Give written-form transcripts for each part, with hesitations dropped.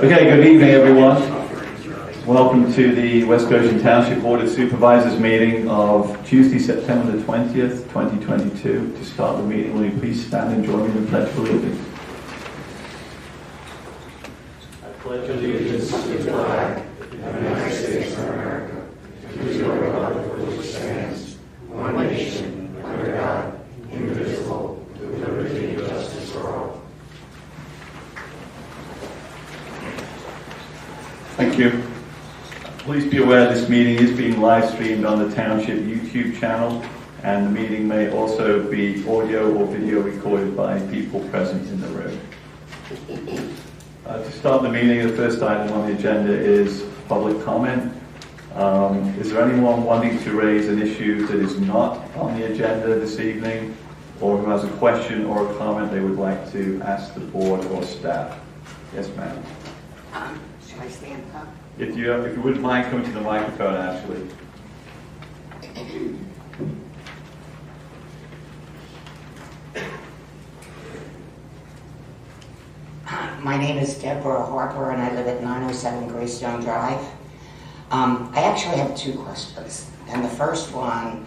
Okay, good evening, everyone. Welcome to the West Goshen Township Board of Supervisors meeting of Tuesday, September the 20th, 2022. To start the meeting, will you please stand and join me in the Pledge of Allegiance? I pledge allegiance to the flag of the United States of America, and to the republic for which stands, one nation, under God, indivisible, with liberty and justice for all. Thank you. Please be aware this meeting is being live streamed on the Township YouTube channel, and the meeting may also be audio or video recorded by people present in the room. To start the meeting, the first item on the agenda is public comment. Is there anyone wanting to raise an issue that is not on the agenda this evening, or who has a question or a comment they would like to ask the board or staff? Yes, ma'am. Should I stand up? If you wouldn't mind coming to the microphone, actually. My name is Deborah Harper, and I live at 907 Greystone Drive. I actually have two questions. And the first one,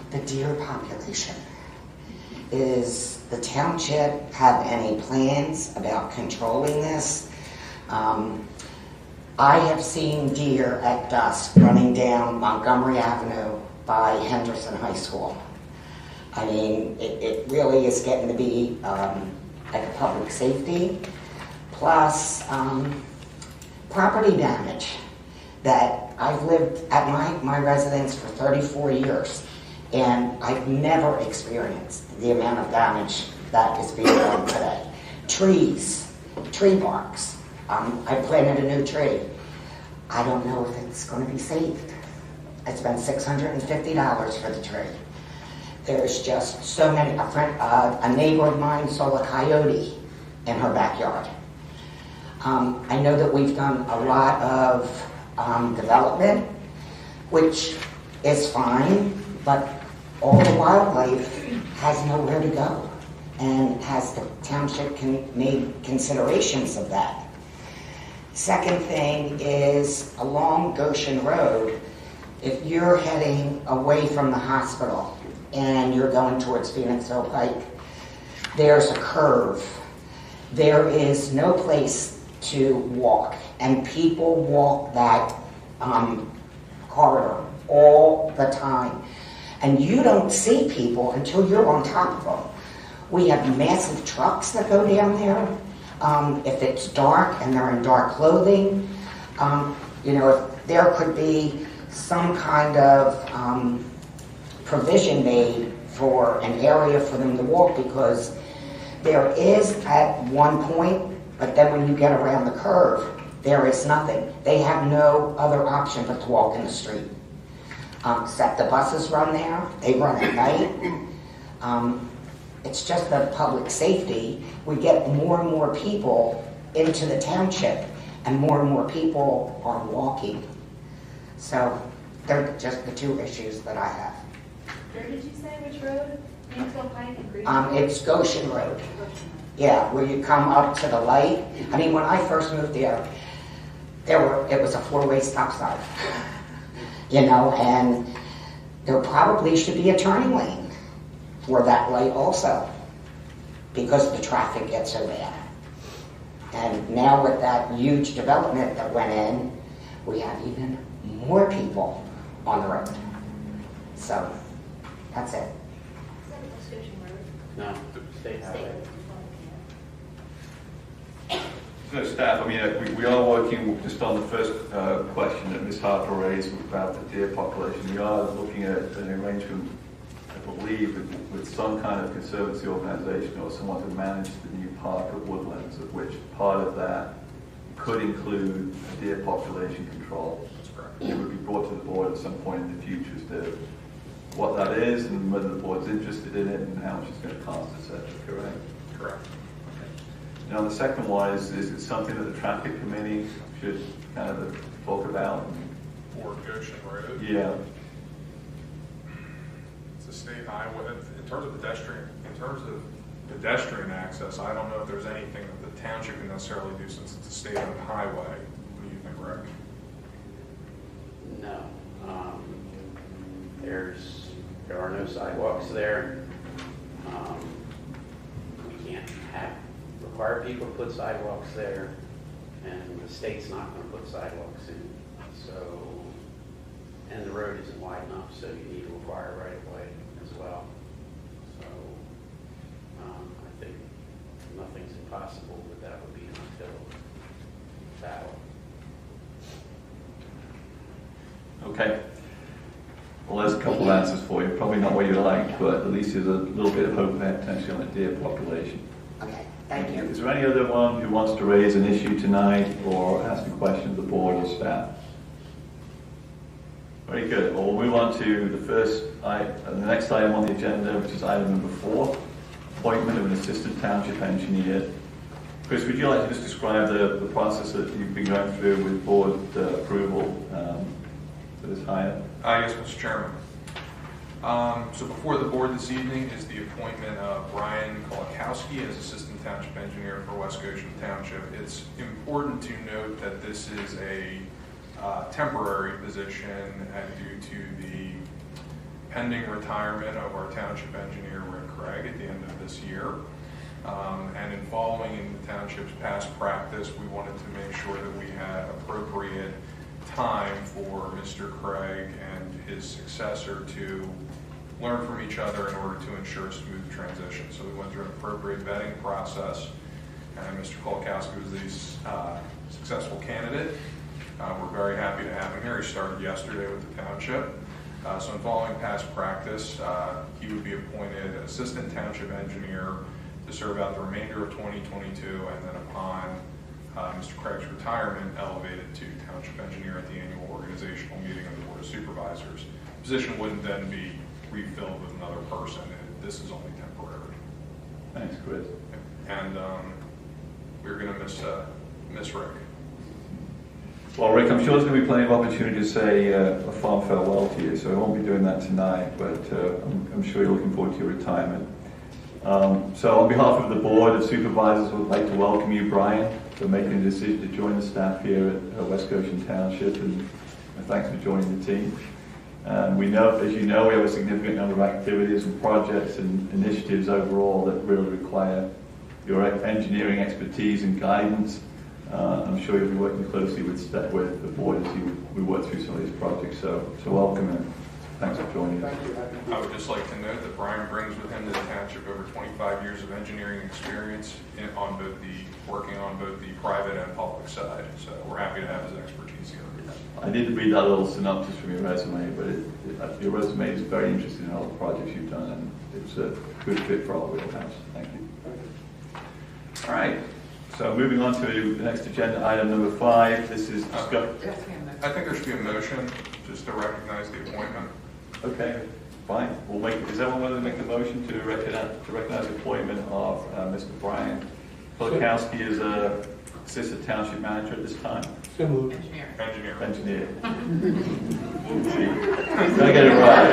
the deer population. Is the township have any plans about controlling this? I have seen deer at dusk running down Montgomery Avenue by Henderson High School. I mean, it really is getting to be like a public safety, plus property damage. That I've lived at my residence for 34 years, and I've never experienced the amount of damage that is being done today. Trees, tree barks. I planted a new tree. I don't know if it's going to be saved. I spent $650 for the tree. There's just so many. A neighbor of mine saw a coyote in her backyard. I know that we've done a lot of development, which is fine, but all the wildlife has nowhere to go, and has the township made considerations of that? Second thing is along Goshen Road, if you're heading away from the hospital and you're going towards Phoenixville Pike, there's a curve. There is no place to walk, and people walk that corridor all the time. And you don't see people until you're on top of them. We have massive trucks that go down there. If it's dark and they're in dark clothing, if there could be some kind of provision made for an area for them to walk, because there is at one point, but then when you get around the curve, there is nothing. They have no other option but to walk in the street. Except the buses run there, they run at night. It's just the public safety. We get more and more people into the township, and more people are walking. So they're just the two issues that I have. Where did you say, which road? Phoenixville Pike and Green? It's Goshen Road. Yeah, where you come up to the light. I mean, when I first moved there, it was a four-way stop sign. And there probably should be a turning lane for that light also, because the traffic gets so bad. And now with that huge development that went in, we have even more people on the road. So, that's it. Is that West Goshen Road? No, state highway. So staff, I mean, we are working just on the first question that Ms. Harper raised about the deer population. We are looking at an arrangement, I believe, with some kind of conservancy organization or someone to manage the new park at Woodlands, of which part of that could include a deer population control. It would be brought to the board at some point in the future as to what that is and whether the board's interested in it and how much it's going to cost, etc. Correct? Correct. Now, the second one is it something that the traffic committee should kind of talk about? For Goshen Road? Yeah. It's a state highway. In terms of pedestrian access, I don't know if there's anything that the township can necessarily do since it's a state-owned highway. What do you think, Rick? There are no sidewalks there. We can't require people to put sidewalks there, and the state's not going to put sidewalks in. So, and the road isn't wide enough, so you need to require right of way as well. So, I think nothing's impossible, but that would be an uphill battle. Okay. Well, there's a couple of answers for you. Probably not what you like, but at least there's a little bit of hope there potentially on the deer population. Okay, thank you. Is there any other one who wants to raise an issue tonight or ask a question of the board or staff? Very good. Well, we'll move on to the next item on the agenda, which is item number 4, appointment of an assistant township engineer. Chris, would you like to just describe the process that you've been going through with board approval for this hire? Yes, Mr. Chairman. So before the board this evening is the appointment of Brian Kolakowski as Assistant Township Engineer for West Goshen Township. It's important to note that this is a temporary position due to the pending retirement of our Township Engineer, Rick Craig, at the end of this year. And in following in the Township's past practice, we wanted to make sure that we had appropriate time for Mr. Craig and his successor to learn from each other in order to ensure a smooth transition. So we went through an appropriate vetting process, and Mr. Kolakowski was the successful candidate. We're very happy to have him here. He started yesterday with the Township. So in following past practice, he would be appointed Assistant Township Engineer to serve out the remainder of 2022, and then upon Mr. Craig's retirement, elevated to Township Engineer at the annual organizational meeting of the Board of Supervisors. The position wouldn't then be refilled with another person. This is only temporary. Thanks, Chris. And we're going to miss Rick. Well, Rick, I'm sure there's going to be plenty of opportunity to say a fond farewell to you, so I won't be doing that tonight, but I'm sure you're looking forward to your retirement. So on behalf of the Board of Supervisors, I would like to welcome you, Brian, for making the decision to join the staff here at West Goshen Township, and thanks for joining the team. We know, as you know, we have a significant number of activities and projects and initiatives overall that really require your engineering expertise and guidance. I'm sure you'll be working closely with the board as we work through some of these projects. So welcome and thanks for joining us. I would just like to note that Brian brings with him to the Township over 25 years of engineering experience working on both the private and public side. So we're happy to have his expertise here. I did read that little synopsis from your resume, but your resume is very interesting in all the projects you've done, and it's a good fit for our wheelhouse. Thank you. All right. So moving on to the next agenda item number 5. This is discuss. I think there should be a motion just to recognize the appointment. Okay, fine. Is everyone willing to make the motion to recognize the appointment of Mr. Brian Kolakowski as a Assistant Township Manager at this time? So moved. Engineer. Did I get it right?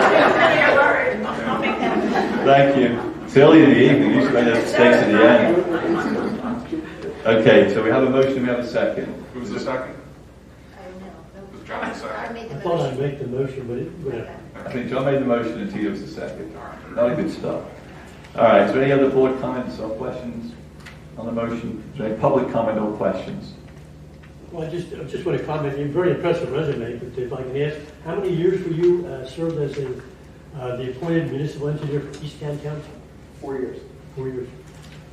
Thank you. It's early in the evening. You should make those mistakes at the end. Okay, so we have a motion. We have a second. Who was the second? Was John the second? I thought I'd make the motion, but I think John made the motion and Tito was the second. Not a good start. All right, is there any other board comments or questions on the motion? Is there any public comment or questions? well, I just want to comment. You're very impressive resume, but if I can ask, how many years were you served as the appointed municipal engineer for Easttown Township? 4 years. 4 years.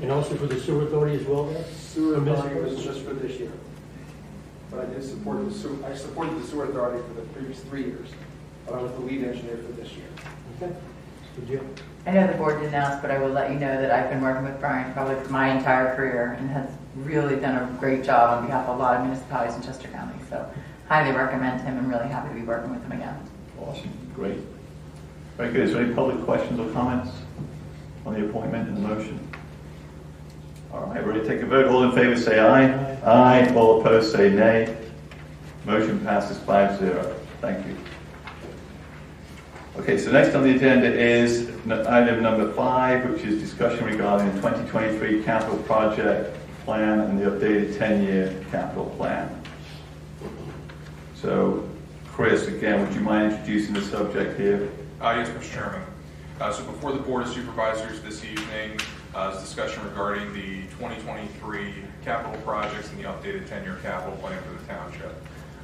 And also for the sewer authority as well, there? Sewer authority was just for this year. But I did support I supported the sewer authority for the previous 3 years. But I was the lead engineer for this year. Okay. Good deal. I know the board didn't ask, but I will let you know that I've been working with Brian probably for my entire career and has really done a great job on behalf of a lot of municipalities in Chester County. So highly recommend him and really happy to be working with him again. Awesome. Great. Very good. Is there any public questions or comments on the appointment and the motion? All right, ready to take a vote. All in favor say aye. Aye. All opposed say nay. Motion passes 5-0. Thank you. Okay, so next on the agenda is item number 5, which is discussion regarding the 2023 capital project plan and the updated 10-year capital plan. So Chris, again, would you mind introducing the subject here? Yes, Mr. Chairman. So before the Board of Supervisors this evening is discussion regarding the 2023 capital projects and the updated 10-year capital plan for the township.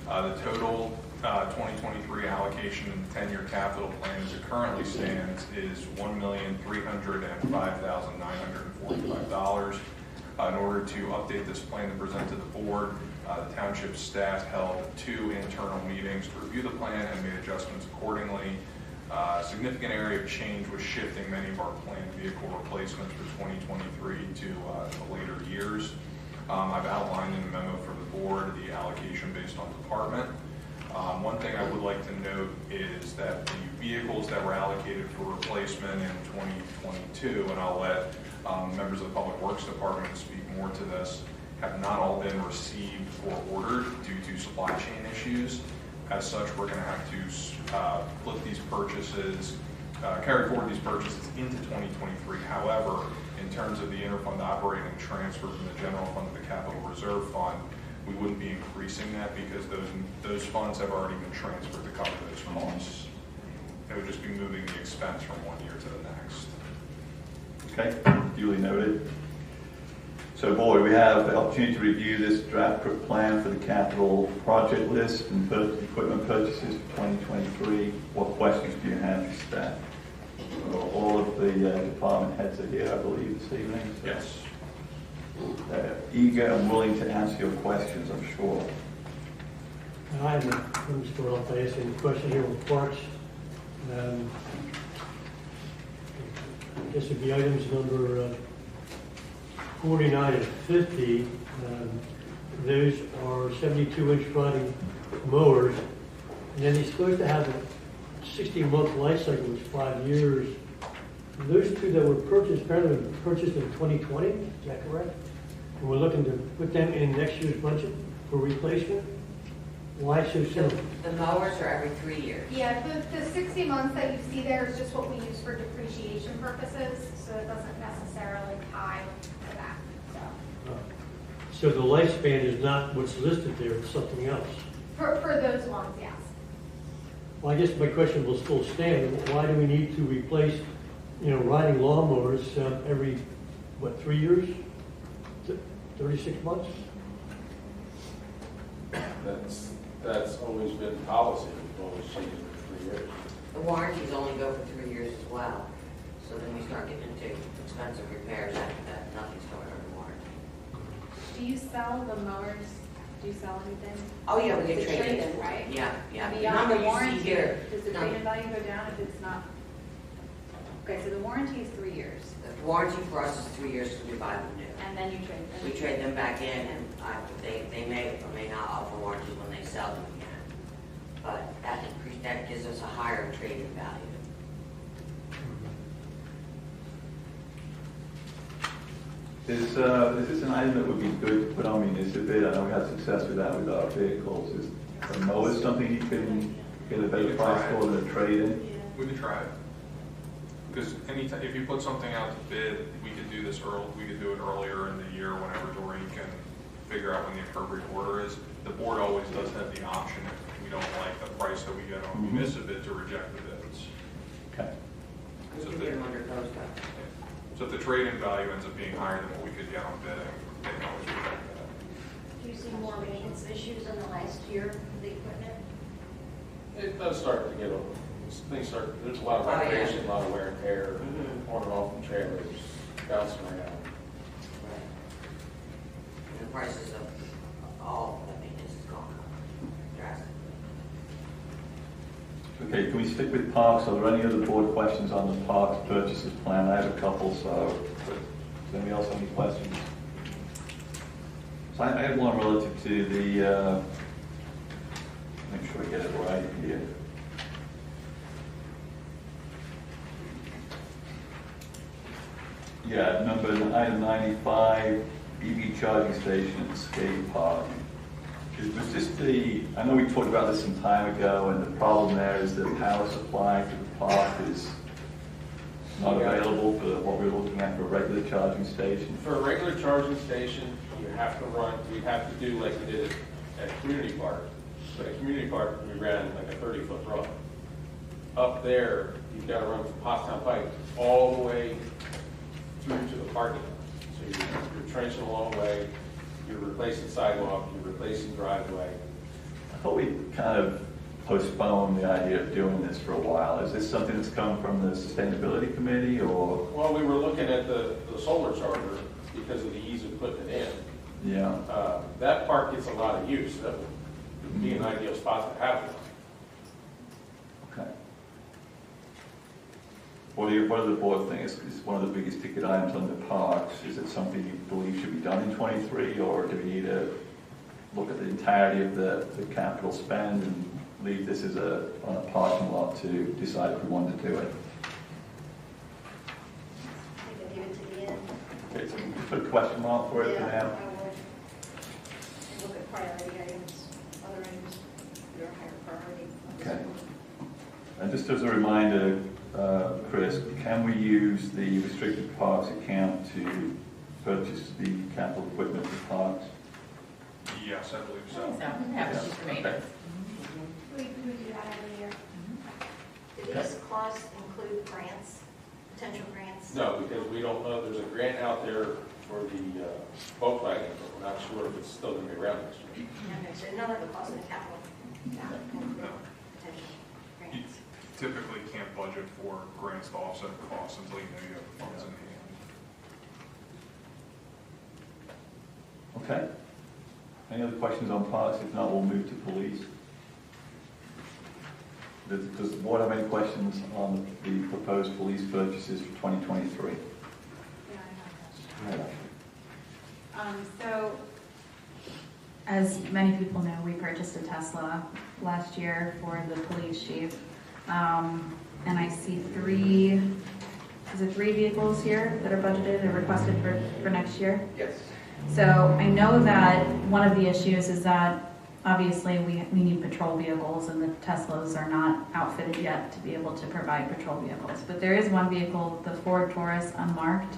The total 2023 allocation in the 10-year capital plan as it currently stands is $1,305,945. In order to update this plan to present to the board, the township staff held 2 internal meetings to review the plan and made adjustments accordingly. Significant area of change was shifting many of our planned vehicle replacements for 2023 to the later years. I've outlined in the memo for the board the allocation based on department. One thing I would like to note is that the vehicles that were allocated for replacement in 2022, and I'll let members of the Public Works Department speak more to this, have not all been received or ordered due to supply chain issues. As such, we're going to have to flip these purchases, carry forward these purchases into 2023. However, in terms of the interfund operating transfer from the general fund to the capital reserve fund, we wouldn't be increasing that because those funds have already been transferred to cover those costs. It would just be moving the expense from one year to the next. Okay, duly noted. So, board, we have the opportunity to review this draft plan for the capital project list and equipment purchases for 2023. What questions do you have for staff? All of the department heads are here, I believe, this evening. So Yes. they're eager and willing to answer your questions, I'm sure. I'm going to start off by asking a question here with parks. I guess it'd be items number 49 and 50. Those are 72-inch riding mowers. And then he's supposed to have a 60-month life cycle, which is 5 years. Those 2 that were purchased, apparently were purchased in 2020, is that correct? And we're looking to put them in next year's budget for replacement? Why so soon? The mowers are every 3 years. Yeah, the 60 months that you see there is just what we use for depreciation purposes, so it doesn't necessarily tie to that, so. So the lifespan is not what's listed there, it's something else. For those ones, yes. Well, I guess my question will still stand. Why do we need to replace, riding lawnmowers every, 3 years? 36 months? That's always been policy. We've always changed it for 3 years. The warranties only go for 3 years as well. So then we start getting into expensive repairs after that. Nothing's going under warranty. Do you sell the mowers? Do you sell anything? Oh, yeah, we It's get a traded. trade-in, right? Yeah, yeah. The Beyond number the you see warranty, here. does the trade-in value go down if it's not? Okay, so the warranty is 3 years, The warranty for us is 3 years because we buy them new. and then you trade them. We trade them back in, and they may or may not offer warranty when they sell them again. But that gives us a higher trading value. Is this an item that would be good to put on municipal? I know we had success with that with our vehicles. Is a mower something you can get a better price for than a trade-in? We could try it. Because anytime, if you put something out to bid, we could do this early. We could do it earlier in the year, whenever Doreen can figure out when the appropriate order is. The board always does have the option, if we don't like the price that we get on municipal bid, to reject the bids. Okay. We can get them under closed up. So if the trade-in value ends up being higher than what we could get on bidding, they can always reject that. Do you see more maintenance issues in the last year with the equipment? It does start to get, there's a lot of vibration, a lot of wear and tear, on and off from trailers, bouncing around. Right. And the prices of all the maintenance has gone up drastically. Okay, can we stick with parks? Are there any other board questions on the parks purchases plan? I have a couple, so does anybody else have any questions? So I have one relative to the, make sure I get it right here. Yeah, item 95, EV charging station at skate park. Was this I know we talked about this some time ago, and the problem there is the power supply for the park is not available for what we're looking at for a regular charging station. For a regular charging station, you have to run, we have to do like we did at Community Park. But a community park, we ran like a 30-foot run. Up there, you've got to run from Pottstown Pike all the way through to the parking lot. So you're trenching a long way, you're replacing sidewalk, you're replacing driveway. I thought we kind of postponed the idea of doing this for a while. Is this something that's come from the Sustainability Committee, or? Well, we were looking at the solar charger because of the ease of putting it in. Yeah. That park gets a lot of use. That would be an ideal spot to have one. Okay. What do the board think is one of the biggest ticket items on the parks? Is it something you believe should be done in 23, or do we need to look at the entirety of the capital spend and leave this as on a parking lot to decide if we want to do it? I think I'll give it to the end. Okay, so we put a question mark for it for Yeah, now. I would. And look at priority items, other items that are higher priority. Okay. And just as a reminder, Chris, can we use the restricted parks account to purchase the capital equipment for parks? Yes, I believe I so. think so. Yeah, it's just for maintenance. We do that every year. Do these costs include grants, potential grants? No, because we don't know. There's a grant out there for the boat wagon, but we're not sure if it's still going to be around next year. Okay, so none of the costs of the capital include No. potential You grants. typically can't budget for grants to offset costs until you know you have the funds in hand. Okay. Any other questions on parks? If not, we'll move to police. Does the board have any questions on the proposed police purchases for 2023? Yeah, I have that. So, as many people know, we purchased a Tesla last year for the police chief. And I see three vehicles here that are budgeted and requested for next year? Yes. So I know that one of the issues is that obviously we need patrol vehicles and the Teslas are not outfitted yet to be able to provide patrol vehicles. But there is one vehicle, the Ford Taurus, unmarked.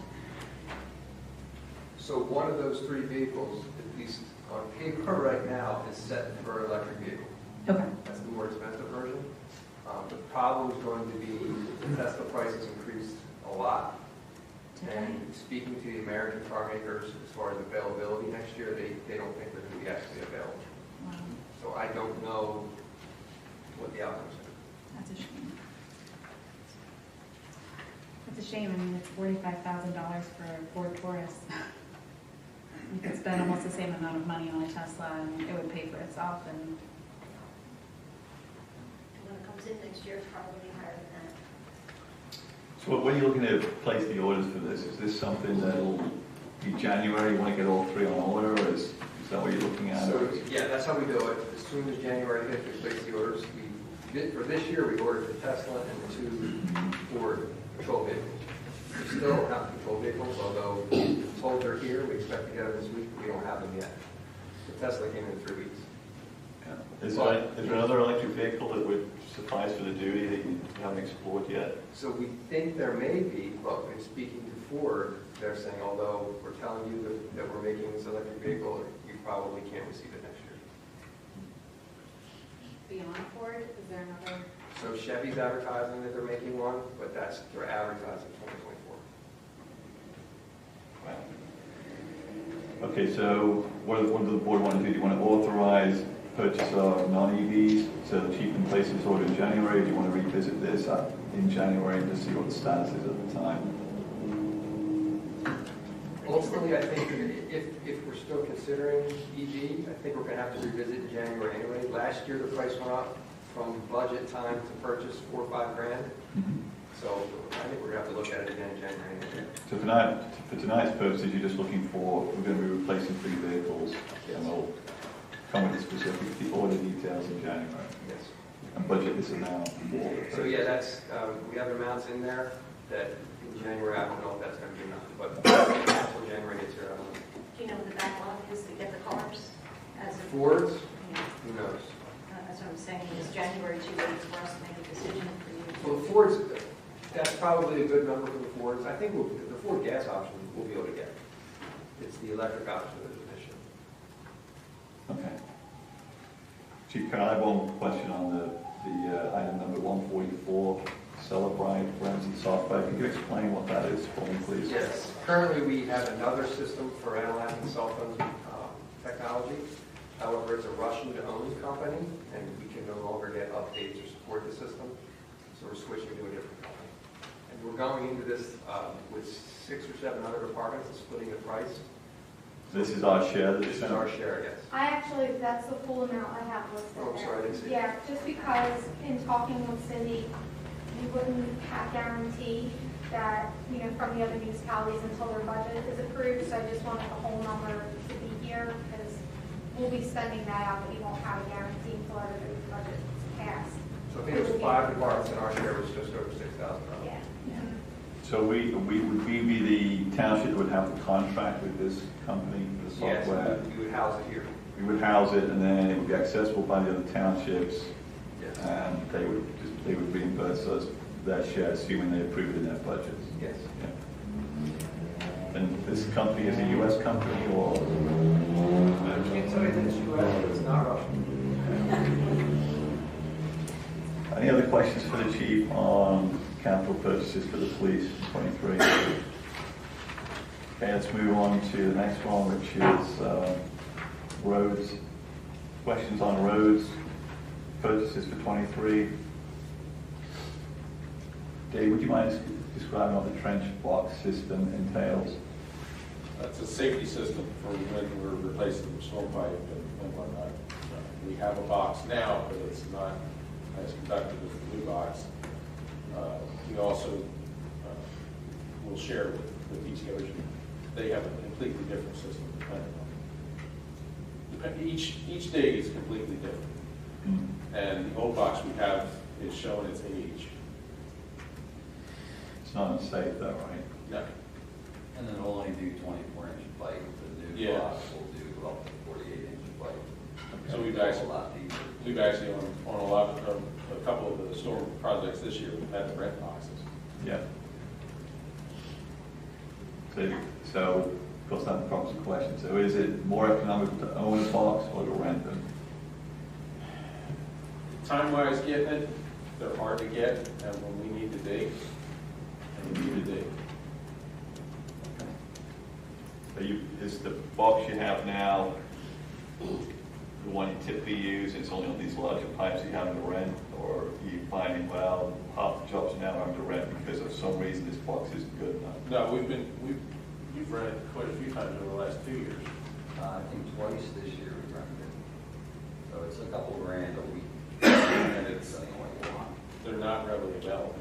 So one of those three vehicles, at least on paper right now, is set for electric vehicle. Okay. That's the more expensive version. The problem is going to be the Tesla prices increased a lot. And speaking to the American car makers, as far as availability next year, they don't think they're going to be actually available. Wow, So I don't know what the outcomes are. that's a shame. It's a shame. I mean, it's $45,000 for a Ford Taurus. You could spend almost the same amount of money on a Tesla and it would pay for itself. And And when it comes in next year, it's probably higher than that. So when you're looking to place the orders for this, is this something that'll be January? You want to get all three on order, or is that what you're looking at? So, yeah, that's how we do it. As soon as January hits, we place the orders. For this year, we ordered the Tesla and the two Ford patrol vehicles. We still have patrol vehicles, although we're told they're here. We expect to get them this week, but we don't have them yet. The Tesla came in 3 weeks. Yeah. Is there another electric vehicle that would suffice for the duty that you haven't explored yet? So we think there may be, but in speaking to Ford, they're saying, although we're telling you that we're making this electric vehicle, you probably can't receive it next year. beyond Ford, is there another? So Chevy's advertising that they're making one, but they're advertising 2024. Okay, so what does the board want to do? Do you want to authorize purchase of non-EVs so the chief can place his order in January? Or do you want to revisit this in January and just see what the status is at the time? Ultimately, I think if we're still considering EV, I think we're going to have to revisit in January anyway. Last year, the price went up from budget time to purchase $4 or $5 grand. So I think we're going to have to look at it again in January anyway. So for tonight's purposes, you're just looking for, we're going to be replacing 3 vehicles, and we'll come with the specific order details in January, Yes. and budget this amount for. So yeah, that's, we have amounts in there that in January, I don't know if that's going to be enough, but until January gets here, I don't know. Do you know what the backlog is to get the cars? As of, Fords, yeah, who knows? that's what I'm saying, is January too late for us to make a decision for you? Well, the Fords, that's probably a good number for the Fords. I think the Ford gas option we'll be able to get. It's the electric option that is an issue. Okay. Chief, can I have one question on the item number 144, Celebrite Forensic Software? Can you explain what that is for me, please? Yes, currently we have another system for analyzing cell phone technology. However, it's a Russian-owned company, and we can no longer get updates or support the system, so we're switching to a different company. And we're going into this with 600 or 700 departments and splitting the price. This is our share? This is our share, yes. I actually, that's the full amount I have listed Oh, I'm there. sorry, I didn't see Yeah, just because in talking with Cindy, we wouldn't have guarantee that, from the other municipalities until their budget is approved, so I just wanted the whole number to be here, because we'll be spending that out, but we won't have a guarantee until everybody's budget is passed. So I think it was 5 departments, and our share was just over $6,000. Yeah. So would we be the township that would have the contract with this company for the Yes, software? we would house it here. We would house it, and then it would be accessible by the other townships, Yes. and they would reimburse us their share, assuming they approve it in their budgets. Yes. Yeah. And this company is a U.S. company, or? I can't tell you that it's U.S., but it's not Russian. Any other questions for the chief on capital purchases for the police, 23? Okay, let's move on to the next one, which is roads. Questions on roads, purchases for 23. Dave, would you mind describing what the trench block system entails? That's a safety system for when we're replacing the storm pipe and whatnot. We have a box now, but it's not as conductive as the blue box. We also will share with East Goshen. They have a completely different system. Each day is completely different. Mm-hmm. And the old box we have is showing its age. It's not unsafe though, right? No. And then only do 24-inch pipe, the new Yeah. box will do up to 48-inch pipe. So It's a lot deeper. we've actually on a couple of the storm projects this year, we've had the red boxes. Yeah. So, of course, that becomes a question. So is it more economical to own a box or to rent them? Time-wise getting it, they're hard to get, and when we need to dig, and we need to dig. Is the box you have now the one you typically use? It's only on these larger pipes you have to rent, or are you finding, well, half the jobs now are to rent because of some reason this box isn't good enough? No, we've rented quite a few times over the last 2 years. I think twice this year we rented it. So it's a couple grand a week. And it's only one. They're not readily available.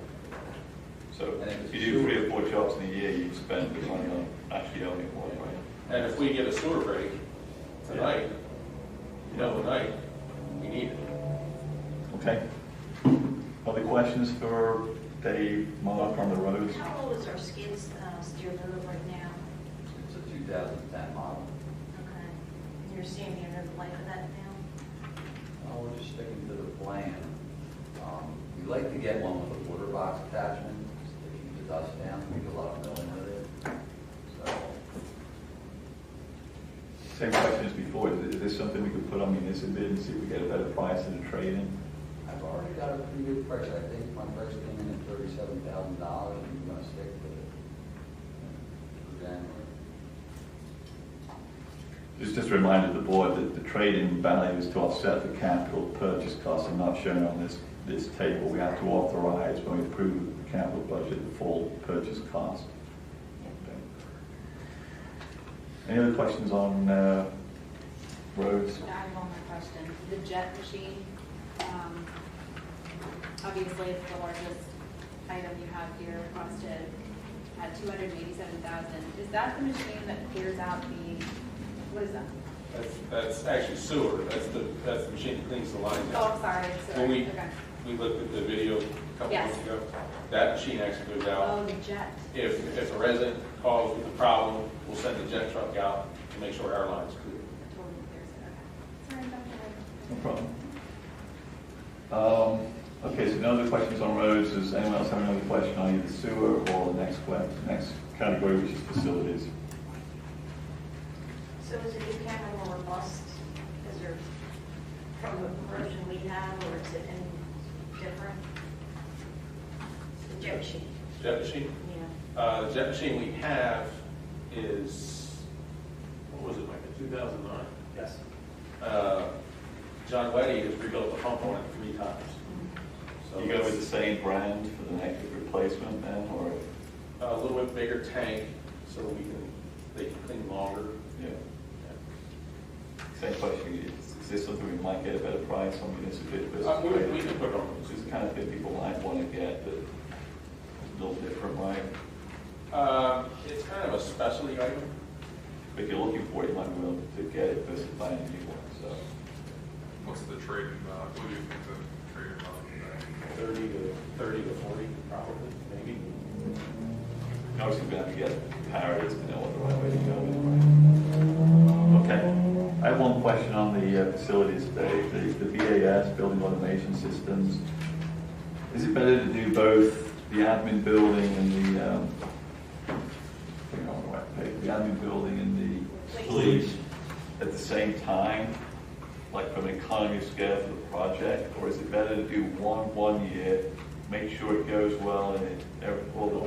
So And if you do 3 or 4 jobs in a year, you spend the money on actually owning one, right? And if we get a sewer break tonight, middle of the night, we need it. Okay. Other questions for Dave, Mark on the roads? How old is our skid steer loader right now? It's a 2010 model. Okay. And you're seeing the end of the life of that now? Oh, we're just sticking to the plan. We like to get one with a water box attachment to keep the dust down. We do a lot of milling with it. So, Same question as before. Is this something we could put on municipal bid and see if we get a better price in the trade-in? I've already got a pretty good price. I think my price came in at $37,000, and we're going to stick with it for January. Just a reminder to the board that the trade-in value is to offset the capital purchase costs and not shown on this table. We have to authorize when we approve the capital budget the full purchase cost. Okay. Any other questions on roads? I have one more question. The jet machine, obviously it's the largest item you have here requested at $287,000. Is that the machine that clears out the, what is that? That's actually sewer. That's the machine that cleans the lines Oh, out. I'm sorry. When we, Okay. we looked at the video a couple Yes. months ago, that machine actually goes out. Oh, the jet. If a resident calls with a problem, we'll send the jet truck out to make sure our line's clear. Totally clears it. Okay. Sorry about that. No problem. Okay, so no other questions on roads. Does anyone else have another question on either sewer or the next category, which is facilities? So is it becoming more robust? Is there from the version we have, or is it any different? The jet machine, Jet machine? yeah. The jet machine we have is, what was it, Mike, 2009? Yes. John Weddy has rebuilt the pump on it 3 times. So You go with the same brand for the next replacement then, or? a little bit bigger tank, so they can clean longer. Yeah. Same question, is this something we might get a better price on municipal versus? We can put it on. This is the kind of thing people might want to get, but it's a little different, right? It's kind of a specialty item. If you're looking for it, you might be willing to get it versus buying a new one, so. What's the trade-in value? What do you think the trade-in value is? 30 to 40, probably, maybe. Obviously, we're going to have to get parity to know what the right way to go is. Okay. I have one question on the facilities today. The BAS, Building Automation Systems. Is it better to do both the admin building and the admin building and the police at the same time, like from an economy of scale for the project, or is it better to do one year, make sure it goes well and all the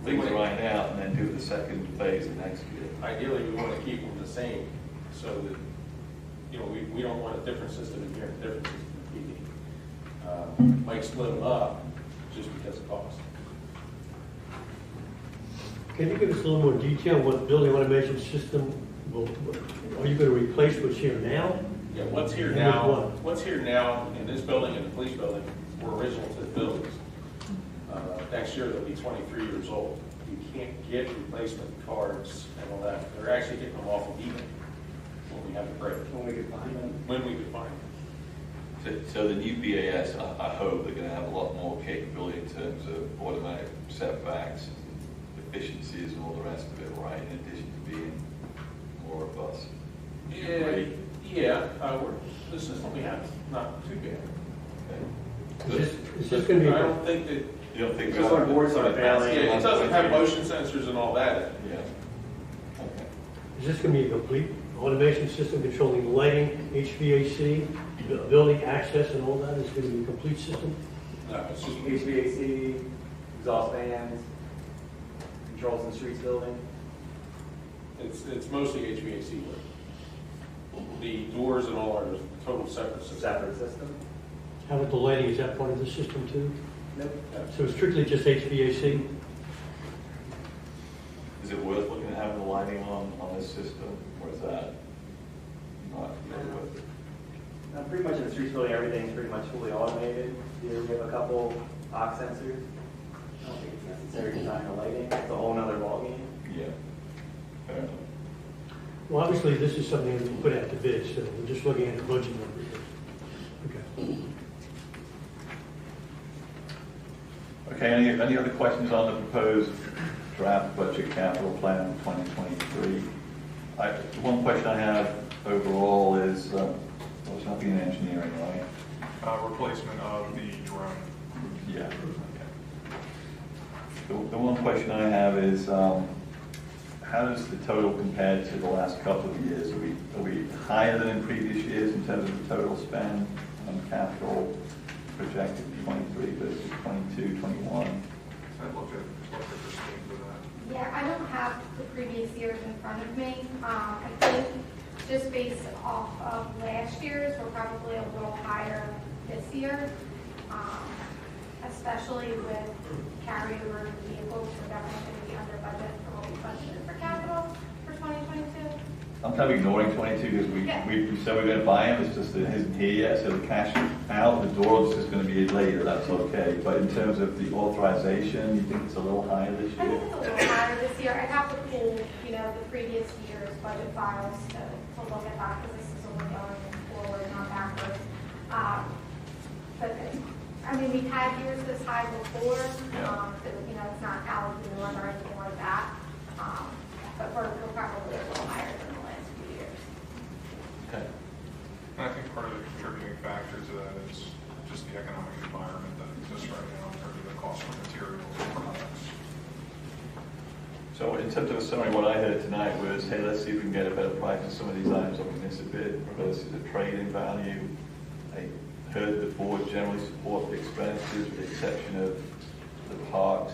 things are ironed out, and then do the second phase the next year? Ideally, we want to keep them the same, so that, we don't want a different system in here and a different system in PD. Might split them up just because of cost. Can you give us a little more detail on what building automation system are you going to replace what's here now? Yeah, what's here And now, with what? what's here now in this building and the police building were original to the buildings. Next year, they'll be 23 years old. You can't get replacement cards and all that. They're actually getting them off of Easement when we have the break. When we could find them. When we could find them. So the new BAS, I hope they're going to have a lot more capability in terms of automatic setbacks, efficiencies, and all the rest of it, right? In addition to being more robust. Yeah. The system we have is not too bad. Okay. Is this going to be? I don't think that. You don't think Because our boards are failing. Yeah, it doesn't have motion sensors and all that. Yeah. Okay. Is this going to be a complete automation system controlling lighting, HVAC, building access and all that? Is it going to be a complete system? No, it's just HVAC, exhaust fans, controls in streets building. it's mostly HVAC work. The doors and all are total separate systems. Separate system. How about the lighting? Is that part of the system too? Nope. So it's strictly just HVAC? Is it worth looking at having the lighting on this system, or is that not really worth it? Pretty much in the streets building, everything's pretty much fully automated. Here we have a couple ox sensors. I don't think it's necessary to design the lighting. It's a whole nother ballgame. Yeah. Fair enough. Well, obviously, this is something that we put out to bid, so we're just looking at the budget numbers. Okay. Okay, any other questions on the proposed draft budget capital plan 2023? The one question I have overall is, there's nothing in engineering, right? Replacement of the drone. Yeah. Okay. The one question I have is, how does the total compare to the last couple of years? Are we higher than in previous years in terms of the total spend on capital projected 23 versus 22, 21? I'd look at the scheme for that. Yeah, I don't have the previous years in front of me. I think just based off of last year's, we're probably a little higher this year, especially with carryover vehicles. We're definitely going to be under budget for what we budgeted for capital for 2022. I'm kind of ignoring 22 because we said we're going to buy them. It's just that it isn't here yet, so the cash out the door is just going to be later. That's okay. But in terms of the authorization, you think it's a little higher this I year? think it's a little higher this year. I have to pull, the previous year's budget files to look at that because this is only going forward, not backwards. But we've had years this high before, so, it's not out of the norm or anything like that. But we're probably a little higher than the last few years. Okay. And I think part of the contributing factor to that is just the economic environment that exists right now in terms of the cost of materials and products. So in terms of a summary, what I heard tonight was, hey, let's see if we can get a better price on some of these items on municipal bid versus a trade-in value. I heard the board generally support the expenses with the exception of the parks,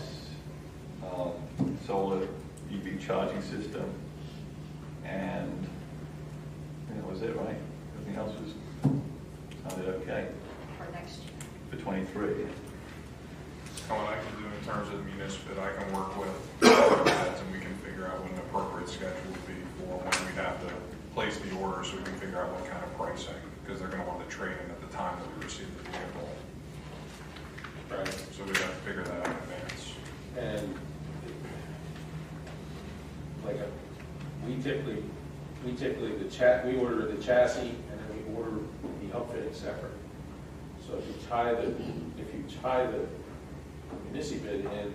solar EV charging system, and I think that was it, right? Everything else was sounded okay For next year. for 23. And what I can do in terms of the municipal, I can work with heads and we can figure out what an appropriate schedule would be for when we'd have to place the order so we can figure out what kind of pricing, because they're going to want the trade-in at the time that we receive the vehicle. Right. So we'd have to figure that out in advance. And like we typically we order the chassis and then we order the upfitting separate. So if you tie the municipal bid in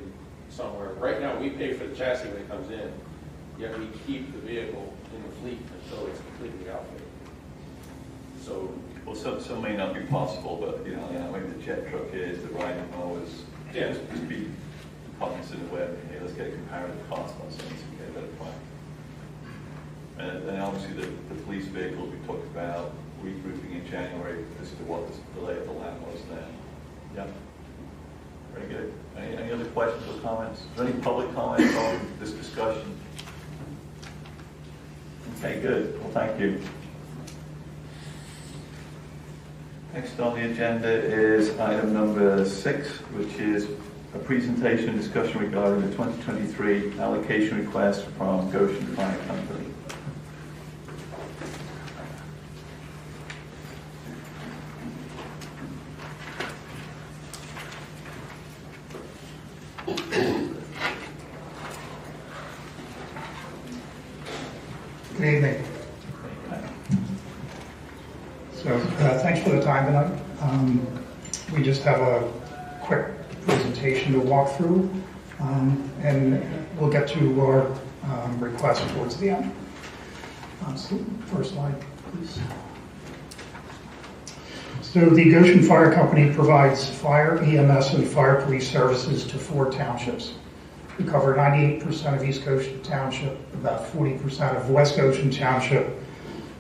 somewhere, right now we pay for the chassis when it comes in, yet we keep the vehicle in the fleet until it's completely outfitted. So Well, some may not be possible, but you know, maybe the jet truck is, the riding mowers. Yeah. Just be cognizant of where, hey, let's get a comparative cost on something so we get a better plan. And obviously the police vehicles we talked about, regrouping in January as to what the lay of the land was then. Yeah. Very good. Any other questions or comments? Is there any public comments on this discussion? Okay, good. Well, thank you. Next on the agenda is item number 6, which is a presentation and discussion regarding the 2023 allocation request from Goshen Fire Company. Good evening. So thanks for the time tonight. We just have a quick presentation to walk through, and we'll get to our request towards the end. So first slide, please. So the Goshen Fire Company provides fire, EMS, and fire police services to 4 townships. We cover 98% of East Goshen Township, about 40% of West Goshen Township,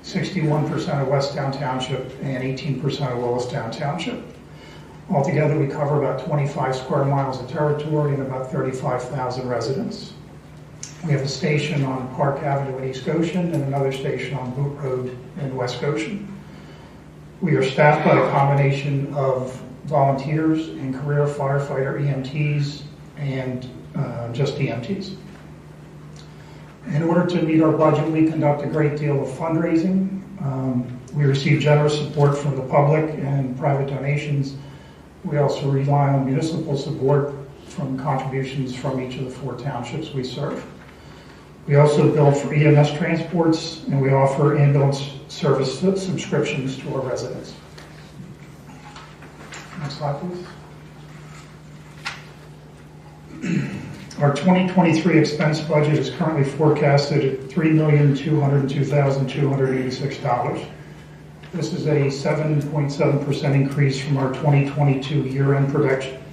61% of Westtown Township, and 18% of Willistown Township. Altogether, we cover about 25 square miles of territory and about 35,000 residents. We have a station on Park Avenue in East Goshen and another station on Boot Road in West Goshen. We are staffed by a combination of volunteers and career firefighter EMTs and just EMTs. In order to meet our budget, we conduct a great deal of fundraising. We receive generous support from the public and private donations. We also rely on municipal support from contributions from each of the 4 townships we serve. We also bill for EMS transports, and we offer ambulance service subscriptions to our residents. Next slide, please. Our 2023 expense budget is currently forecasted at $3,202,286. This is a 7.7% increase from our 2022 year-end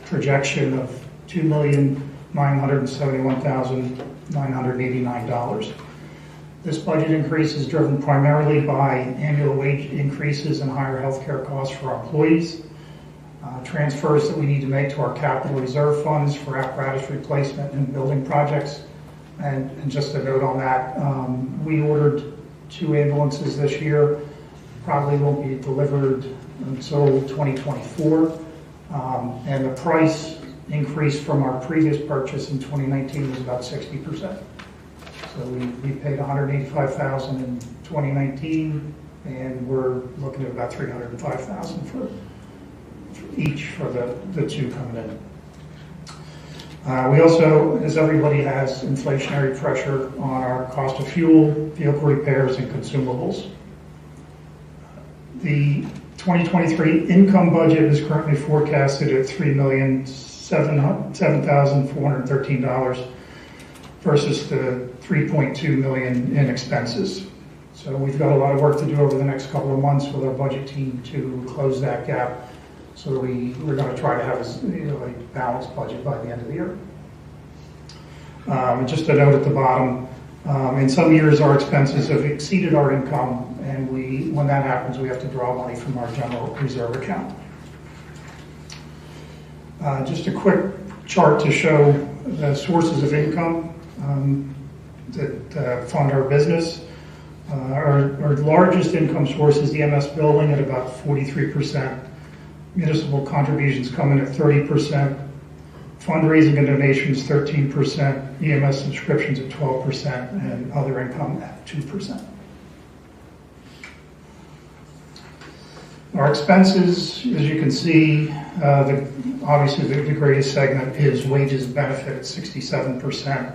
projection of $2,971,989. This budget increase is driven primarily by annual wage increases and higher healthcare costs for our employees, transfers that we need to make to our capital reserve funds for apparatus replacement and building projects. And just a note on that, we ordered 2 ambulances this year, probably won't be delivered until 2024. And the price increase from our previous purchase in 2019 was about 60%. So we paid $185,000 in 2019, and we're looking at about $305,000 for each for the 2 coming in. We also, as everybody has, inflationary pressure on our cost of fuel, vehicle repairs, and consumables. The 2023 income budget is currently forecasted at $3,007,413 versus the $3.2 million in expenses. So we've got a lot of work to do over the next couple of months with our budget team to close that gap. So we're going to try to have a balanced budget by the end of the year. Just a note at the bottom, In some years, our expenses have exceeded our income, and when that happens, we have to draw money from our general reserve account. Just a quick chart to show the sources of income that fund our business. Our largest income source is the MS building at about 43%. Municipal contributions come in at 30%. Fundraising and donations 13%. EMS subscriptions at 12%, and other income at 2%. Our expenses, as you can see, obviously the greatest segment is wages and benefits, 67%,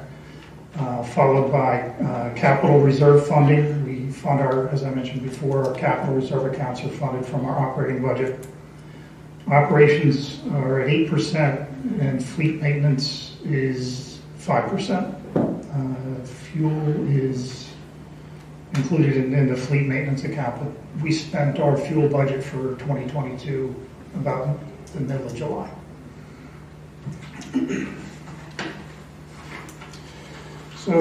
followed by capital reserve funding. We fund as I mentioned before, our capital reserve accounts are funded from our operating budget. Operations are at 8%, and fleet maintenance is 5%. Fuel is included in the fleet maintenance account, but we spent our fuel budget for 2022 about the middle of July. So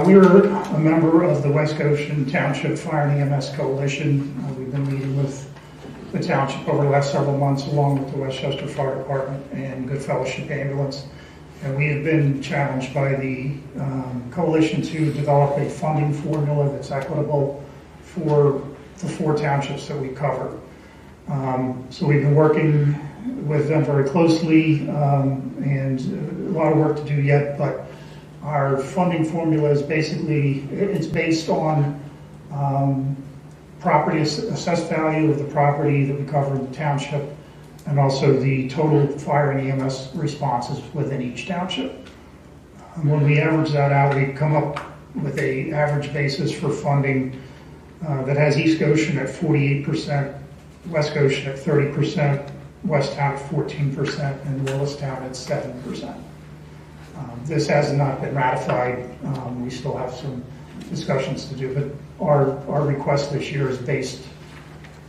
we're a member of the West Goshen Township Fire and EMS Coalition. We've been meeting with the township over the last several months, along with the Westchester Fire Department and Good Fellowship Ambulance. And we have been challenged by the coalition to develop a funding formula that's equitable for the 4 townships that we cover. So we've been working with them very closely, and a lot of work to do yet, but our funding formula is it's based on property assessed value of the property that we cover in the township, and also the total fire and EMS responses within each township. When we average that out, we come up with an average basis for funding that has East Goshen at 48%, West Goshen at 30%, Westtown at 14%, and Willistown at 7%. This has not been ratified. We still have some discussions to do, but our request this year is based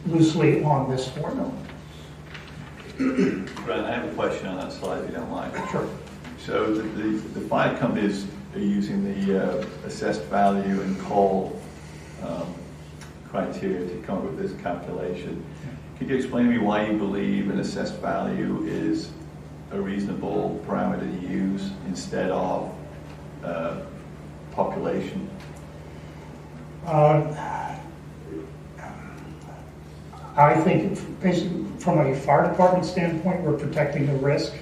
loosely on this formula. Grant, I have a question on that slide, if you don't mind. Sure. So the 5 companies are using the assessed value and call criteria to come up with this calculation. Could you explain to me why you believe an assessed value is a reasonable parameter to use instead of population? I think basically from a fire department standpoint, we're protecting the risk,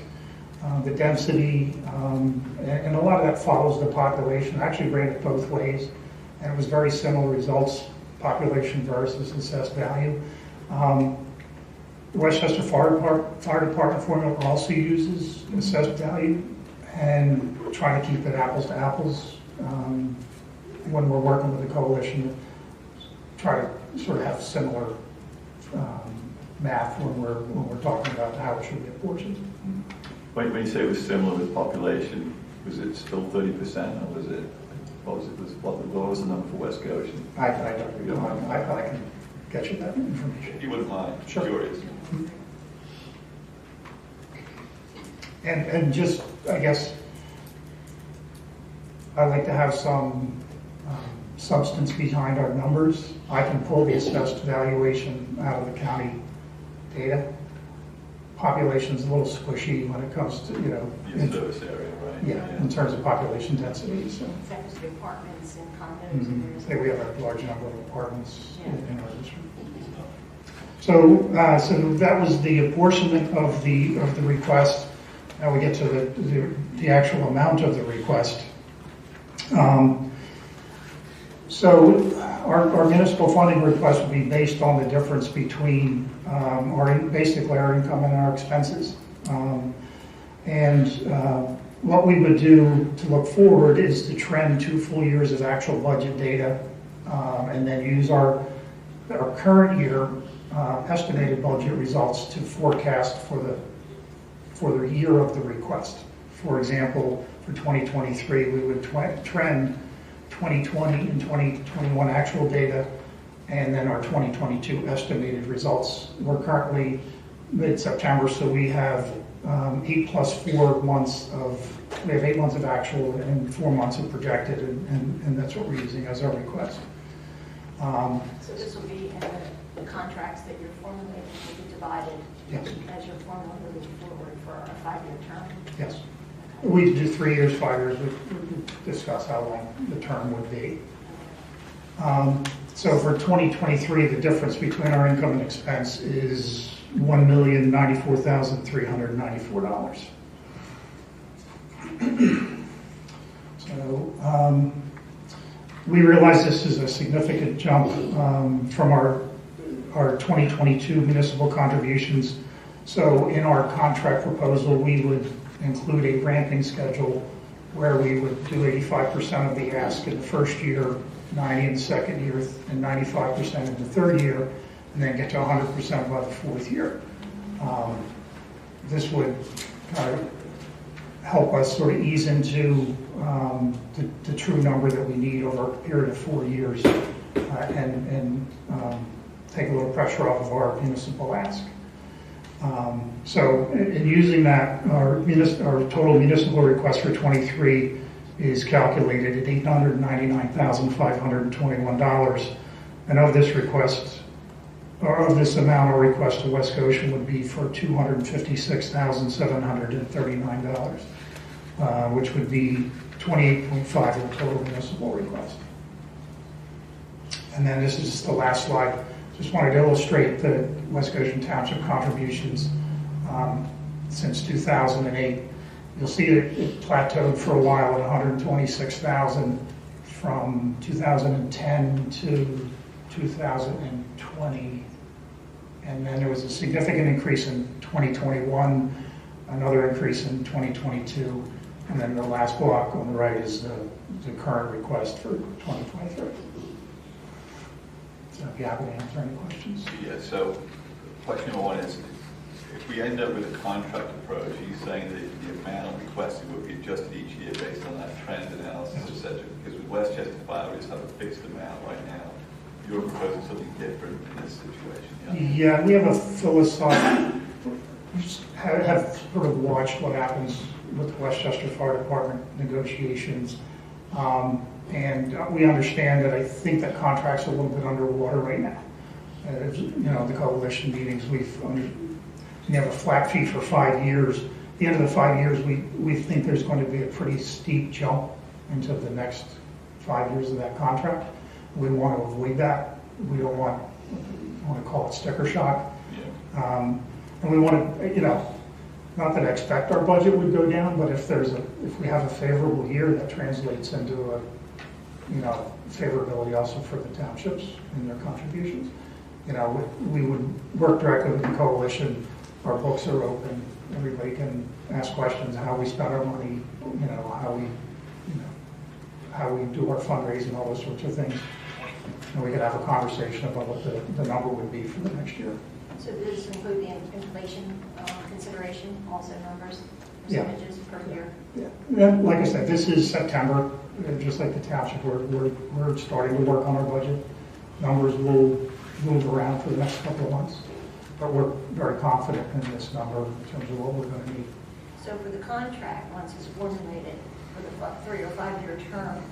the density, and a lot of that follows the population. I actually ran it both ways, and it was very similar results, population versus assessed value. The Westchester Fire Department formula also uses assessed value, and trying to keep it apples to apples when we're working with the coalition, try to sort of have similar math when we're talking about how it should be apportioned. When you say it was similar with population, was it still 30%, or was it? What was the number for West Goshen? I don't know. I can get you that information. You wouldn't mind? Sure. Curious. And just, I guess, I'd like to have some substance behind our numbers. I can pull the assessed valuation out of the county data. Population's a little squishy when it comes to, Your service area, right? Yeah, in terms of population density. So. Except for the apartments and condos and there's. I think we have a large number of apartments in our district. So that was the apportionment of the request. Now we get to the actual amount of the request. So our municipal funding request would be based on the difference between basically our income and our expenses. What we would do to look forward is to trend 2 full years of actual budget data, and then use our current year estimated budget results to forecast for the year of the request. For example, for 2023, we would trend 2020 and 2021 actual data, and then our 2022 estimated results. We're currently mid-September, so we have 8 plus 4 months of We have 8 months of actual and 4 months of projected, and that's what we're using as our request. So this will be in the contracts that you're formulating, will be divided Yes. as you're formally moving forward for a 5-year term? Yes. We do 3 years, 5 years. We discuss how long the term would be. So for 2023, the difference between our income and expense is $1,094,394. So we realize this is a significant jump from our 2022 municipal contributions. So in our contract proposal, we would include a ramping schedule where we would do 85% of the ask in the first year, 90 in the second year, and 95% in the third year, and then get to 100% by the fourth year. This would help us sort of ease into the true number that we need over a period of 4 years and take a little pressure off of our municipal ask. So in using that, our total municipal request for 23 is calculated at $899,521. And of this request, or of this amount, our request to West Goshen would be for $256,739, which would be 28.5 of the total municipal request. And then this is the last slide. Just wanted to illustrate the West Goshen Township contributions since 2008. You'll see that it plateaued for a while at 126,000 from 2010 to 2020. And then there was a significant increase in 2021, another increase in 2022, and then the last block on the right is the current request for 2023. So if you happen to answer any questions. Yeah, so question number one is, if we end up with a contract approach, are you saying that the amount requested would be adjusted each year based on that trend analysis, et cetera? Because with Westchester Fire, we just have a fixed amount right now. You're proposing something different in this situation, yeah? Yeah, we have a philosophy, we just have sort of watched what happens with the Westchester Fire Department negotiations. And we understand that I think that contract's a little bit underwater right now. The coalition meetings, we have a flat fee for 5 years. At the end of the 5 years, we think there's going to be a pretty steep jump into the next 5 years of that contract. We want to avoid that. We don't want to call it sticker shock. Yeah. And we want to, not that I expect our budget would go down, but if we have a favorable year, that translates into a favorability also for the townships and their contributions. We would work directly with the coalition. Our books are open. Everybody can ask questions, how we spend our money, how we do our fundraising, all those sorts of things. And we could have a conversation about what the number would be for the next year. So does this include the inflation consideration, also numbers, percentages per year? Yeah. And like I said, this is September. Just like the township, we're starting to work on our budget. Numbers will move around for the next couple of months, but we're very confident in this number in terms of what we're going to need. So for the contract, once it's formulated for the 3 or 5 year term,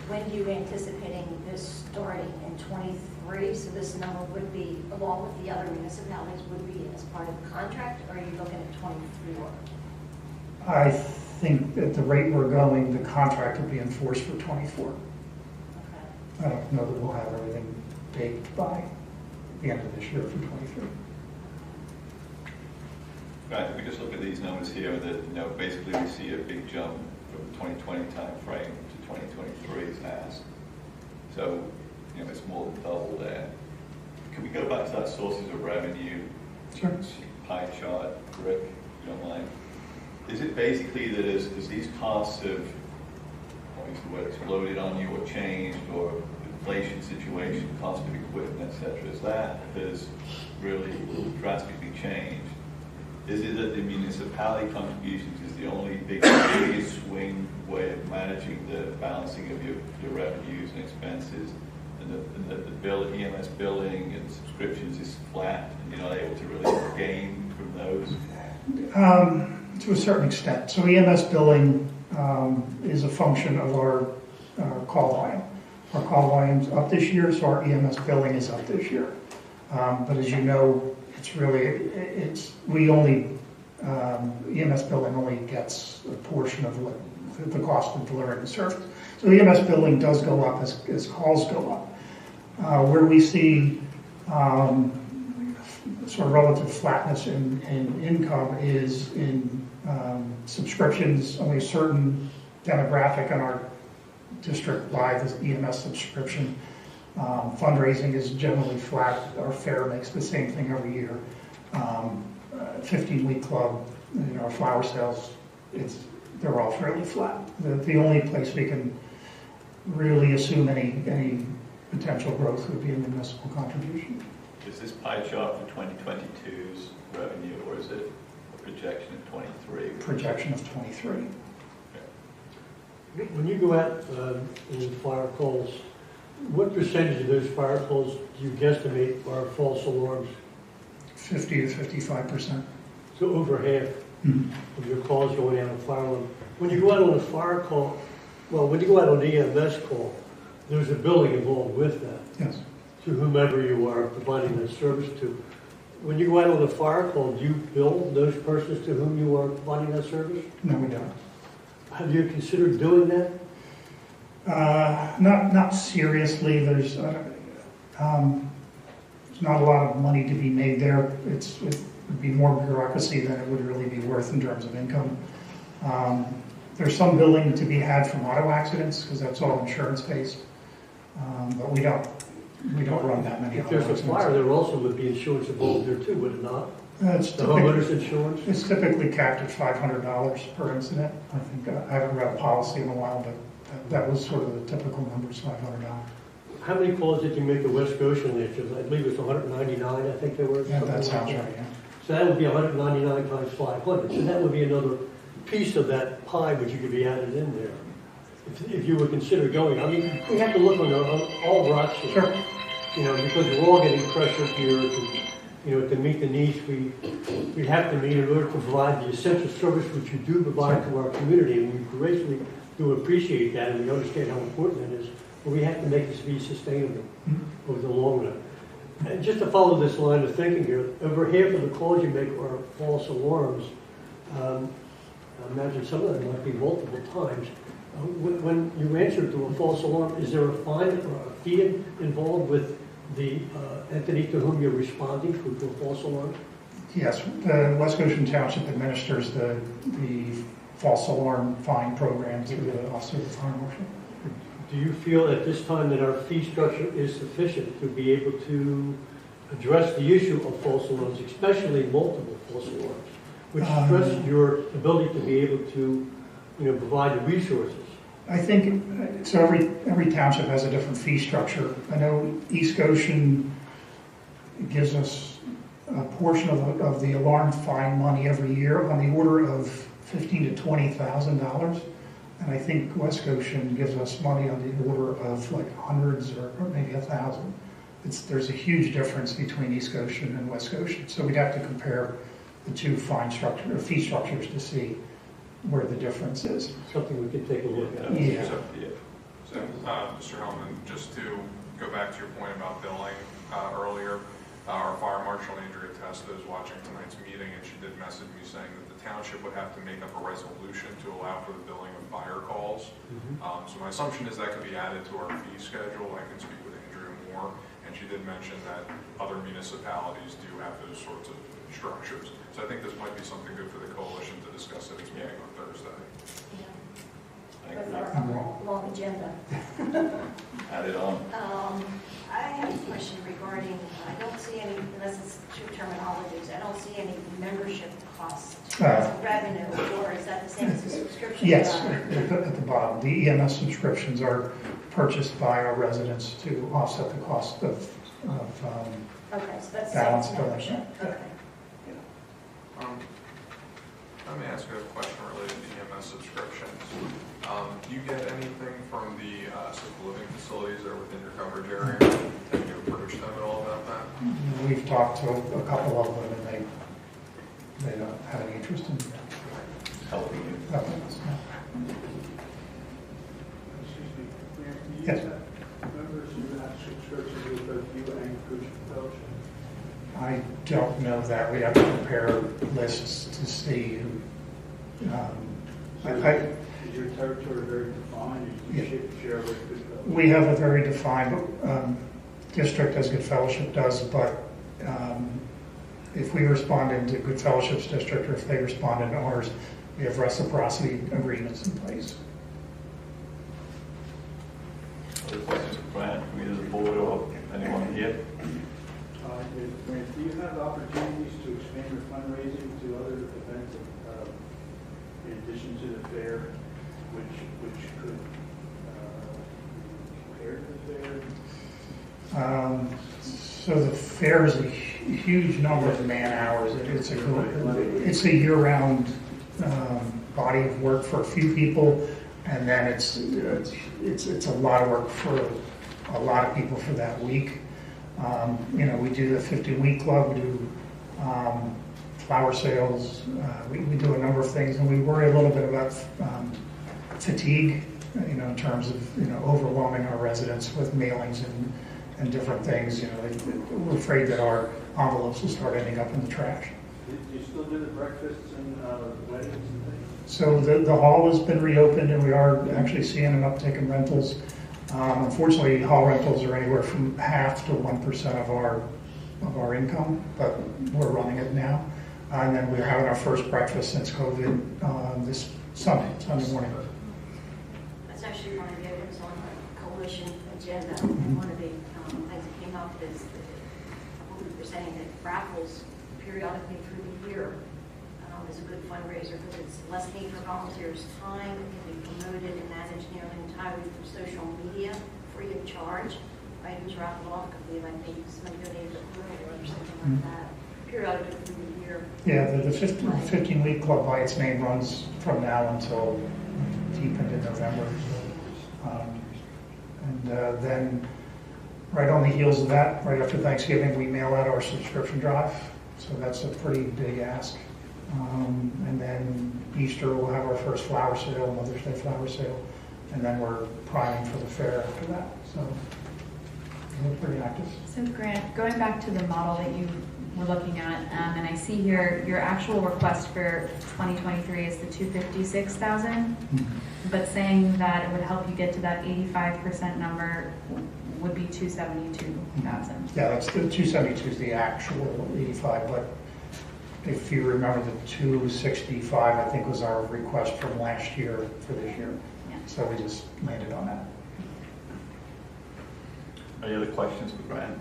when are you anticipating this starting in 23? So this number would be, along with the other municipalities, would be as part of the contract, or are you looking at 24? I think at the rate we're going, the contract will be enforced for 24. Okay. I don't know that we'll have everything baked by the end of this year for 23. Right, if we just look at these numbers here, that basically we see a big jump from the 2020 time frame to 2023's ask. So, it's more than double there. Can we go back to that sources of revenue Sure. pie chart, Rick, if you don't mind? Is it basically that as these costs have, obviously whether it's loaded on you or changed, or inflation situation, cost of equipment, etc., has really drastically changed? Is it that the municipality contributions is the only biggest swing way of managing the balancing of your revenues and expenses, and the EMS billing and subscriptions is flat, and you're not able to really gain from those? To a certain extent. So EMS billing, is a function of our call volume. Our call volume's up this year, so our EMS billing is up this year. But as you know, EMS billing only gets a portion of the cost of delivering the service. So EMS billing does go up as calls go up. Where we see sort of relative flatness in income is in subscriptions. Only a certain demographic in our district buy the EMS subscription. Fundraising is generally flat. Our fair makes the same thing every year. 15-week club, our flower sales, they're all fairly flat. The only place we can really assume any potential growth would be in the municipal contribution. Is this pie chart for 2022's revenue, or is it a projection of 23? Projection of 23. When you go out in fire calls, what percentage of those fire calls do you guesstimate are false alarms? 50 to 55%. So over half of your calls going out on fire alarm. When you go out on a fire call, when you go out on the EMS call, there's a billing involved with that. Yes. To whomever you are providing that service to. When you go out on a fire call, do you bill those persons to whom you are providing that service? No, we don't. Have you considered doing that? Not seriously. There's not a lot of money to be made there. It would be more bureaucracy than it would really be worth in terms of income. There's some billing to be had from auto accidents because that's all insurance based, but we don't run that many. If there's a fire, there also would be insurance involved there too, would it not? It's The homeowner's insurance? It's typically capped at $500 per incident. I think I haven't read a policy in a while, but that was sort of the typical number, is $500. How many calls did you make to West Goshen last year? I believe it was 199, I think there were. Yeah, that sounds right, yeah. So that would be 199 times 500. So that would be another piece of that pie which you could be added in there. If you would consider going, I mean, we have to look on all our options. Sure. Because we're all getting pressured here to meet the needs we have to meet in order to provide the essential service which you do provide to our community, and we greatly do appreciate that, and we understand how important it is. But we have to make this be sustainable over the long run. And just to follow this line of thinking here, over half of the calls you make are false alarms. I imagine some of them might be multiple times. When you answer to a false alarm, is there a fine or a fee involved with the entity to whom you're responding to a false alarm? Yes, the West Goshen Township administers the false alarm fine program to the Office of the Fire Marshal. Do you feel at this time that our fee structure is sufficient to be able to address the issue of false alarms, especially multiple false alarms, which stress your ability to be able to provide the resources? I think, so every township has a different fee structure. I know East Goshen gives us a portion of the alarm fine money every year on the order of $15,000 to $20,000. And I think West Goshen gives us money on the order of like hundreds or maybe 1,000. There's a huge difference between East Goshen and West Goshen. So we'd have to compare the two fee structures to see where the difference is. Something we could take a look at. Yeah. So, Mr. Hellman, just to go back to your point about billing earlier, our fire marshal Andrea Testa is watching tonight's meeting, and she did message me saying that the township would have to make up a resolution to allow for the billing of fire calls. So my assumption is that could be added to our fee schedule. I can speak with Andrea more, and she did mention that other municipalities do have those sorts of structures. So I think this might be something good for the coalition to discuss at its meeting on Thursday. With our long agenda. Add it on. I have a question regarding, I don't see any, unless it's two terminologies, I don't see any membership costs as revenue, or is that the same as a subscription? Yes, at the bottom. The EMS subscriptions are purchased by our residents to offset the cost of Okay, so that's balance same billing. membership. Okay. Let me ask you a question related to EMS subscriptions. Do you get anything from the assisted living facilities that are within your coverage area? Have you approached them at all about that? We've talked to a couple of them, and they don't have any interest in Helping you. helping us. No. of that. We have to compare lists to see who, Is your territory very defined? Yeah. You share with Goodfellow? we have a very defined district as Good Fellowship does, but if we respond into Good Fellowship's district or if they respond into ours, we have reciprocity agreements in place. Other questions for Brian, from either the board or anyone here? Grant, do you have opportunities to expand your fundraising to other events in addition to the fair, which could compare to the fair? So the fair is a huge number of man hours. It's a year-round body of work for a few people, and then it's a lot of work for a lot of people for that week. We do the 50-week club, we do flower sales, we do a number of things, and we worry a little bit about fatigue, in terms of, overwhelming our residents with mailings and different things. We're afraid that our envelopes will start ending up in the trash. Do you still do the breakfasts and weddings and things? So the hall has been reopened, and we are actually seeing an uptick in rentals. Unfortunately, hall rentals are anywhere from 0.5% to 1% of our income, but we're running it now. And then we're having our first breakfast since COVID this Sunday morning. That's actually one of the items on the coalition agenda. One of the things that came up is what we were saying, that raffles periodically through the year is a good fundraiser because it's less need for volunteers' time. It can be promoted and managed nearly entirely through social media, free of charge. Items raffled off could be, I think, somebody donated a grill or something like that. Periodically through the year. Yeah, the 15-week club by its name runs from now until deep into November. Then right on the heels of that, right after Thanksgiving, we mail out our subscription drive. So that's a pretty big ask. And then Easter, we'll have our first flower sale, Mother's Day flower sale. And then we're priming for the fair after that. So we're pretty active. So Grant, going back to the model that you were looking at, and I see here your actual request for 2023 is the 256,000, but saying that it would help you get to that 85% number would be 272,000. Yeah, that's the 272 is the actual 85, but if you remember, the 265 I think was our request from last year for this year. Yeah. So we just landed on that. Any other questions for Brian?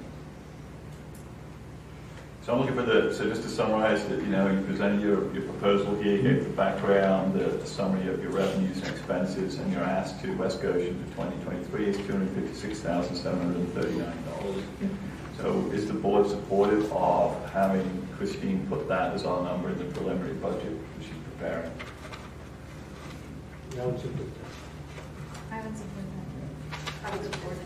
So I'm looking for so just to summarize that, you presented your proposal here, you gave the background, the summary of your revenues and expenses, and your ask to West Goshen for 2023 is $256,739. So is the board supportive of having Christine put that as our number in the preliminary budget that she's preparing? I would support I would support that. I would support it.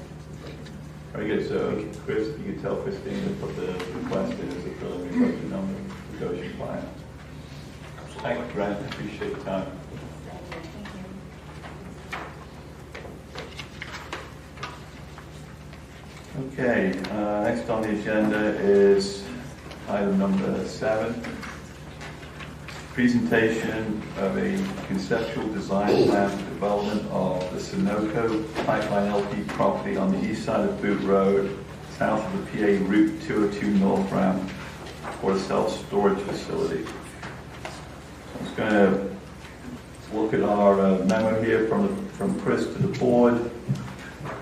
Very good. So Chris, if you could tell Christine to put the request in as a preliminary budget number for Goshen Plan. Thank you, Grant. Appreciate your time. Thank you. Okay, next on the agenda is item number 7. Presentation of a conceptual design plan for development of the Sunoco Pipeline LP property on the east side of Boot Road, south of the PA Route 202 North Ramp for a self-storage facility. I'm just going to look at our memo here from Chris to the board.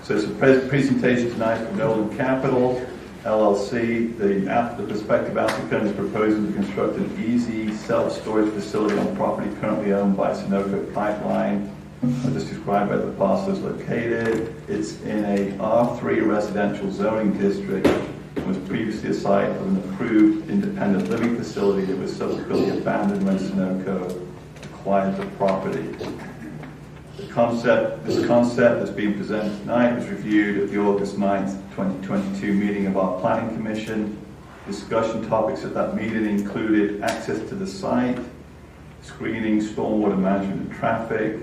So it's a presentation tonight from Nolan Capital, LLC. The prospective applicant is proposing to construct an easy self-storage facility on property currently owned by Sunoco Pipeline, as described where the parcel is located. It's in a R3 residential zoning district and was previously a site of an approved independent living facility that was subsequently abandoned when Sunoco acquired the property. This concept that's being presented tonight was reviewed at the August 9th, 2022 meeting of our Planning Commission. Discussion topics at that meeting included access to the site, screening, stormwater management and traffic.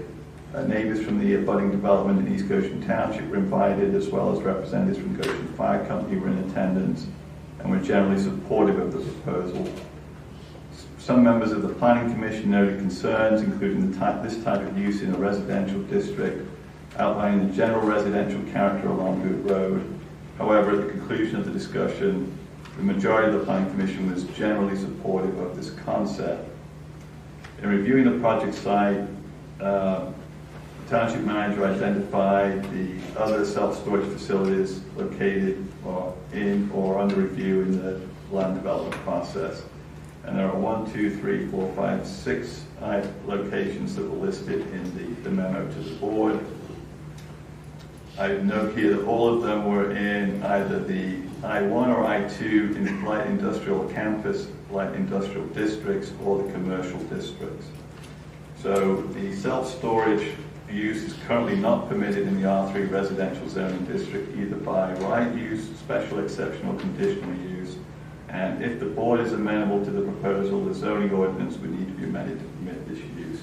Neighbors from the abutting development in East Goshen Township were invited, as well as representatives from Goshen Fire Company were in attendance. and we're generally supportive of the proposal. Some members of the Planning Commission noted concerns, including this type of use in a residential district, outlining the general residential character along Good Road. However, at the conclusion of the discussion, the majority of the Planning Commission was generally supportive of this concept. In reviewing the project site, the Township manager identified the other self-storage facilities located or in or under review in the land development process. And there are 6 locations that were listed in the memo to the board. I note here that all of them were in either the I-1 or I-2 in light industrial campus, light industrial districts, or the commercial districts. So the self-storage use is currently not permitted in the R3 residential zoning district, either by right use, special exception, or conditional use. And if the board is amenable to the proposal, the zoning ordinance would need to be amended to permit this use.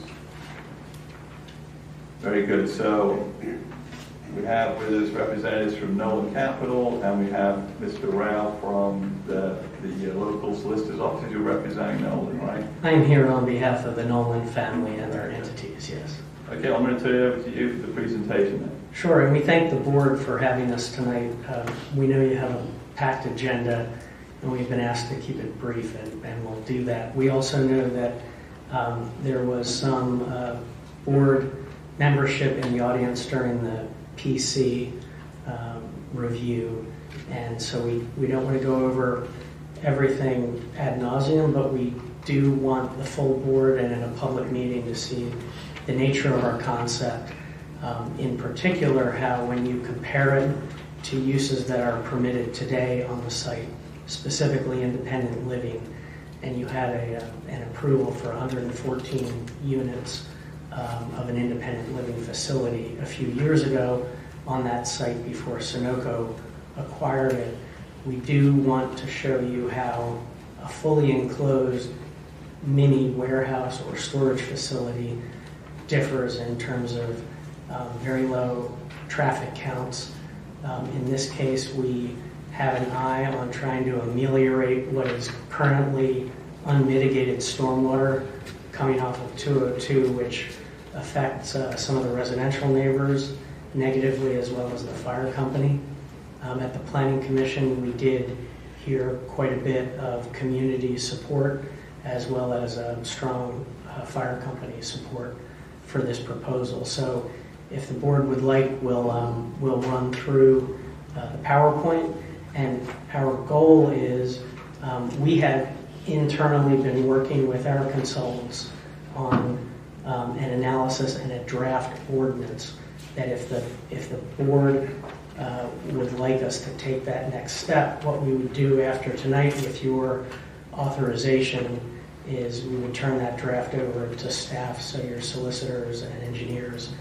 Very good. So we have with us representatives from Nolan Capital, and we have Mr. Rao from the local solicitor's office. You're representing Nolan, right? I'm here on behalf of the Nolan family and their entities, yes. Okay, I'm going to turn it over to you for the presentation then. Sure, and we thank the board for having us tonight. We know you have a packed agenda, and we've been asked to keep it brief, and we'll do that. We also know that there was some board membership in the audience during the PC review, and so we don't want to go over everything ad nauseum, but we do want the full board and in a public meeting to see the nature of our concept, in particular how when you compare it to uses that are permitted today on the site, specifically independent living, and you had an approval for 114 units of an independent living facility a few years ago on that site before Sunoco acquired it. We do want to show you how a fully enclosed mini warehouse or storage facility differs in terms of very low traffic counts. In this case, we have an eye on trying to ameliorate what is currently unmitigated stormwater coming off of 202, which affects some of the residential neighbors negatively, as well as the fire company. At the Planning Commission, we did hear quite a bit of community support, as well as strong fire company support for this proposal. So if the board would like, we'll run through the PowerPoint. And our goal is, we have internally been working with our consultants on an analysis and a draft ordinance that if the board would like us to take that next step, what we would do after tonight with your authorization is we would turn that draft over to staff so your solicitors and engineers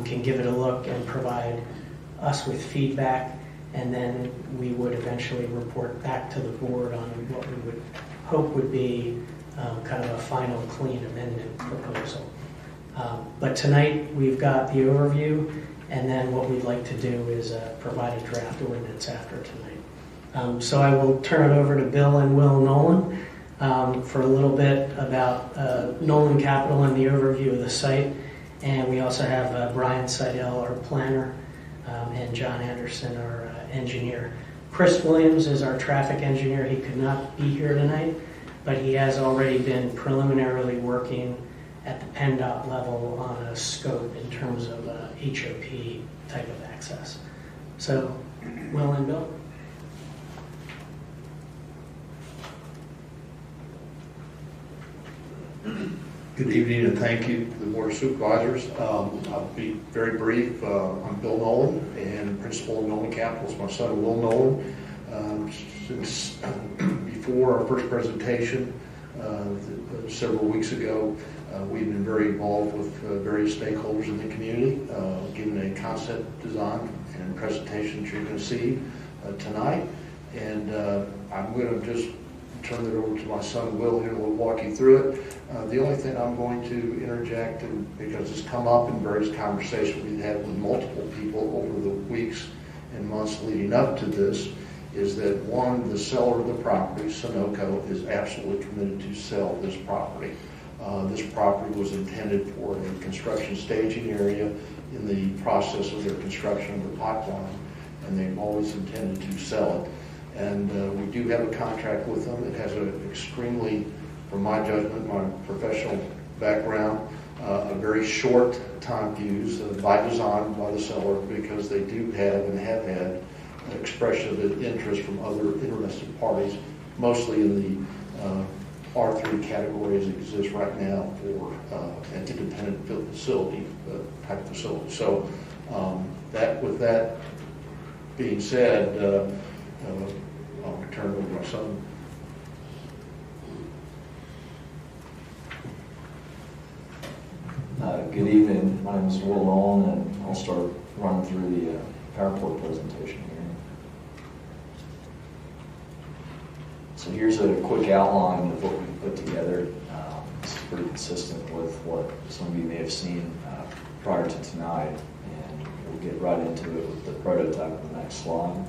can give it a look and provide us with feedback, and then we would eventually report back to the board on what we would hope would be kind of a final clean amendment proposal. But tonight we've got the overview, and then what we'd like to do is provide a draft ordinance after tonight. So I will turn it over to Bill and Will Nolan for a little bit about Nolan Capital and the overview of the site. And we also have Brian Seidel, our planner, and John Anderson, our engineer. Chris Williams is our traffic engineer. He could not be here tonight, but he has already been preliminarily working at the PennDOT level on a scope in terms of HOP type of access. So, Will and Bill. Good evening, and thank you to the Board of Supervisors. I'll be very brief. I'm Bill Nolan, and principal of Nolan Capital is my son, Will Nolan. Since before our first presentation several weeks ago, we've been very involved with various stakeholders in the community, giving a concept design and presentation that you're going to see tonight. And I'm going to just turn it over to my son, Will, here, will walk you through it. The only thing I'm going to interject, because it's come up in various conversations we've had with multiple people over the weeks and months leading up to this, is that one, the seller of the property, Sunoco, is absolutely committed to sell this property. This property was intended for a construction staging area in the process of their construction of the pipeline, and they've always intended to sell it. And we do have a contract with them. It has an extremely, from my judgment, my professional background, a very short time fuse by design by the seller, because they do have and have had an expression of interest from other interested parties, mostly in the R3 category as it exists right now for an independent facility, type facility. So with that being said, I'll turn it over to my son. Good evening. My name is Will Nolan, and I'll start running through the PowerPoint presentation here. So here's a quick outline of what we put together. It's pretty consistent with what some of you may have seen prior to tonight, and we'll get right into it with the prototype on the next slide.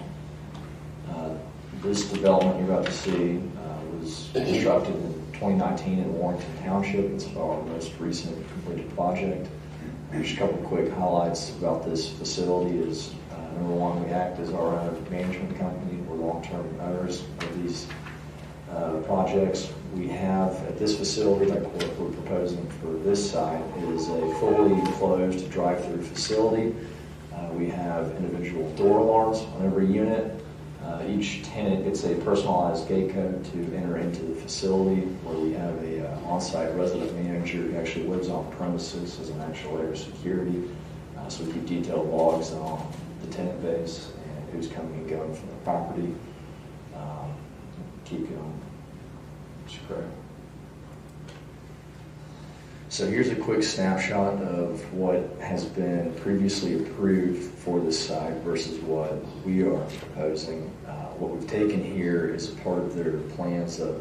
This development you're about to see was constructed in 2019 in Warrington Township. It's our most recent completed project. Just a couple of quick highlights about this facility is, number one, we act as our own management company. We're long-term owners of these projects. We have, at this facility, like what we're proposing for this site, is a fully enclosed drive-through facility. We have individual door alarms on every unit. Each tenant gets a personalized gate code to enter into the facility, where we have a on-site resident manager who actually lives on premises as an actual layer of security. So we keep detailed logs on the tenant base and who's coming and going from the property. Keep going. Correct. So here's a quick snapshot of what has been previously approved for this site versus what we are proposing. What we've taken here is a part of their plans that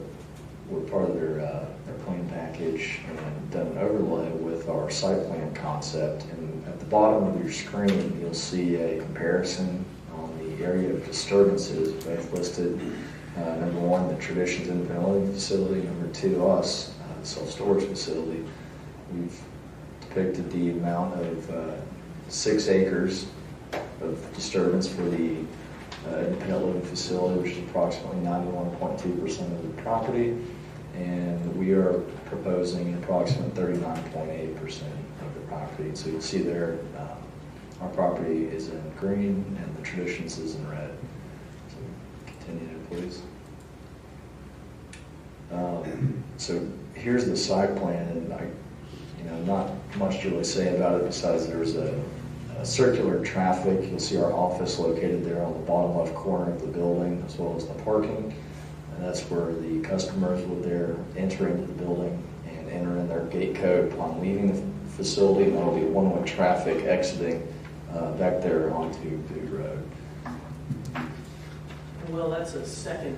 were part of their plan package, and done an overlay with our site plan concept. And at the bottom of your screen, you'll see a comparison on the area of disturbances, both listed. Number one, the Traditions Independent Living Facility. Number two, us, the self-storage facility. We've depicted the amount of 6 acres of disturbance for the independent living facility, which is approximately 91.2% of the property, and we are proposing an approximate 39.8% of the property. So you'll see there, our property is in green and the Traditions is in red. So continue, please. So here's the site plan, and not much to really say about it besides there's a circular traffic. You'll see our office located there on the bottom left corner of the building, as well as the parking. And that's where the customers would enter into the building and enter in their gate code upon leaving the facility, and that'll be one-way traffic exiting back there onto the road. Well, that's a second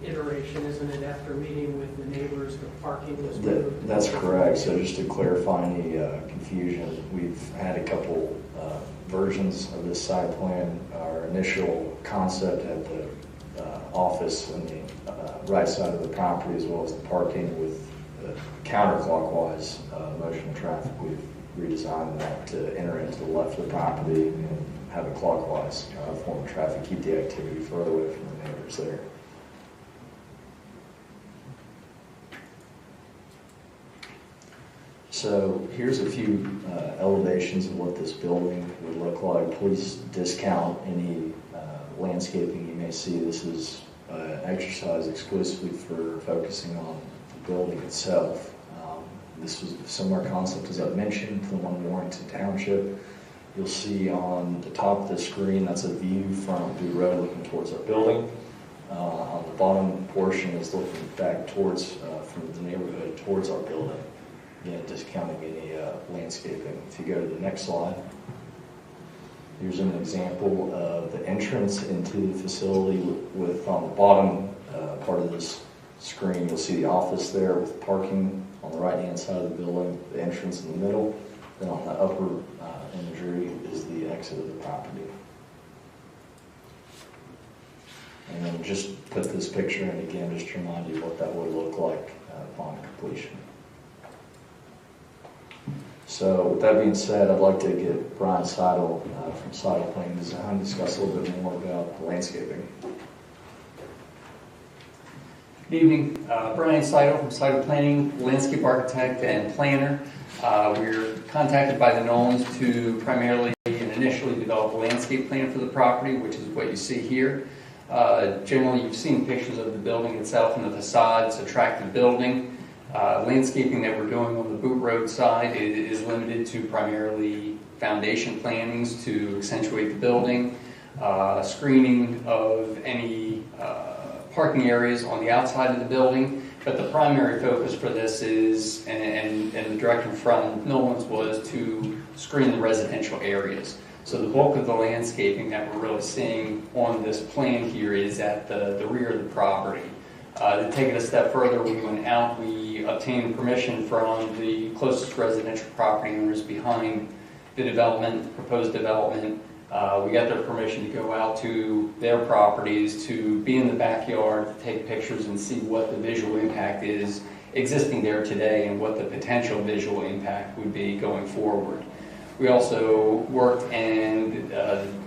iteration, isn't it, after meeting with the neighbors, the parking was moved? That's correct. So just to clarify any confusion, we've had a couple versions of this site plan. Our initial concept had the office on the right side of the property, as well as the parking with counterclockwise motion of traffic. We've redesigned that to enter into the left of the property and have a clockwise form of traffic, keep the activity further away from the neighbors there. So here's a few elevations of what this building would look like. Please discount any landscaping you may see. This is an exercise exclusively for focusing on the building itself. This was a similar concept, as I mentioned, to the one in Warrington Township. You'll see on the top of the screen, that's a view from the road looking towards our building. On the bottom portion is looking back towards, from the neighborhood towards our building. Again, discounting any landscaping. If you go to the next slide, here's an example of the entrance into the facility with on the bottom part of this screen, you'll see the office there with parking on the right-hand side of the building, the entrance in the middle. Then on the upper imagery is the exit of the property. And then just put this picture in again, just to remind you what that would look like upon completion. So with that being said, I'd like to get Brian Seidel from Seidel Planning Design to discuss a little bit more about the landscaping. Good evening, Brian Seidel from Seidel Planning, landscape architect and planner. We're contacted by the Nolans to primarily and initially develop a landscape plan for the property, which is what you see here. Generally, you've seen pictures of the building itself and the facade. It's an attractive building. Landscaping that we're doing on the Boot Road side is limited to primarily foundation plantings to accentuate the building, screening of any parking areas on the outside of the building. But the primary focus for this is, and the direction from Nolan's was to screen the residential areas. So the bulk of the landscaping that we're really seeing on this plan here is at the rear of the property. To take it a step further, we went out, we obtained permission from the closest residential property owners behind the development, proposed development. We got their permission to go out to their properties, to be in the backyard, take pictures and see what the visual impact is existing there today and what the potential visual impact would be going forward. We also worked and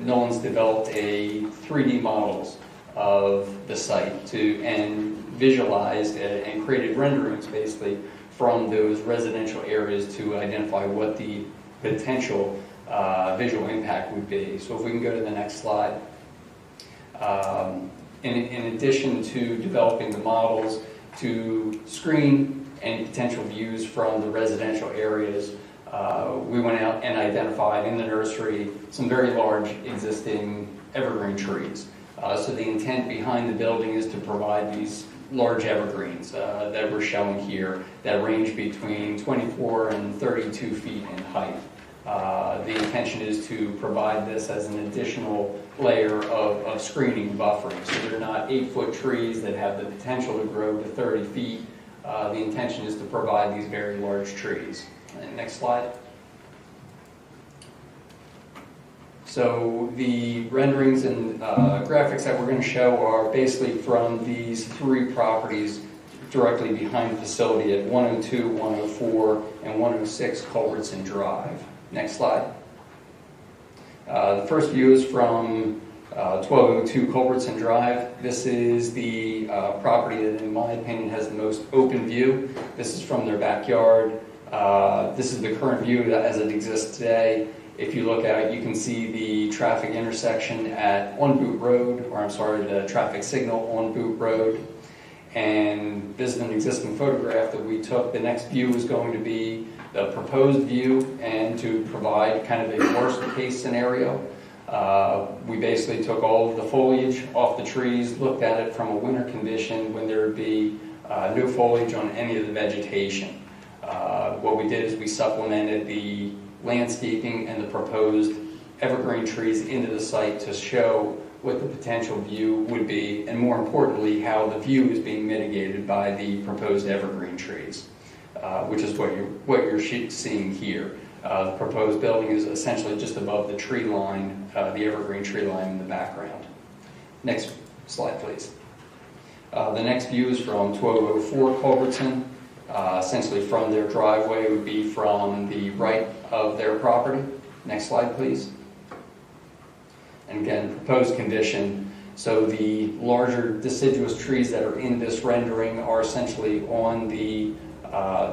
Nolan's developed a 3D models of the site and visualized and created renderings basically from those residential areas to identify what the potential visual impact would be. So if we can go to the next slide. In addition to developing the models to screen any potential views from the residential areas, we went out and identified in the nursery some very large existing evergreen trees. So the intent behind the building is to provide these large evergreens that we're showing here that range between 24 and 32 feet in height. The intention is to provide this as an additional layer of screening and buffering. So they're not 8-foot trees that have the potential to grow to 30 feet. The intention is to provide these very large trees. And next slide. So the renderings and graphics that we're going to show are basically from these 3 properties directly behind the facility at 102, 104, and 106 Culbertson Drive. Next slide. The first view is from 1202 Culbertson Drive. This is the property that, in my opinion, has the most open view. This is from their backyard. This is the current view as it exists today. If you look out, you can see the traffic intersection on Boot Road, or I'm sorry, the traffic signal on Boot Road. And this is an existing photograph that we took. The next view is going to be the proposed view, and to provide kind of a worst case scenario. We basically took all of the foliage off the trees, looked at it from a winter condition when there would be no foliage on any of the vegetation. What we did is we supplemented the landscaping and the proposed evergreen trees into the site to show what the potential view would be, and more importantly, how the view is being mitigated by the proposed evergreen trees, which is what you're seeing here. The proposed building is essentially just above the tree line, the evergreen tree line in the background. Next slide, please. The next view is from 1204 Culbertson. Essentially from their driveway would be from the right of their property. Next slide, please. And again, proposed condition. So the larger deciduous trees that are in this rendering are essentially on the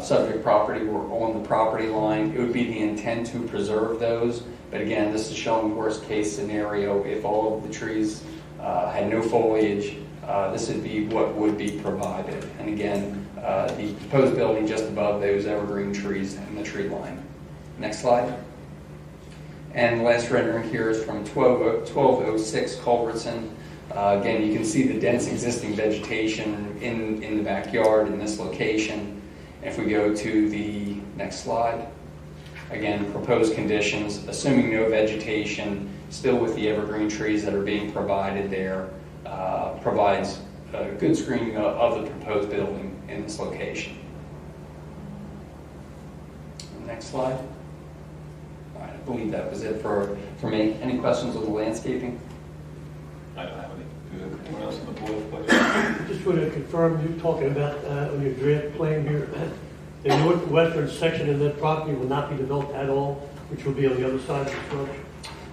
subject property or on the property line. It would be the intent to preserve those. But again, this is showing worst case scenario. If all of the trees had no foliage, this would be what would be provided. And again, the proposed building just above those evergreen trees in the tree line. Next slide. And the last rendering here is from 1206 Culbertson. Again, you can see the dense existing vegetation in the backyard in this location. If we go to the next slide, again, proposed conditions, assuming no vegetation, still with the evergreen trees that are being provided there, provides a good screening of the proposed building in this location. Next slide. All right, I believe that was it for me. Any questions on the landscaping? I don't have any. Good. Anyone else on the board have questions? Just want to confirm, you're talking about on your draft plan here, the northwestern section of that property will not be developed at all, which will be on the other side of the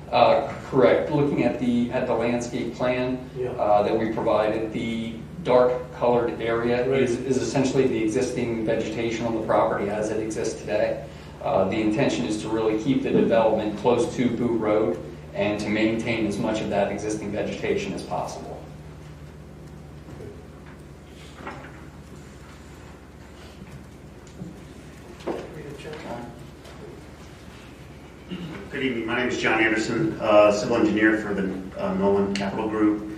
structure? Correct. Looking at the landscape plan Yeah. that we provided, the dark colored area Right. is essentially the existing vegetation on the property as it exists today. The intention is to really keep the development close to Boot Road and to maintain as much of that existing vegetation as possible. Good evening. My name is John Anderson, civil engineer for the Nolan Capital Group.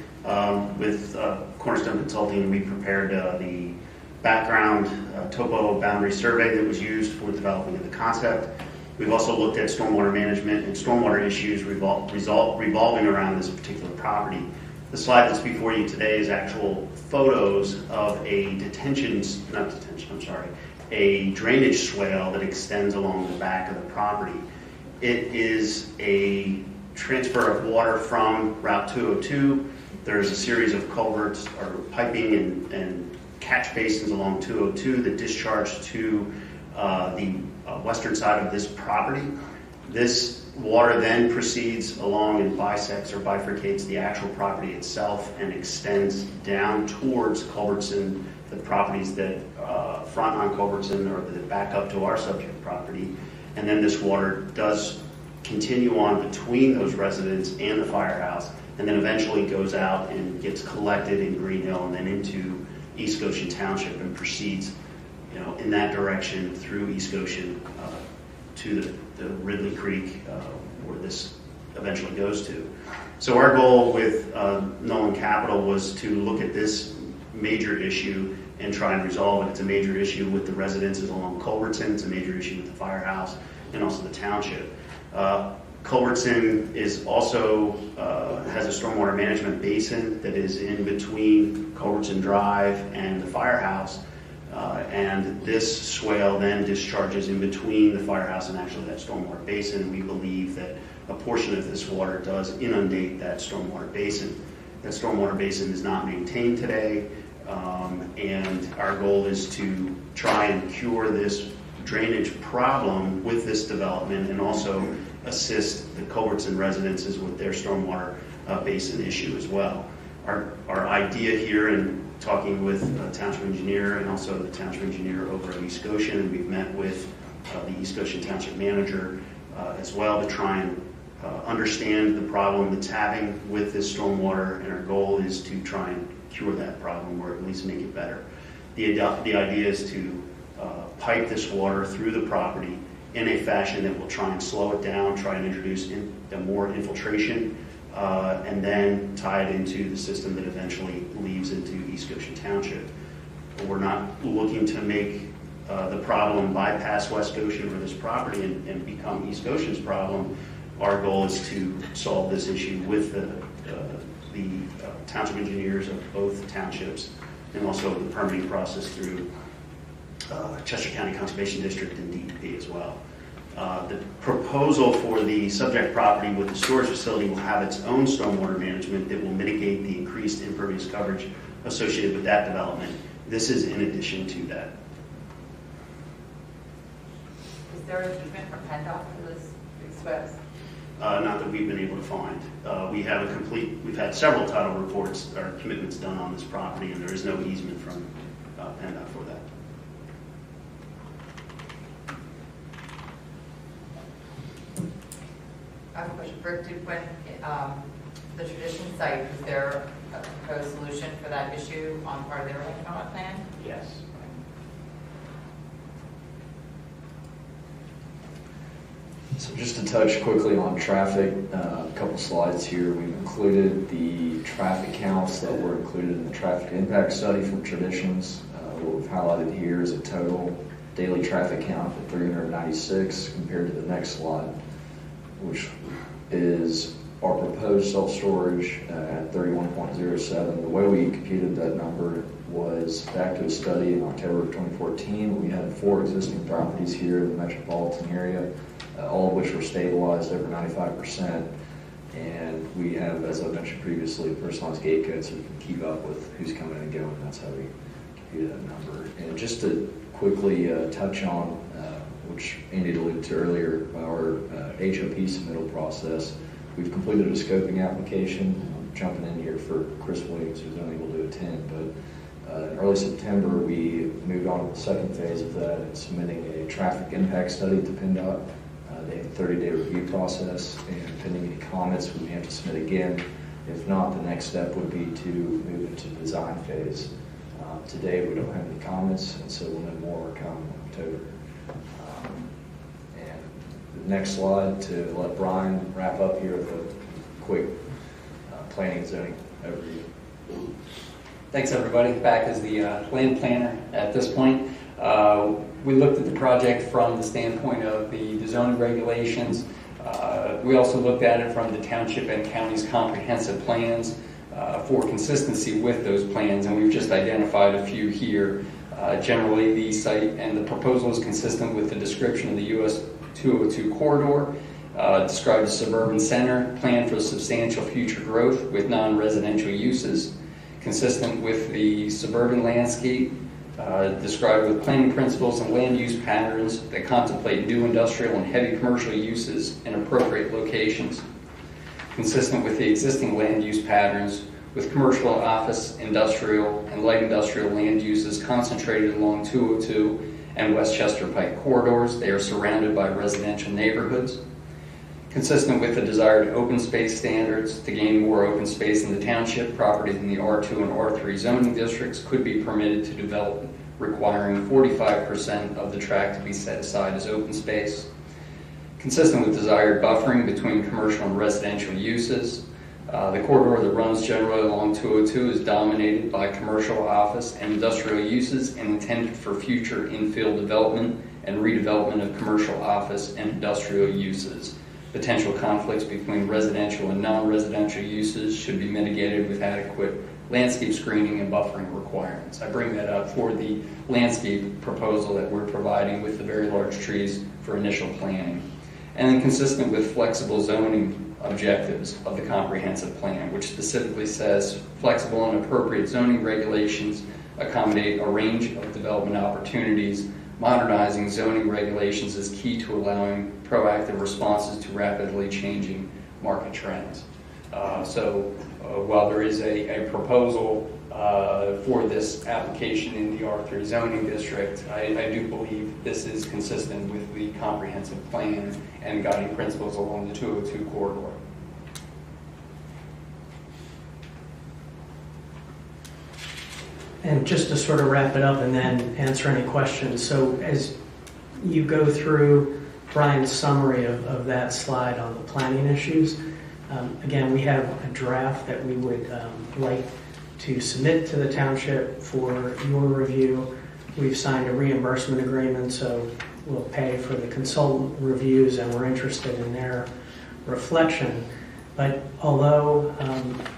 With Cornerstone Consulting, we prepared the background topo boundary survey that was used for developing of the concept. We've also looked at stormwater management and stormwater issues revolving around this particular property. The slide that's before you today is actual photos of a a drainage swale that extends along the back of the property. It is a transfer of water from Route 202. There's a series of culverts or piping and catch basins along 202 that discharge to the western side of this property. This water then proceeds along and bisects or bifurcates the actual property itself and extends down towards Culbertson, the properties that front on Culbertson or that back up to our subject property. And then this water does continue on between those residents and the firehouse, and then eventually goes out and gets collected in Green Hill and then into East Goshen Township and proceeds, in that direction through East Goshen to the Ridley Creek where this eventually goes to. So our goal with Nolan Capital was to look at this major issue and try and resolve it. It's a major issue with the residences along Culbertson. It's a major issue with the firehouse and also the township. Culbertson is also has a stormwater management basin that is in between Culbertson Drive and the firehouse. And this swale then discharges in between the firehouse and actually that stormwater basin. We believe that a portion of this water does inundate that stormwater basin. That stormwater basin is not maintained today, and our goal is to try and cure this drainage problem with this development and also assist the Culbertson residences with their stormwater basin issue as well. Our idea here, in talking with the township engineer and also the township engineer over at East Goshen, and we've met with the East Goshen township manager as well to try and understand the problem that's having with this stormwater, and our goal is to try and cure that problem or at least make it better. The idea is to pipe this water through the property in a fashion that will try and slow it down, try and introduce more infiltration, and then tie it into the system that eventually leaves into East Goshen Township. We're not looking to make the problem bypass West Goshen or this property and become East Goshen's problem. Our goal is to solve this issue with the township engineers of both townships and also the permitting process through Chester County Conservation District and DEP as well. The proposal for the subject property with the storage facility will have its own stormwater management that will mitigate the increased impervious coverage associated with that development. This is in addition to that. Is there an easement from PennDOT for this swales? Not that we've been able to find. We've had several title reports or commitments done on this property, and there is no easement from PennDOT for that. I have a question for when the tradition site, is there a proposed solution for that issue on part of their economic plan? Yes. So just to touch quickly on traffic, a couple slides here. We've included the traffic counts that were included in the traffic impact study from Traditions. What we've highlighted here is a total daily traffic count of 396 compared to the next slide, which is our proposed self-storage at 31.07. The way we computed that number was back to a study in October of 2014. We had 4 existing properties here in the metropolitan area, all of which were stabilized over 95%. And we have, as I mentioned previously, personalized gate codes so we can keep up with who's coming and going. That's how we compute that number. And just to quickly touch on, which Andy alluded to earlier, our HOP submittal process. We've completed a scoping application. I'm jumping in here for Chris Williams, who's only able to attend, but in early September, we moved on to the second phase of that and submitting a traffic impact study to PennDOT. They have a 30-day review process, and pending any comments, we may have to submit again. If not, the next step would be to move into the design phase. Today, we don't have any comments, and so we'll know more come October. And the next slide to let Brian wrap up here with a quick planning and zoning overview. Thanks, everybody. Back as the land planner at this point. We looked at the project from the standpoint of the zoning regulations. We also looked at it from the township and county's comprehensive plans for consistency with those plans, and we've just identified a few here. Generally, the site and the proposal is consistent with the description of the US 202 corridor, described as suburban center, planned for substantial future growth with non-residential uses, consistent with the suburban landscape, described with planning principles and land use patterns that contemplate new industrial and heavy commercial uses in appropriate locations, consistent with the existing land use patterns with commercial, office, industrial, and light industrial land uses concentrated along 202 and Westchester Pike corridors. They are surrounded by residential neighborhoods. Consistent with the desired open space standards, to gain more open space in the township, properties in the R2 and R3 zoning districts could be permitted to develop, requiring 45% of the tract to be set aside as open space. Consistent with desired buffering between commercial and residential uses, the corridor that runs generally along 202 is dominated by commercial, office, and industrial uses and intended for future infill development and redevelopment of commercial, office, and industrial uses. Potential conflicts between residential and non-residential uses should be mitigated with adequate landscape screening and buffering requirements. I bring that up for the landscape proposal that we're providing with the very large trees for initial planning. And then consistent with flexible zoning objectives of the comprehensive plan, which specifically says flexible and appropriate zoning regulations accommodate a range of development opportunities. Modernizing zoning regulations is key to allowing proactive responses to rapidly changing market trends. While there is a proposal for this application in the R3 zoning district, I do believe this is consistent with the comprehensive plan and guiding principles along the 202 corridor. And just to sort of wrap it up and then answer any questions. So as you go through Brian's summary of that slide on the planning issues, again, we have a draft that we would like to submit to the township for your review. We've signed a reimbursement agreement, so we'll pay for the consultant reviews, and we're interested in their reflection. But although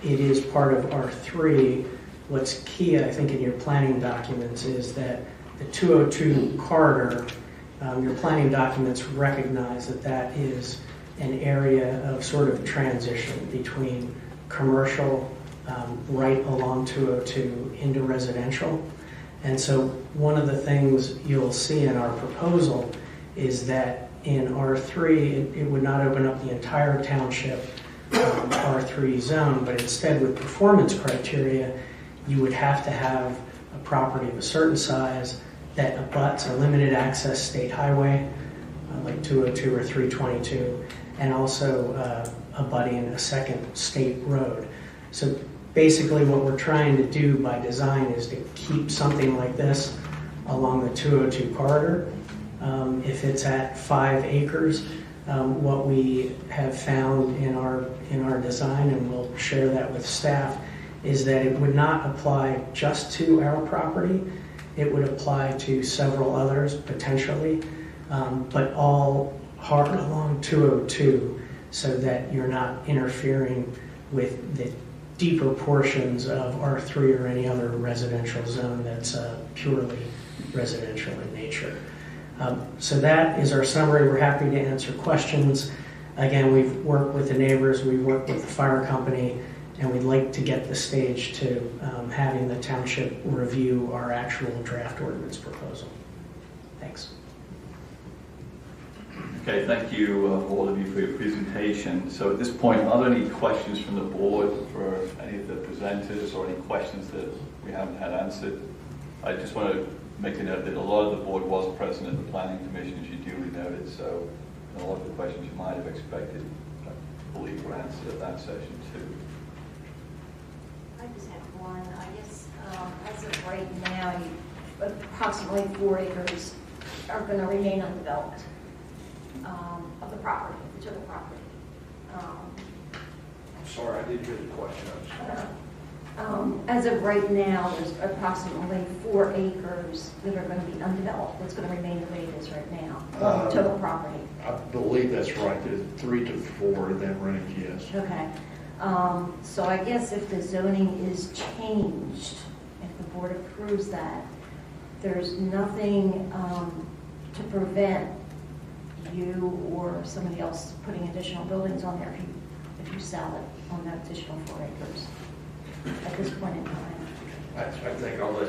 it is part of R3, what's key, I think, in your planning documents is that the 202 corridor, your planning documents recognize that that is an area of sort of transition between commercial right along 202 into residential. And so one of the things you'll see in our proposal is that in R3, it would not open up the entire township R3 zone, but instead with performance criteria, you would have to have a property of a certain size that abuts a limited access state highway, like 202 or 322, and also abutting a second state road. So basically what we're trying to do by design is to keep something like this along the 202 corridor. If it's at 5 acres, what we have found in our design, and we'll share that with staff, is that it would not apply just to our property. It would apply to several others potentially, but all hard along 202 so that you're not interfering with the deeper portions of R3 or any other residential zone that's purely residential in nature. So that is our summary. We're happy to answer questions. Again, we've worked with the neighbors, we've worked with the fire company, and we'd like to get the stage to having the township review our actual draft ordinance proposal. Thanks. Okay, thank you, all of you, for your presentation. So at this point, are there any questions from the board for any of the presenters, or any questions that we haven't had answered? I just want to make a note that a lot of the board was present at the planning commission, as you duly noted, so a lot of the questions you might have expected, I believe, were answered at that session too. I just have one. I guess as of right now, approximately 4 acres are going to remain undeveloped of the property, to the property. I'm sorry, I didn't hear the question. As of right now, there's approximately 4 acres that are going to be undeveloped. That's going to remain the way it is right now, on the total property. I believe that's right. There's 3 to 4 in that range, yes. Okay. So I guess if the zoning is changed, if the board approves that, there's nothing to prevent you or somebody else putting additional buildings on there if you sell it on that additional 4 acres at this point in time. I think I'll let...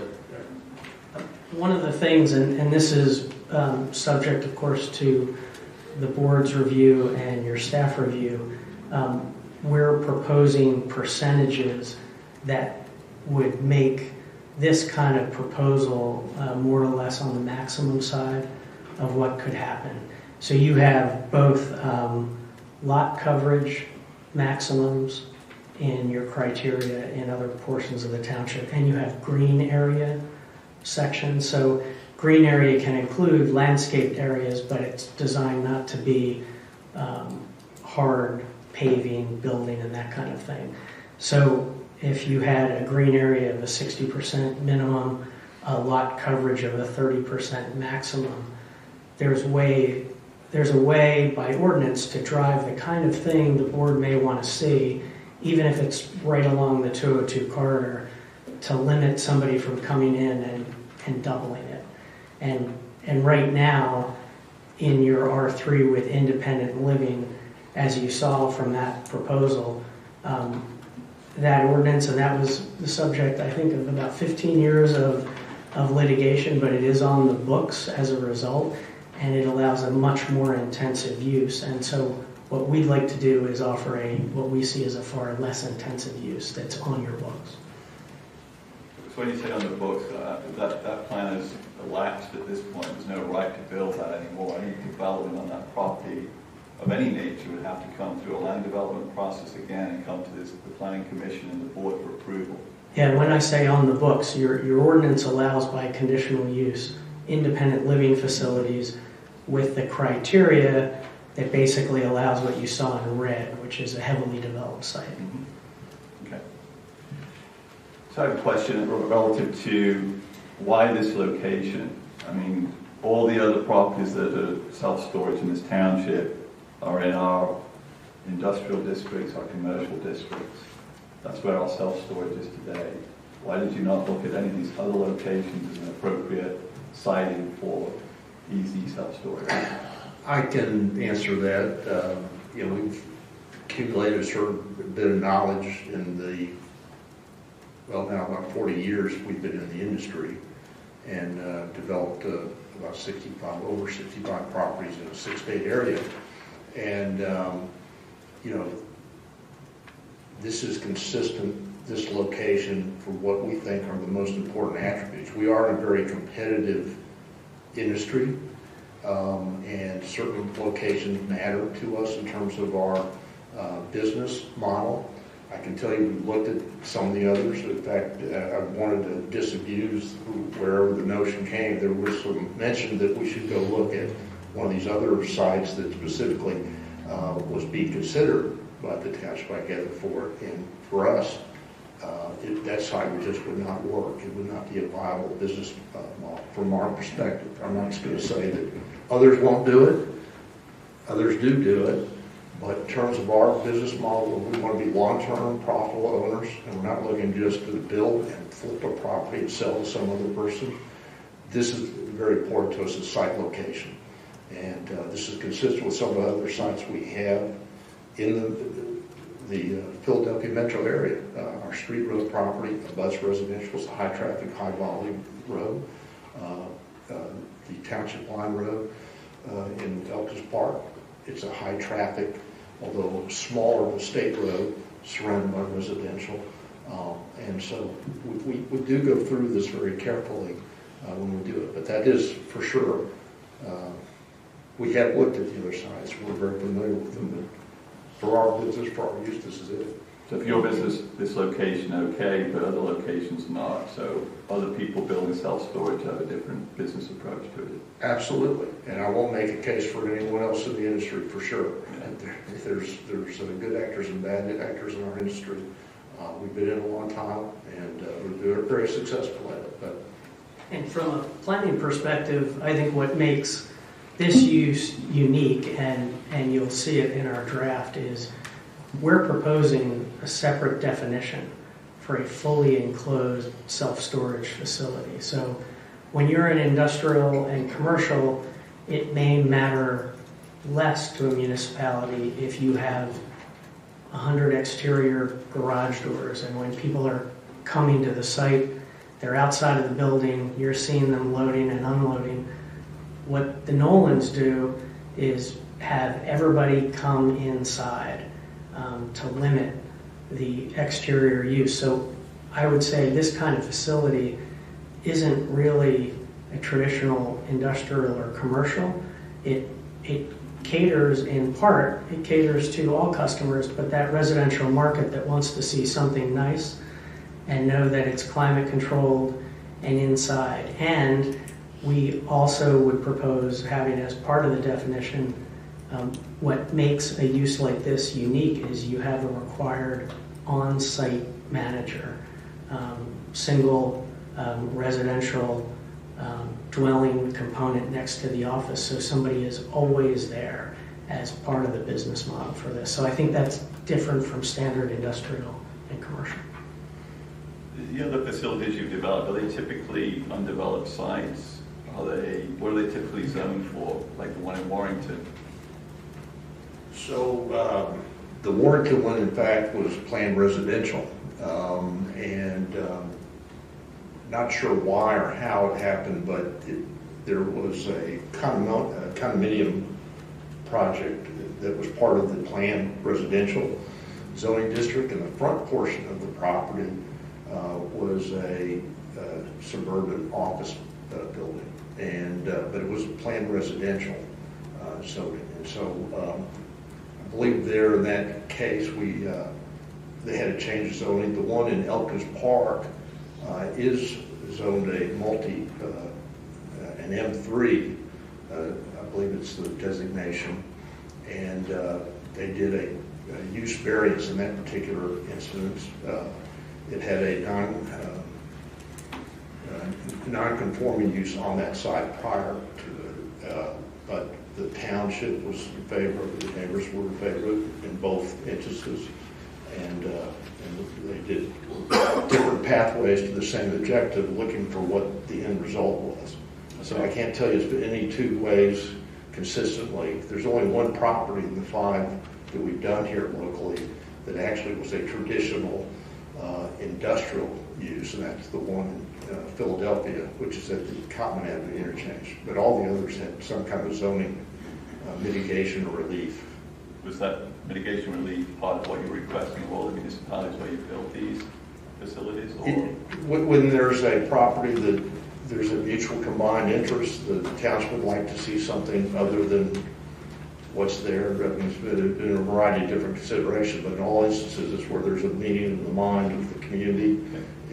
One of the things, and this is subject, of course, to the board's review and your staff review, we're proposing percentages that would make this kind of proposal more or less on the maximum side of what could happen. So you have both lot coverage maximums in your criteria in other portions of the township, and you have green area sections. So green area can include landscaped areas, but it's designed not to be hard paving, building, and that kind of thing. So if you had a green area of a 60% minimum, a lot coverage of a 30% maximum, there's a way by ordinance to drive the kind of thing the board may want to see, even if it's right along the 202 corridor, to limit somebody from coming in and doubling it. And right now, in your R3 with independent living, as you saw from that proposal, that ordinance, and that was the subject, I think, of about 15 years of litigation, but it is on the books as a result, and it allows a much more intensive use. And so what we'd like to do is offer what we see as a far less intensive use that's on your books. So when you say on the books, that plan is elapsed at this point. There's no right to build that anymore. Any development on that property of any nature would have to come through a land development process again and come to the planning commission and the board for approval. Yeah, when I say on the books, your ordinance allows by conditional use independent living facilities with the criteria that basically allows what you saw in red, which is a heavily developed site. Mm-hmm. Okay. So I have a question relative to why this location. I mean, all the other properties that are self-storage in this township are in our industrial districts, our commercial districts. That's where our self-storage is today. Why did you not look at any of these other locations as an appropriate siting for easy self-storage? I can answer that. We've accumulated a certain bit of knowledge in now about 40 years we've been in the industry, and developed about over 65 properties in a 6-state area. And, this is consistent, this location, for what we think are the most important attributes. We are in a very competitive industry, and certain locations matter to us in terms of our business model. I can tell you we've looked at some of the others. In fact, I wanted to disabuse wherever the notion came. There was some mention that we should go look at one of these other sites that specifically was being considered by the township, I gather, for it. And for us, that site just would not work. It would not be a viable business model from our perspective. I'm not just going to say that others won't do it. Others do it. But in terms of our business model, we want to be long-term profitable owners, and we're not looking just to build and flip a property and sell to some other person. This is very important to us as site location. And this is consistent with some of the other sites we have in the Philadelphia metro area. Our street road property abuts residential, it's a high traffic, high volume road. The Township line road in Elkins Park, it's a high traffic, although smaller than state road, surrounded by residential. And so we do go through this very carefully when we do it. But that is for sure. We have looked at the other sites. We're very familiar with them. But for our business, for our use, this is it. So for your business, this location okay, but other locations not. So other people building self-storage have a different business approach to it. Absolutely. And I won't make a case for anyone else in the industry for sure. Yeah. There's good actors and bad actors in our industry. We've been in a long time, and we're very successful at it. But. And from a planning perspective, I think what makes this use unique, and you'll see it in our draft, is we're proposing a separate definition for a fully enclosed self-storage facility. So when you're in industrial and commercial, it may matter less to a municipality if you have 100 exterior garage doors, and when people are coming to the site, they're outside of the building, you're seeing them loading and unloading. What the Nolans do is have everybody come inside to limit the exterior use. So I would say this kind of facility isn't really a traditional industrial or commercial. It caters in part, it caters to all customers, but that residential market that wants to see something nice and know that it's climate controlled and inside. And we also would propose having as part of the definition, what makes a use like this unique is you have a required on-site manager, single residential dwelling component next to the office, so somebody is always there as part of the business model for this. So I think that's different from standard industrial and commercial. The other facilities you've developed, are they typically undeveloped sites? What are they typically zoned for, like the one in Warrington? So the Warrington one, in fact, was planned residential, and not sure why or how it happened, but there was a condominium project that was part of the planned residential zoning district, and the front portion of the property was a suburban office building, and but it was planned residential zoning. And so I believe there in that case they had to change the zoning. The one in Elkins Park is zoned a an M3, I believe it's the designation, and they did a use variance in that particular instance. It had a non-conforming use on that site prior to it, but the township was in favor, the neighbors were in favor in both instances, and they did different pathways to the same objective, looking for what the end result was. So I can't tell you it's been any two ways consistently. There's only one property in the 5 that we've done here locally that actually was a traditional industrial use, and that's the one in Philadelphia, which is at the Common Avenue interchange. But all the others had some kind of zoning mitigation or relief. Was that mitigation relief part of what you were requesting of all the municipalities where you built these facilities? Or? When there's a property that there's a mutual combined interest, the township would like to see something other than what's there. There's been a variety of different considerations, but in all instances it's where there's a meeting of the mind of the community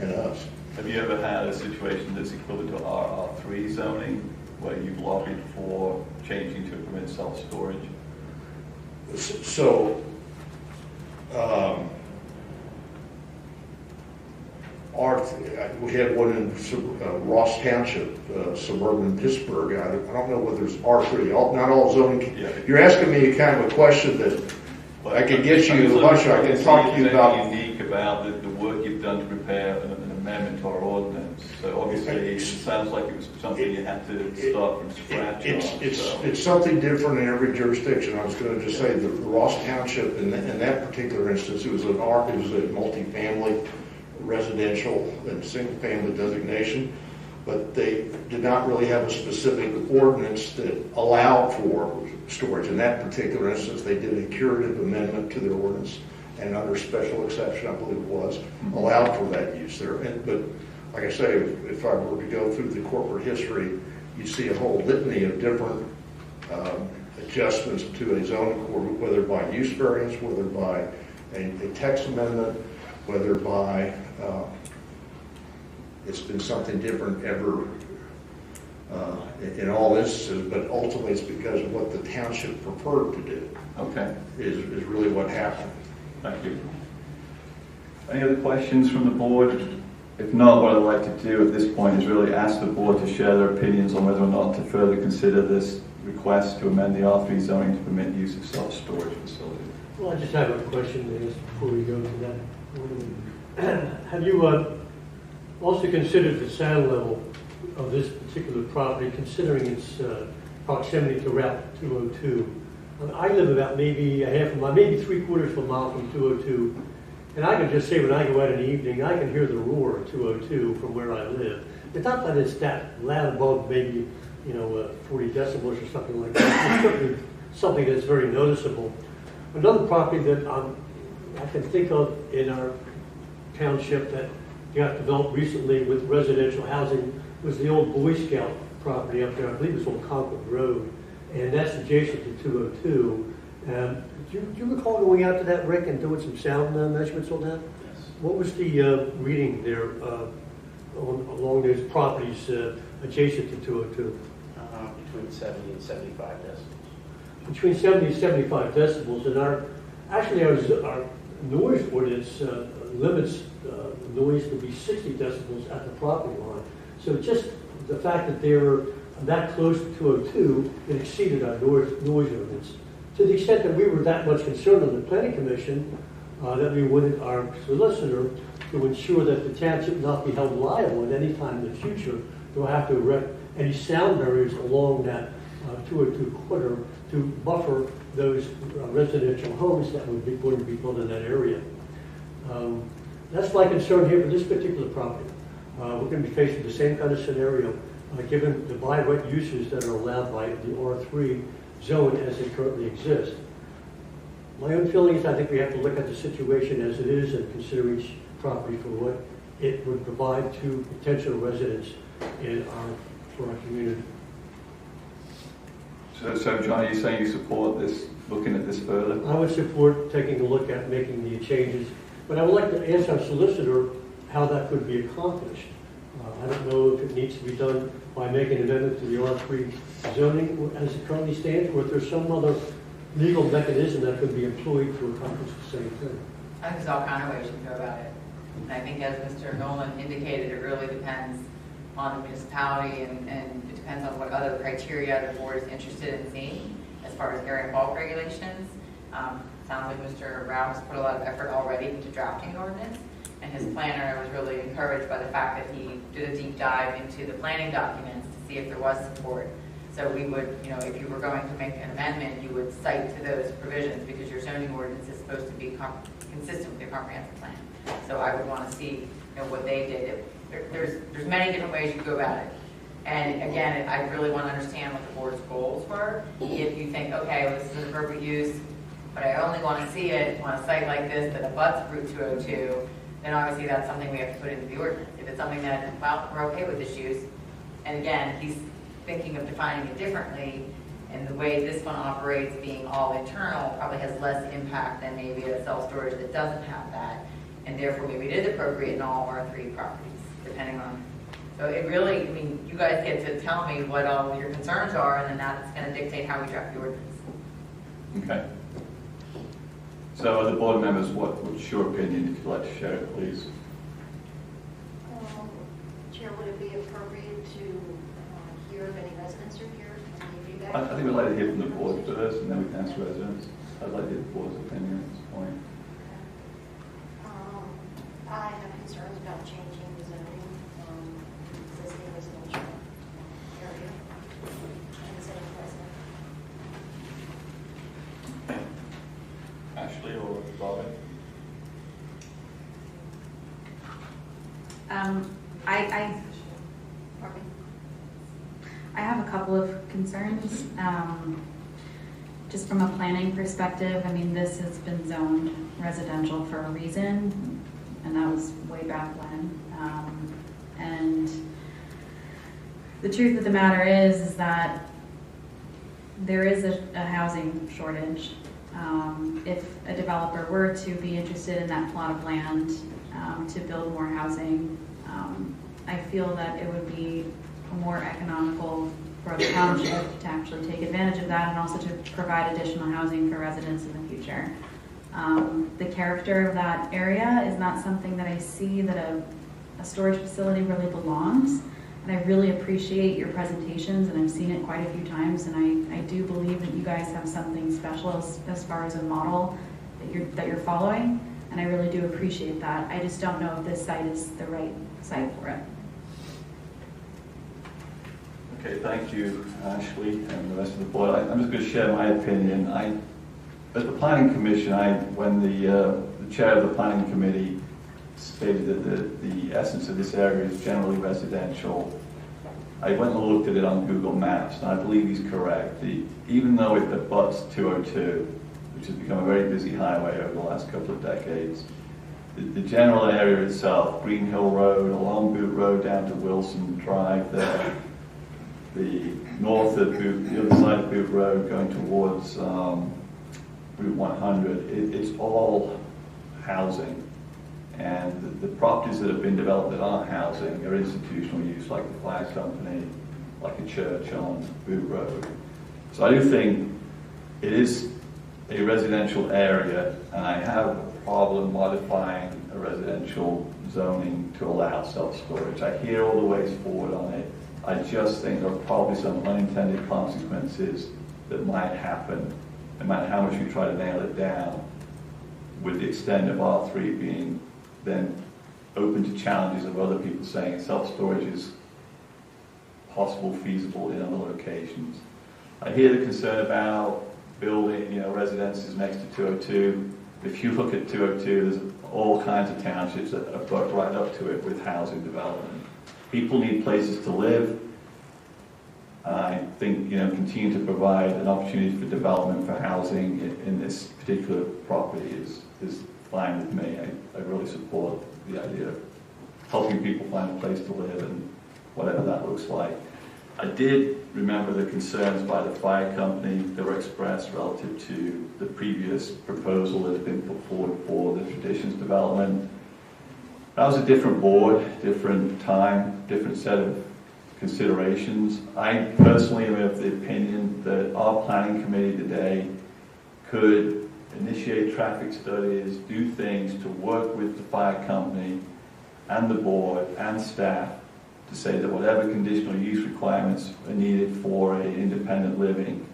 and us. Have you ever had a situation that's equivalent to RR3 zoning, where you've lobbied for changing to permit self-storage? So, we had one in Ross Township, suburban Pittsburgh. I don't know whether it's R3. Not all zoning. Yeah. You're asking me kind of a question that I can get you. I can talk to you about. Unique about the work you've done to prepare an amendment to our ordinance. So obviously, it sounds like it was something you had to start from scratch on. So. It's something different in every jurisdiction. I was going to just say the Ross Township, in that particular instance, it was a multifamily residential and single-family designation, but they did not really have a specific ordinance that allowed for storage. In that particular instance, they did a curative amendment to their ordinance, and under special exception, I believe it was, allowed for that use there. But like I say, if I were to go through the corporate history, you see a whole litany of different adjustments to a zoning code, whether by use variance, whether by a text amendment, whether by it's been something different ever in all instances, but ultimately it's because of what the township preferred to do. Okay. Is really what happened. Thank you. Any other questions from the board? If not, what I'd like to do at this point is really ask the board to share their opinions on whether or not to further consider this request to amend the R3 zoning to permit use of self-storage facilities. Well, I just have a question to ask before we go to that. Have you also considered the sound level of this particular property, considering its proximity to Route 202? I live about maybe a half a mile, maybe 3/4 of a mile from 202, and I can just say when I go out in the evening, I can hear the roar of 202 from where I live. It's not that it's that loud above maybe 40 decibels or something like that. It's certainly something that's very noticeable. Another property that I can think of in our township that got developed recently with residential housing was the old Boy Scout property up there. I believe it's on Concord Road, and that's adjacent to 202. Do you recall going out to that, Rick, and doing some sound measurements on that? Yes. What was the reading there along those properties adjacent to 202? Between 70 and 75 decibels. Between 70 and 75 decibels, and our noise ordinance limits noise to be 60 decibels at the property line. So just the fact that they were that close to 202, it exceeded our noise ordinance. To the extent that we were that much concerned on the planning commission, that we wanted our solicitor to ensure that the township not be held liable at any time in the future to have to erect any sound barriers along that 202 corridor to buffer those residential homes that would be going to be built in that area. That's my concern here for this particular property. We're going to be facing the same kind of scenario given the by right uses that are allowed by the R3 zone as it currently exists. My own feeling is I think we have to look at the situation as it is and consider each property for what it would provide to potential residents for our community. So John, are you saying you support this, looking at this further? I would support taking a look at making the changes, but I would like to ask our solicitor how that could be accomplished. I don't know if it needs to be done by making an amendment to the R3 zoning as it currently stands, or if there's some other legal mechanism that could be employed to accomplish the same thing. I think there's all kind of ways you can go about it. And I think as Mr. Nolan indicated, it really depends on the municipality and it depends on what other criteria the board is interested in seeing as far as area bulk regulations. Sounds like Mr. Brown has put a lot of effort already into drafting the ordinance, and his planner, I was really encouraged by the fact that he did a deep dive into the planning documents to see if there was support. So we would, if you were going to make an amendment, you would cite to those provisions because your zoning ordinance is supposed to be consistent with your comprehensive plan. So I would want to see what they did. There's many different ways you go about it. And again, I really want to understand what the board's goals were. If you think, okay, well, this is an appropriate use, but I only want to see it on a site like this that abuts Route 202, then obviously that's something we have to put into the ordinance. If it's something that, well, we're okay with this use, and again, he's thinking of defining it differently, and the way this one operates being all internal probably has less impact than maybe a self-storage that doesn't have that, and therefore maybe it is appropriate in all R3 properties, depending on. So it really, you guys get to tell me what all your concerns are, and then that's going to dictate how we draft the ordinance. Okay. So other board members, what's your opinion? If you'd like to share it, please. Chair, would it be appropriate to hear if any residents are here? Any feedback? I think we'd like to hear from the board first, and then we can ask residents. I'd like to hear the board's opinion at this point. I have concerns about changing the I have a couple of concerns. Just from a planning perspective, I mean, this has been zoned residential for a reason, and that was way back when. And the truth of the matter is that there is a housing shortage. If a developer were to be interested in that plot of land to build more housing, I feel that it would be more economical for the township to actually take advantage of that and also to provide additional housing for residents in the future. The character of that area is not something that I see that a storage facility really belongs. And I really appreciate your presentations, and I've seen it quite a few times, and I do believe that you guys have something special as far as a model that you're following, and I really do appreciate that. I just don't know if this site is the right site for it. Okay, thank you, Ashley, and the rest of the board. I'm just going to share my opinion. At the Planning Commission, when the chair of the Planning Committee stated that the essence of this area is generally residential, I went and looked at it on Google Maps, and I believe he's correct. Even though it abuts 202, which has become a very busy highway over the last couple of decades, the general area itself, Green Hill Road, along Boot Road down to Wilson Drive there, the north of Boot, the other side of Boot Road going towards Route 100, it's all housing. And the properties that have been developed that aren't housing are institutional use, like the Flag Company, like a church on Boot Road. So I do think it is a residential area, and I have a problem modifying a residential zoning to allow self-storage. I hear all the ways forward on it. I just think there are probably some unintended consequences that might happen, no matter how much you try to nail it down, with the extent of R3 being then open to challenges of other people saying self-storage is possible, feasible in other locations. I hear the concern about building, residences next to 202. If you look at 202, there's all kinds of townships that are built right up to it with housing development. People need places to live. I think, continue to provide an opportunity for development for housing in this particular property is fine with me. I really support the idea of helping people find a place to live and whatever that looks like. I did remember the concerns by the fire company that were expressed relative to the previous proposal that had been put forward for the Traditions development. That was a different board, different time, different set of considerations. I personally am of the opinion that our planning committee today could initiate traffic studies, do things to work with the fire company and the board and staff to say that whatever conditional use requirements are needed for an independent living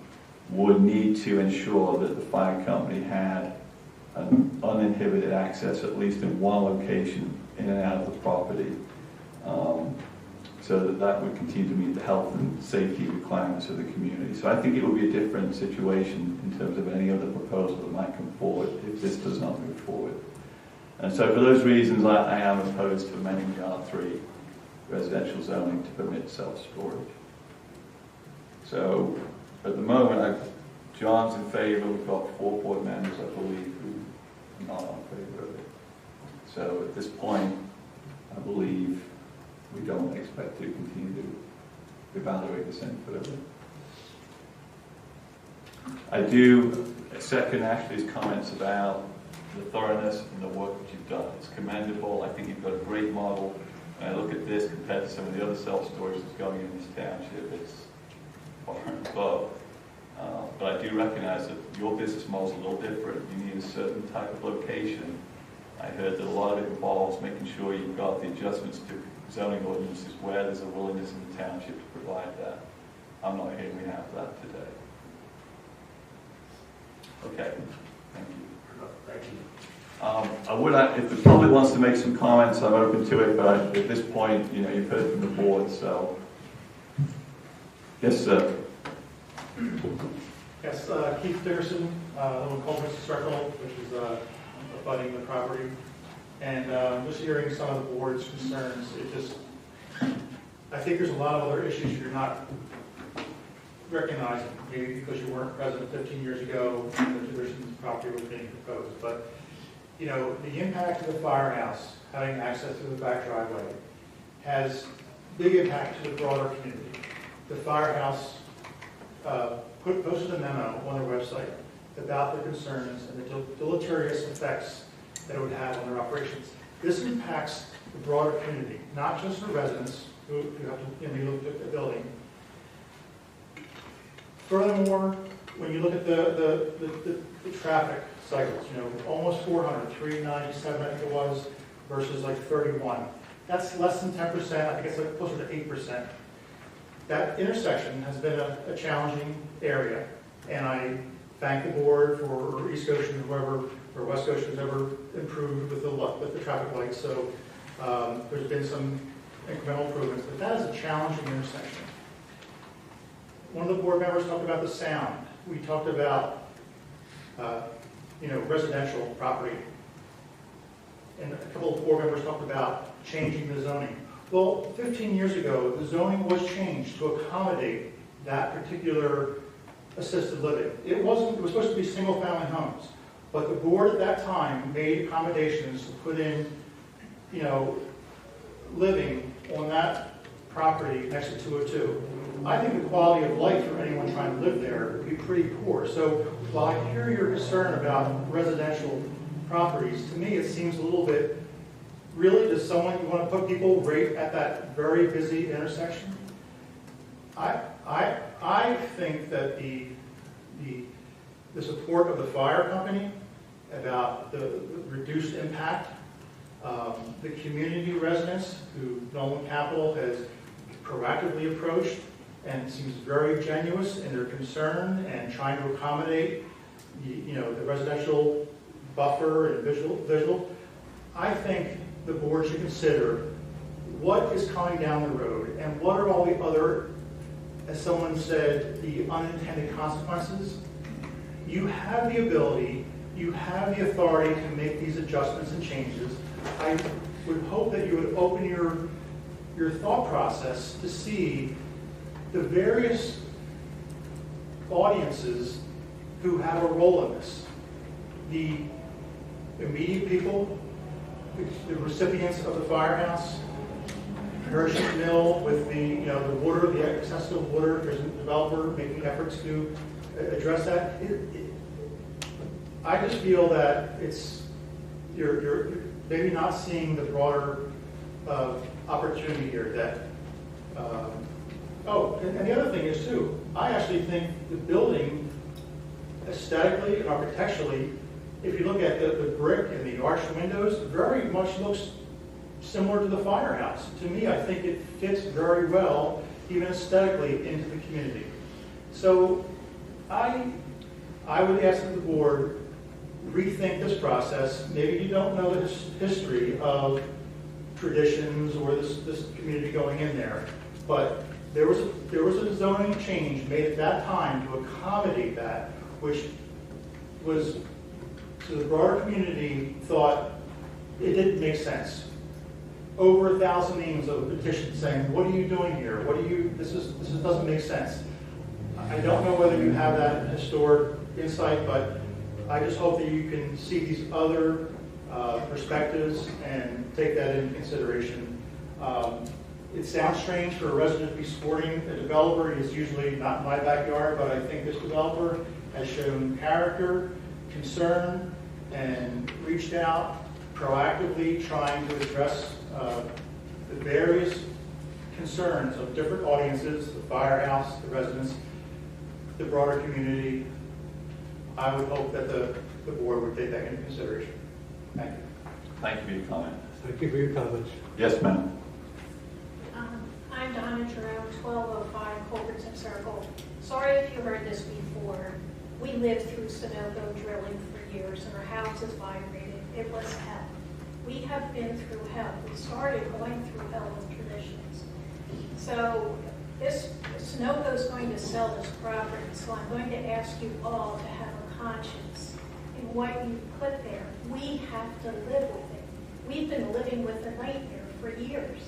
would need to ensure that the fire company had an uninhibited access, at least in one location, in and out of the property, so that would continue to meet the health and safety requirements of the community. So I think it would be a different situation in terms of any other proposal that might come forward if this does not move forward. And so for those reasons, I am opposed to amending the R3 residential zoning to permit self-storage. So at the moment, John's in favor. We've got 4 board members, I believe, who are not in favor of it. So at this point, I believe we don't expect to continue to evaluate this any further. I do second Ashley's comments about the thoroughness and the work that you've done. It's commendable. I think you've got a great model. When I look at this compared to some of the other self-storage that's going in this township, it's far and above. But I do recognize that your business model is a little different. You need a certain type of location. I heard that a lot of it involves making sure you've got the adjustments to zoning ordinances where there's a willingness in the township to provide that. I'm not hearing we have that today. Okay, thank you. Thank you. If the public wants to make some comments, I'm open to it, but at this point, you've heard from the board, so. Yes, sir. Yes, Keith Dickerson, on Culbertson Circle, which is abutting the property. And just hearing some of the board's concerns, I think there's a lot of other issues you're not recognizing, maybe because you weren't present 15 years ago when the Traditions property was being proposed. But, you know, the impact of the firehouse, having access to the back driveway, has big impact to the broader community. The firehouse posted a memo on their website about their concerns and the deleterious effects that it would have on their operations. This impacts the broader community, not just the residents who have to look at the building. Furthermore, when you look at the traffic cycles, you know, almost 400, 397 I think it was, versus like 31. That's less than 10%, I think it's like closer to 8%. That intersection has been a challenging area, and I thank the board for East Goshen, whoever, or West Goshen has ever improved with the traffic lights. So there's been some incremental improvements, but that is a challenging intersection. One of the board members talked about the sound. We talked about, residential property. And a couple of board members talked about changing the zoning. Well, 15 years ago, the zoning was changed to accommodate that particular assisted living. It was supposed to be single-family homes, but the board at that time made accommodations to put in, living on that property next to 202. I think the quality of life for anyone trying to live there would be pretty poor. So while I hear your concern about residential properties, to me it seems a little bit, really, does someone want to put people right at that very busy intersection? I think that the support of the fire company about the reduced impact, the community residents who Nolan Capital has proactively approached and seems very genuine in their concern and trying to accommodate the residential buffer and visual. I think the board should consider what is coming down the road and what are all the other, as someone said, the unintended consequences. You have the ability, you have the authority to make these adjustments and changes. I would hope that you would open your thought process to see the various audiences who have a role in this. The immediate people, the recipients of the firehouse, Hershey Mill with the water, the accessible water. There's a developer making efforts to address that. I just feel that you're maybe not seeing the broader opportunity here. That and the other thing is too, I actually think the building aesthetically and architecturally, if you look at the brick and the arched windows, very much looks similar to the firehouse. To me, I think it fits very well, even aesthetically, into the community. So I would ask that the board rethink this process. Maybe you don't know the history of Traditions or this community going in there, but there was a zoning change made at that time to accommodate that, which was, so the broader community thought it didn't make sense. Over 1,000 names of a petition saying, what are you doing here? This doesn't make sense. I don't know whether you have that historic insight, but I just hope that you can see these other perspectives and take that into consideration. It sounds strange for a resident to be supporting a developer. He's usually not in my backyard, but I think this developer has shown character, concern, and reached out proactively trying to address the various concerns of different audiences, the firehouse, the residents, the broader community. I would hope that the board would take that into consideration. Thank you. Thank you for your comment. Thank you for your comments. Yes, ma'am. I'm Donna Jerome, 1205 Culbertson Circle. Sorry if you heard this before. We lived through Sunoco drilling for years, and our house is vibrated. It was hell. We have been through hell. We started going through hell with Traditions. So this Sunoco is going to sell this property, so I'm going to ask you all to have a conscience in what you put there. We have to live with it. we've been living with a nightmare for years.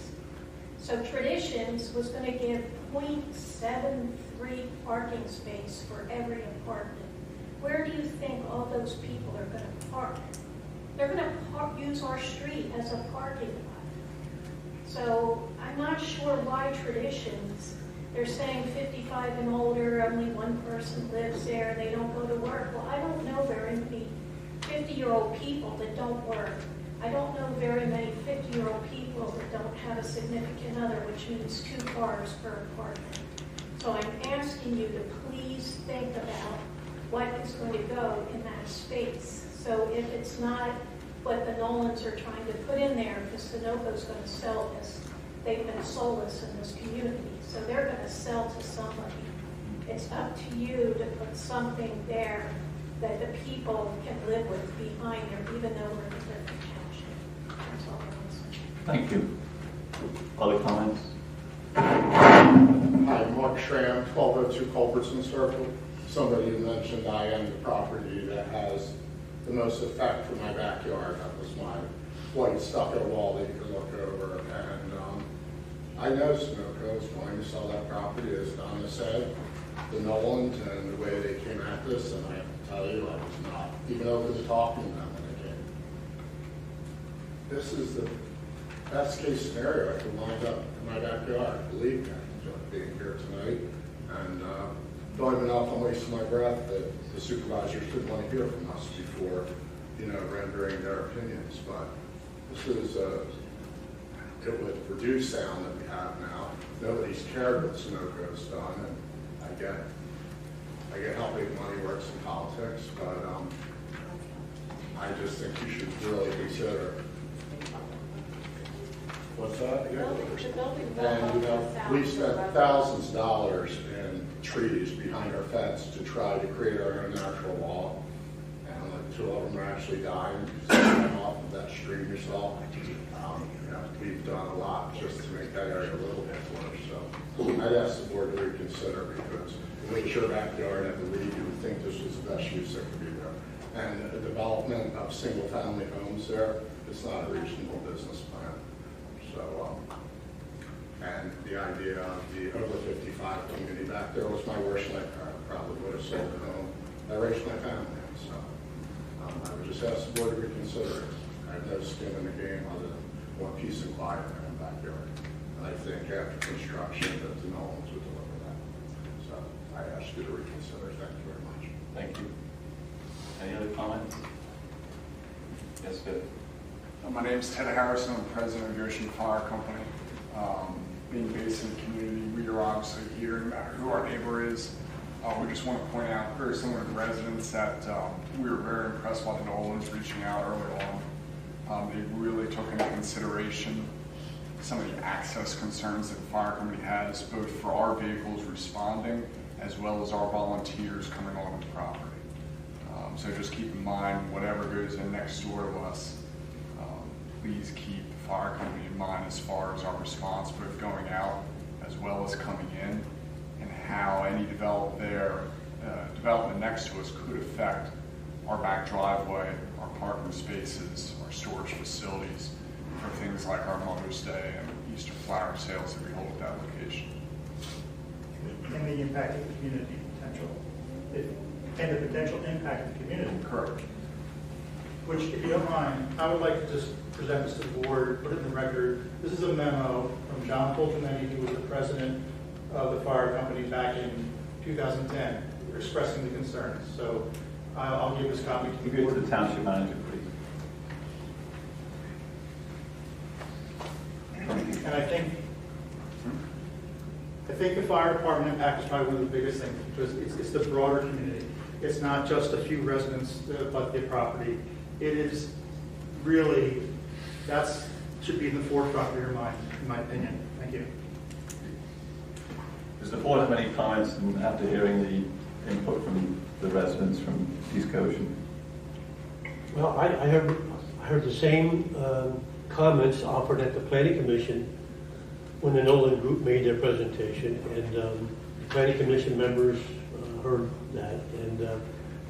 So Traditions was going to give 0.73 parking space for every apartment. Where do you think all those people are going to park? They're going to use our street as a parking lot. So I'm not sure why Traditions, they're saying 55 and older, only one person lives there, they don't go to work. Well, I don't know very many 50-year-old people that don't work. I don't know very many 50-year-old people that don't have a significant other, which means 2 cars per apartment. So I'm asking you to please think about what is going to go in that space. So if it's not what the Nolans are trying to put in there, because Sunoco's going to sell this. They've been soulless in this community, so they're going to sell to somebody. It's up to you to put something there that the people can live with behind there, even though we're in a different township. That's all I want to say. Thank you. Other comments? Hi, Mark Schramm, 1202 Culbertson Circle. Somebody had mentioned I am the property that has the most effect for my backyard. That was my white stucco wall that you could look over. And I know Sunoco is going to sell that property, as Donna said, the Nolans and the way they came at this. And I have to tell you, I was not even open to talking to them when they came. This is the best case scenario I could wind up in my backyard. Believe me, I enjoy being here tonight. And don't even know if I'm wasting my breath that the supervisors didn't want to hear from us before, rendering their opinions. But this is, it would reduce sound that we have now. Nobody's cared what Sunoco's done, and I get how big money works in politics, but I just think you should really consider. What's that? And we've spent thousands of dollars in trees behind our fence to try to create our own natural wall. And like 2 of them are actually dying because they ran off of that stream yourself. We've done a lot just to make that area a little bit worse. So I'd ask the board to reconsider, because when it's your backyard, I believe you would think this was the best use that could be there. And the development of single-family homes there, it's not a reasonable business plan. So, and the idea of the over 55 community back there was my worst nightmare. I probably would have sold the home. I raised my family, so I would just ask the board to reconsider it. I have no skin in the game other than want peace and quiet in my backyard. And I think after construction that the Nolans would deliver that. So I ask you to reconsider. Thank you very much. Thank you. Any other comments? Yes, good. My name is Ted Harrison. I'm the president of Goshen Fire Company. Being based in the community, we are obviously here, no matter who our neighbor is. We just want to point out, very similar to residents, that we were very impressed by the Nolans reaching out early on. They really took into consideration some of the access concerns that the fire company has, both for our vehicles responding as well as our volunteers coming onto the property. So just keep in mind, whatever goes in next door to us, please keep the fire company in mind as far as our response, both going out as well as coming in, and how any development next to us could affect our back driveway, our parking spaces, our storage facilities, for things like our Mother's Day and Easter flower sales that we hold at that location. And the impact of the community potential. And the potential impact of the community. Correct. Which, if you don't mind, I would like to just present this to the board, put it in the record. This is a memo from John Fulgenetti, who was the president of the fire company back in 2010, expressing the concerns. So I'll give this copy to the board. Go to the township manager, please. And I think the fire department impact is probably one of the biggest things, because it's the broader community. It's not just a few residents that bought the property. It is really, should be in the forefront of your mind, in my opinion. Thank you. Does the board have any comments after hearing the input from the residents from East Goshen? Well, I heard the same comments offered at the planning commission when the Nolan group made their presentation, and the planning commission members heard that, and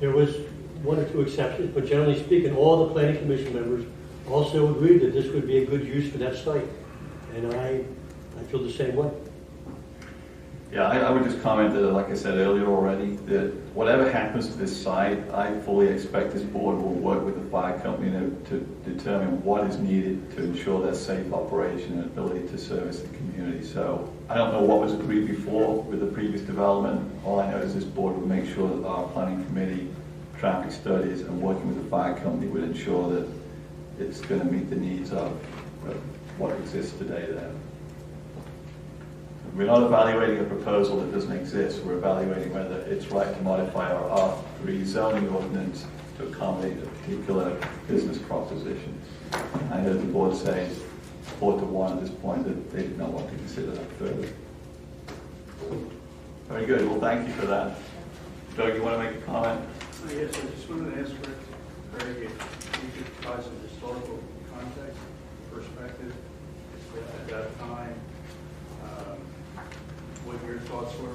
there was 1 or 2 exceptions, but generally speaking, all the planning commission members also agreed that this would be a good use for that site. And I feel the same way. Yeah, I would just comment that, like I said earlier already, that whatever happens to this site, I fully expect this board will work with the fire company to determine what is needed to ensure their safe operation and ability to service the community. So I don't know what was agreed before with the previous development. All I know is this board would make sure that our planning committee, traffic studies, and working with the fire company would ensure that it's going to meet the needs of what exists today there. We're not evaluating a proposal that doesn't exist. We're evaluating whether it's right to modify our R3 zoning ordinance to accommodate a particular business proposition. I heard the board say 4-1 at this point that they did not want to consider that further. Very good. Well, thank you for that. Doug, you want to make a comment? Yes, I just wanted to ask Craig if you could provide some historical context, perspective at that time. What your thoughts were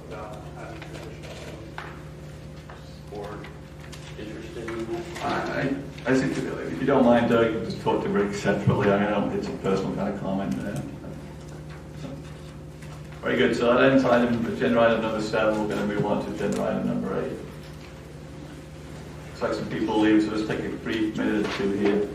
about having traditional Or interested in that? I think if you don't mind, Doug, you can just talk to Rick separately. I know it's a personal kind of comment there. Very good. So that ends agenda item number 7. We're going to move on to agenda item number 8. Looks like some people leave, so let's take a brief minute or two here.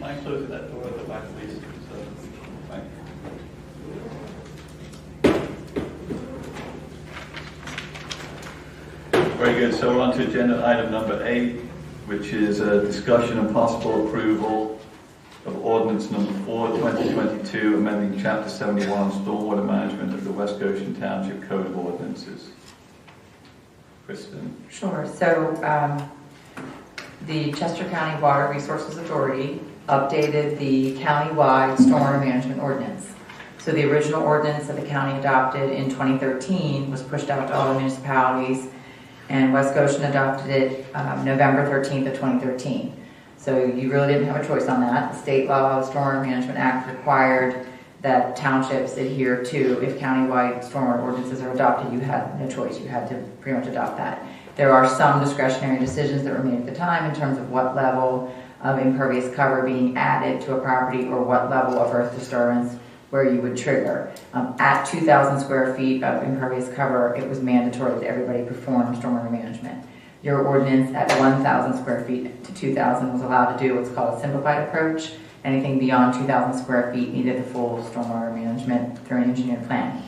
Mind closing that door at the back, please? Thank you. Very good. So we're on to agenda item number 8, which is a discussion and possible approval of ordinance number 4, 2022, amending Chapter 71, Stormwater Management of the West Goshen Township Code of Ordinances. Kristen. Sure. So the Chester County Water Resources Authority updated the county-wide stormwater management ordinance. So the original ordinance that the county adopted in 2013 was pushed out to all the municipalities, and West Goshen adopted it November 13th of 2013. So you really didn't have a choice on that. The state law, the Stormwater Management Act, required that townships adhere to, if county-wide stormwater ordinances are adopted, you had no choice. You had to pretty much adopt that. There are some discretionary decisions that were made at the time in terms of what level of impervious cover being added to a property or what level of earth disturbance where you would trigger. At 2,000 square feet of impervious cover, it was mandatory that everybody perform stormwater management. Your ordinance at 1,000 square feet to 2,000 was allowed to do what's called a simplified approach. Anything beyond 2,000 square feet needed the full stormwater management through an engineered plan.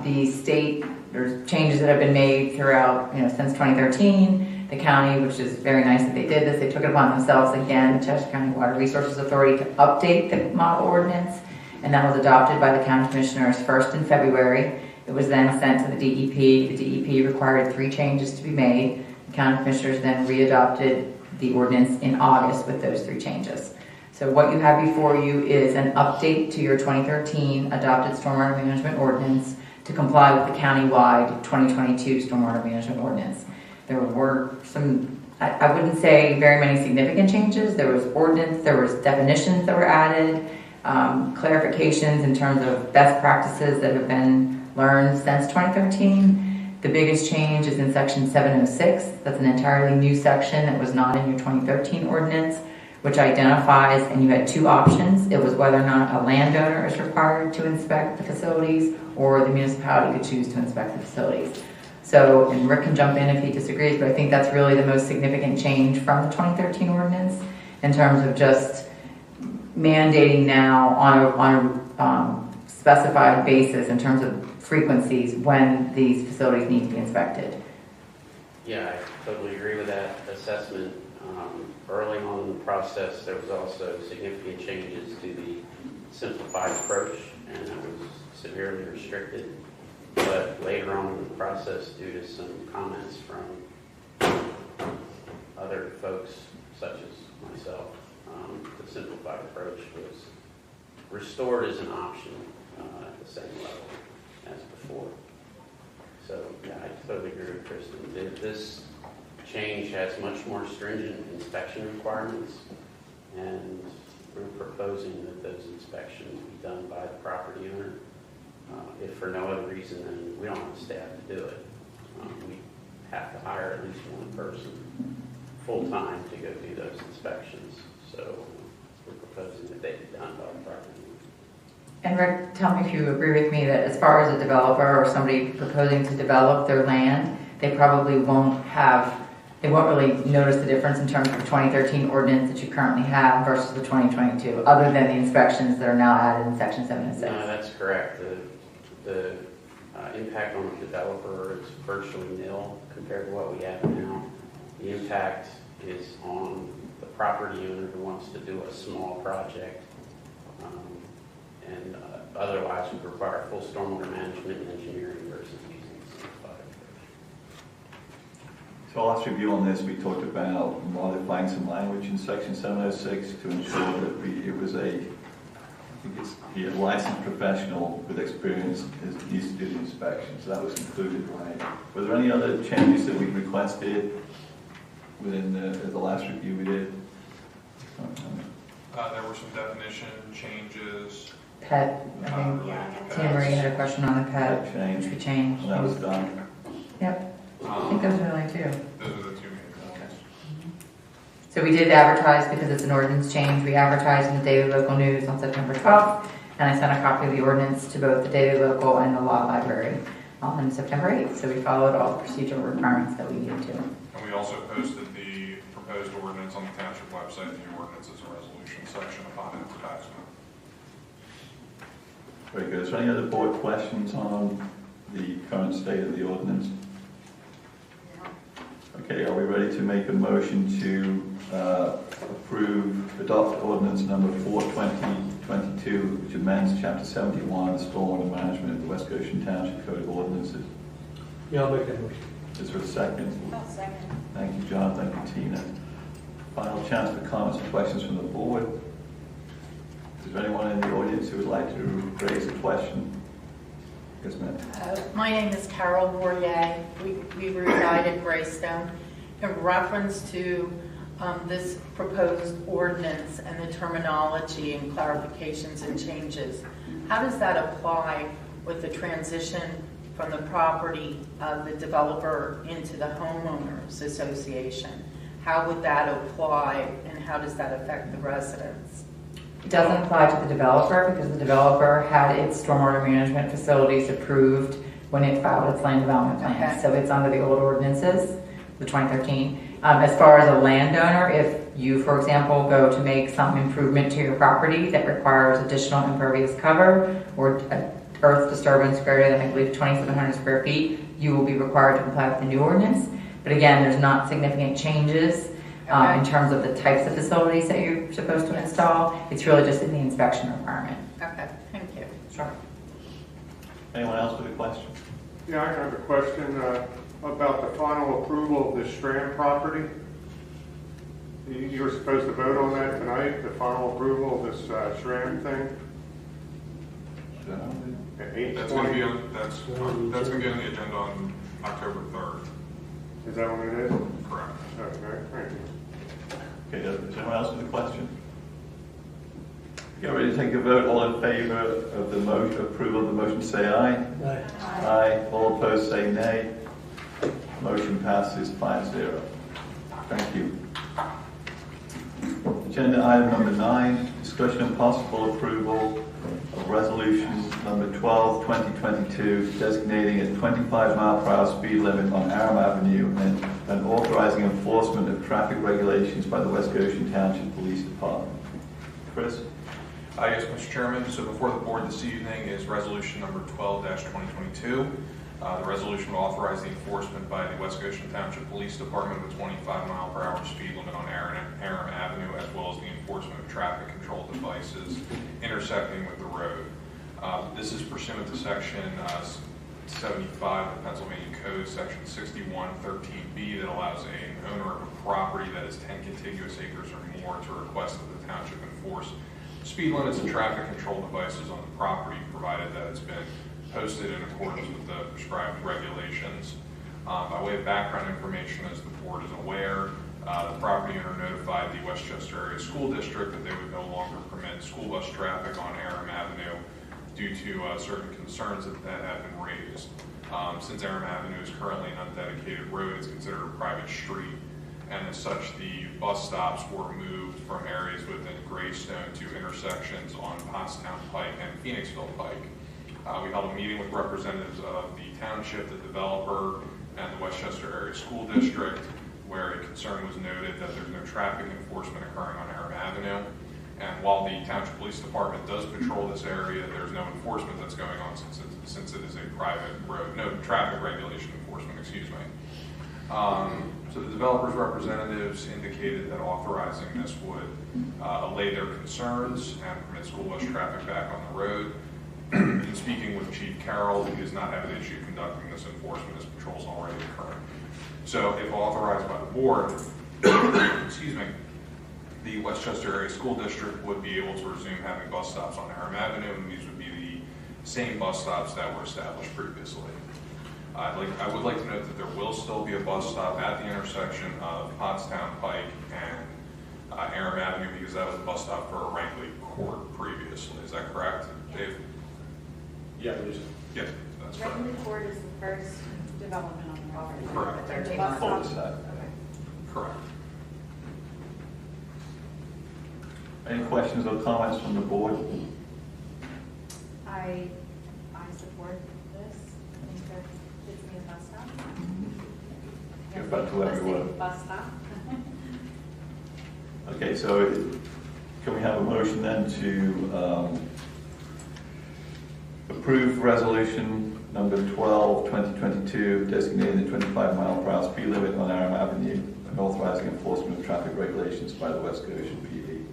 The state, there's changes that have been made throughout, since 2013. The county, which is very nice that they did this, they took it upon themselves again, the Chester County Water Resources Authority, to update the model ordinance, and that was adopted by the county commissioners first in February. It was then sent to the DEP. The DEP required 3 changes to be made. The county commissioners then readopted the ordinance in August with those 3 changes. So what you have before you is an update to your 2013 adopted stormwater management ordinance to comply with the countywide 2022 stormwater management ordinance. There were some, I wouldn't say very many significant changes. There was ordinance, there was definitions that were added, clarifications in terms of best practices that have been learned since 2013. The biggest change is in section 706. That's an entirely new section that was not in your 2013 ordinance, which identifies, and you had 2 options. It was whether or not a landowner is required to inspect the facilities or the municipality could choose to inspect the facilities. So, and Rick can jump in if he disagrees, but I think that's really the most significant change from the 2013 ordinance in terms of just mandating now on a specified basis in terms of frequencies when these facilities need to be inspected. Yeah, I totally agree with that assessment. Early on in the process, there was also significant changes to the simplified approach, and it was severely restricted. But later on in the process, due to some comments from other other folks, such as myself, the simplified approach was restored as an option at the same level as before. So, yeah, I totally agree with Kristen. This change has much more stringent inspection requirements, and we're proposing that those inspections be done by the property owner. If for no other reason than we don't have staff to do it. We have to hire at least one person full-time to go do those inspections. So we're proposing that they be done by the property owner. And Rick, tell me if you agree with me that as far as a developer or somebody proposing to develop their land, they probably won't really notice the difference in terms of the 2013 ordinance that you currently have versus the 2022, other than the inspections that are now added in section 706. No, that's correct. The impact on the developer is virtually nil compared to what we have now. The impact is on the property owner who wants to do a small project, and otherwise would require full stormwater management and engineering versus using a simplified approach. So last review on this, we talked about modifying some language in section 706 to ensure that it was a licensed professional with experience as needs to do the inspection. So that was included, right? Were there any other changes that we requested within the last review we did? There were some definition changes. Pet, I think Tina Marie had a question on the pet, Change. which we changed. And that was done. Yep, I think those are really two. Those are the two main ones. So we did advertise because it's an ordinance change. We advertised in the Daily Local News on September 12th, and I sent a copy of the ordinance to both the Daily Local and the Law Library on September 8th. So we followed all the procedural requirements that we needed to. And we also posted the proposed ordinance on the Township website, the ordinance as a resolution section upon its passage. Very good. Is there any other board questions on the current state of the ordinance? Okay, are we ready to make a motion to adopt ordinance number 4/2022, which amends chapter 71, Stormwater Management of the West Goshen Township Code of Ordinances? Yeah, I'll make that motion. Is there a second? I'll second. Thank you, John. Thank you, Tina. Final chance for comments and questions from the board. Is there anyone in the audience who would like to raise a question? Yes, ma'am. My name is Carol Bourrier. We reside in Greystone. In reference to this proposed ordinance and the terminology and clarifications and changes, how does that apply with the transition from the property of the developer into the homeowners association? How would that apply, and how does that affect the residents? It doesn't apply to the developer because the developer had its stormwater management facilities approved when it filed its land development plan. Okay. So it's under the old ordinances, the 2013. As far as a landowner, if you, for example, go to make some improvement to your property that requires additional impervious cover or earth disturbance greater than, I believe, 2,700 square feet, you will be required to comply with the new ordinance. But again, there's not significant changes in terms of the types of facilities that you're supposed to install. It's really just in the inspection requirement. Okay, thank you. Sure. Anyone else with a question? Yeah, I have a question about the final approval of the Strand property. You were supposed to vote on that tonight, the final approval of this Strand thing? At That's going to 8:20? be on, that's going to be on the agenda on October 3rd. Is that what it is? Correct. Okay, thank you. Okay, is anyone else with a question? Okay, ready to take a vote. All in favor of the motion, approval of the motion, say aye. Aye. Aye. All opposed, say nay. Motion passes 5-0. Thank you. Agenda item number 9, discussion and possible approval of resolution number 12, 2022, designating a 25-mile-per-hour speed limit on Aram Avenue and authorizing enforcement of traffic regulations by the West Goshen Township Police Department. Chris? Yes, Mr. Chairman. So before the board this evening is resolution number 12-2022. The resolution will authorize the enforcement by the West Goshen Township Police Department of a 25-mile-per-hour speed limit on Aram Avenue, as well as the enforcement of traffic control devices intersecting with the road. This is pursuant to section 75 of the Pennsylvania Code, section 6113B, that allows an owner of a property that is as 10 contiguous acres or more to request that the township enforce speed limits and traffic control devices on the property, provided that it's been posted in accordance with the prescribed regulations. By way of background information, as the board is aware, the property owner notified the Westchester Area School District that they would no longer permit school bus traffic on Aram Avenue due to certain concerns that have been raised. Since Aram Avenue is currently an undedicated road, it's considered a private street, and as such, the bus stops were moved from areas within Greystone to intersections on Pottstown Pike and Phoenixville Pike. We held a meeting with representatives of the township, the developer, and the Westchester Area School District, where a concern was noted that there's no traffic enforcement occurring on Aram Avenue. And while the Township Police Department does patrol this area, there's no enforcement that's going on since it is a private road. No traffic regulation enforcement, excuse me. So the developer's representatives indicated that authorizing this would allay their concerns and permit school bus traffic back on the road. In speaking with Chief Carroll, he does not have an issue conducting this enforcement as patrols already occur. So if authorized by the board, excuse me, the Westchester Area School District would be able to resume having bus stops on Aram Avenue, and these would be the same bus stops that were established previously. I would like to note that there will still be a bus stop at the intersection of Pottstown Pike and Aram Avenue, because that was a bus stop for Rankley Court previously. Is that correct, Dave? Yeah, there's Yes, that's correct. Rankley Court is the first development on the property. Correct. There's a 13 bus months. stop. Cul-de-sac. Okay. Correct. Any questions or comments from the board? I support this. I think that gives me a bus stop. Get back to where we were. Bus stop. Okay, so can we have a motion then to approve resolution number 12, 2022, designating the 25-mile-per-hour speed limit on Aram Avenue and authorizing enforcement of traffic regulations by the West Goshen PD?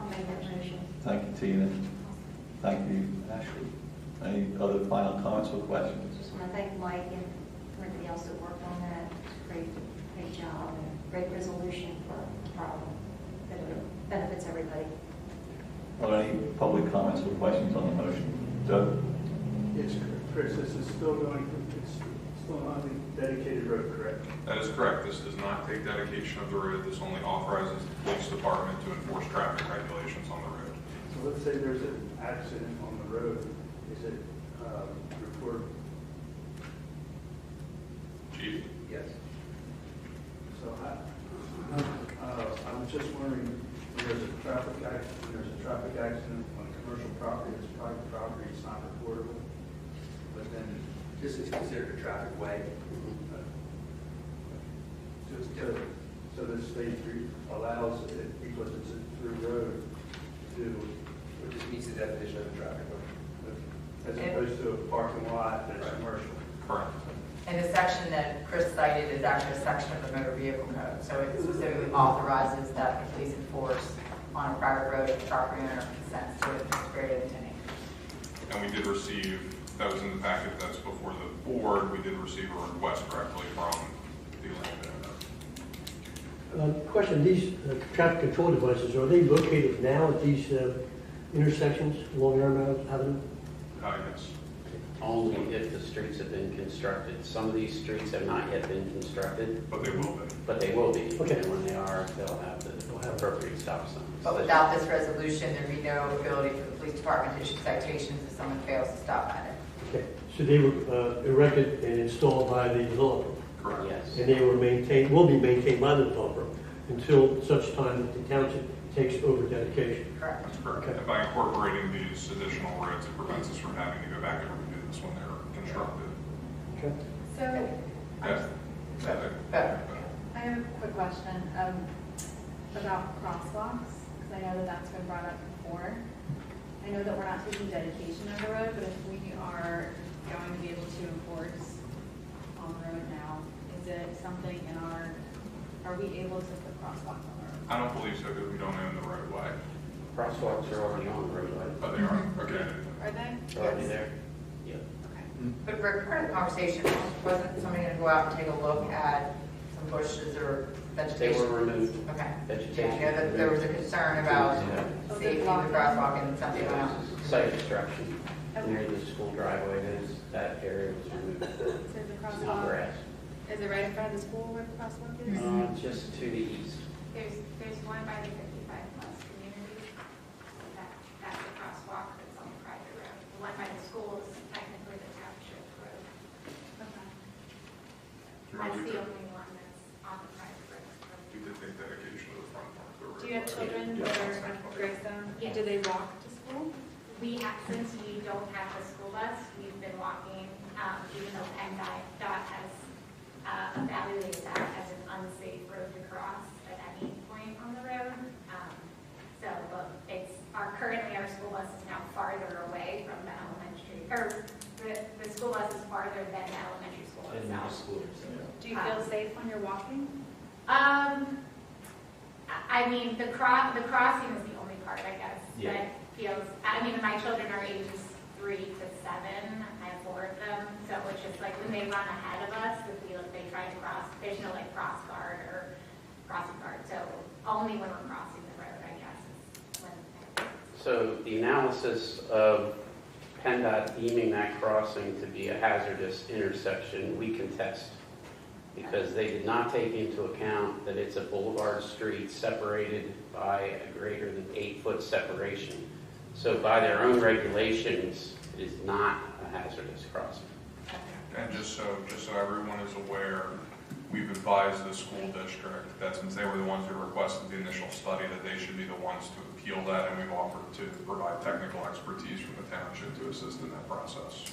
I'll make that motion. Thank you, Tina. Thank you, Ashley. Any other final comments or questions? Just want to thank Mike and everybody else that worked on that. Great job and great resolution for the problem. That benefits everybody. Are there any public comments or questions on the motion? Doug? Yes, Chris, this is still it's still on the dedicated road, correct? That is correct. This does not take dedication of the road. This only authorizes the police department to enforce traffic regulations on the road. So let's say there's an accident on the road, is it reported? Chief? Yes. So I was just wondering, when there's a traffic accident on a commercial property, it's private property, it's not reportable, but then This is considered a traffic way. so the state allows it because it's a through road to, Which just meets the definition of a traffic way. as opposed to a parking lot that's commercial. Correct. And the section that Chris cited is actually a section of the motor vehicle code, so it specifically authorizes that the police enforce on a private road if the property owner consents to it, it's greater than 10 acres. And we did receive, that was in the packet that's before the board, we did receive a request directly from the landowner. Question, these traffic control devices, are they located now at these intersections along Aram Avenue? Yes. Only if the streets have been constructed. Some of these streets have not yet been constructed, But they will be. but they will be. Okay. And when they are, they'll have the appropriate stop signs. But without this resolution, there'd be no ability for the police department to issue citations if someone fails to stop at it. Okay, so they were erected and installed by the developer, Correct. Yes. and they were will be maintained by the developer until such time that the township takes over dedication. Correct. That's correct. Okay. And by incorporating these additional roads, it prevents us from having to go back and redo this when they're constructed. Okay. So Yes. Better. I have a quick question about crosswalks, because I know that that's been brought up before. I know that we're not taking dedication of the road, but if we are going to be able to enforce on the road now, is it something in are we able to put crosswalks on the road? I don't believe so because we don't own the roadway. Crosswalks are already on the roadway. Oh, they are? Okay. Are they? They're already there. Yeah. But for part of the conversation, wasn't somebody going to go out and take a look at some bushes or that They vegetation? were removed. Okay. Vegetation. Yeah, I know that there was a concern about Yeah. safety of the crosswalk and something else. Site destruction near the school driveway, that area was removed. So the It's not crosswalk, grass. is it right in front of the school where the crosswalk is? Just to the east. There's one by the 55 plus community. That's the crosswalk that's on the private road. The one by the school is technically the township road. That's the only one that's on the private road. We did take dedication to the front part of the road. Do you have children that are at Greystone? Yes. Do they walk to school? We have, since we don't have a school bus, we've been walking, even though PennDOT has evaluated that as an unsafe road to cross at any point on the road. But currently our school bus is now farther away from the elementary, or the school bus is farther than the elementary school itself. Do you feel safe when you're walking? I mean, the crossing is the only part, I guess, that feels, I mean, my children are ages 3 to 7. I have 4 of them. So it's just like when they run ahead of us, they try to cross, there's no like cross guard or crossing guard. So only when we're crossing the road, I guess, is when. So the analysis of PennDOT deeming that crossing to be a hazardous intersection, we contest, because they did not take into account that it's a boulevard street separated by a greater than 8-foot separation. So by their own regulations, it is not a hazardous crossing. And just so everyone is aware, we've advised the school district that since they were the ones who requested the initial study, that they should be the ones to appeal that, and we've offered to provide technical expertise from the township to assist in that process.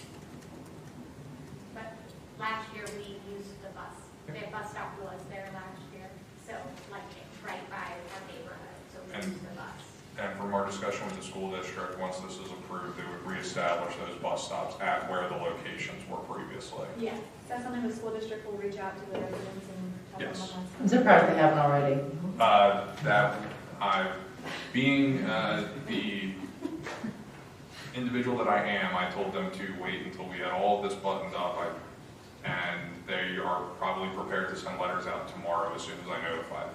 But last year we used the bus. The bus stop was there last year. So like right by our neighborhood. So we used the bus. And from our discussion with the school district, once this is approved, they would reestablish those bus stops at where the locations were previously. Yeah. Is that something the school district will reach out to the residents and tell them Yes. about? I'm surprised they haven't already. Being the individual that I am, I told them to wait until we had all of this buttoned up, and they are probably prepared to send letters out tomorrow as soon as I notify them.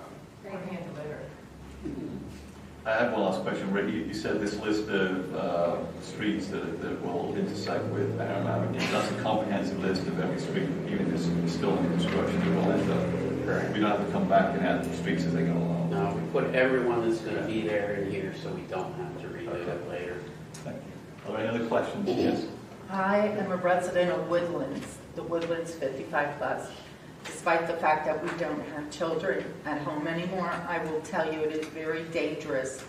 I have one last question. Rick, you said this list of streets that will intersect with Aram Avenue. That's a comprehensive list of every street, even if it's still in construction, it will end up. Correct. We don't have to come back and add the streets as they go along. No, we put everyone that's going to be there in here, so we don't have to redo it later. Thank you. Are there any other questions? Yes. I am a resident of Woodlands, the Woodlands 55 plus. Despite the fact that we don't have children at home anymore, I will tell you it is very dangerous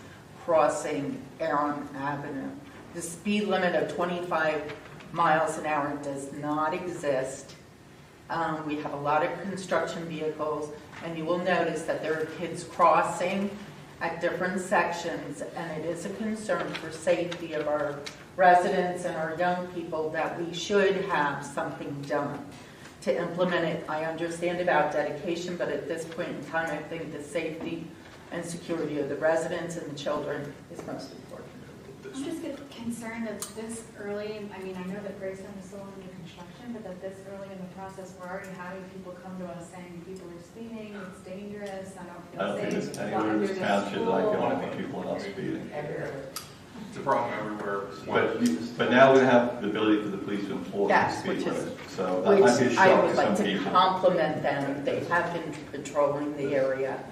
crossing Aram Avenue. The speed limit of 25 miles an hour does not exist. We have a lot of construction vehicles, and you will notice that there are kids crossing at different sections, and it is a concern for safety of our residents and our young people that we should have something done to implement it. I understand about dedication, but at this point in time, I think the safety and security of the residents and the children is most important. I'm just concerned that this early, I mean, I know that Greystone is still under construction, but that this early in the process, we're already having people come to us saying people are speeding, it's dangerous, I don't I don't feel think safe. there's anywhere in this township that I can only think people are not speeding. It's a problem everywhere. But now we have the ability for the police to enforce the Yes, speed which is, limit. So that might be a which I shock would to like some to people. compliment them. They have been patrolling the area,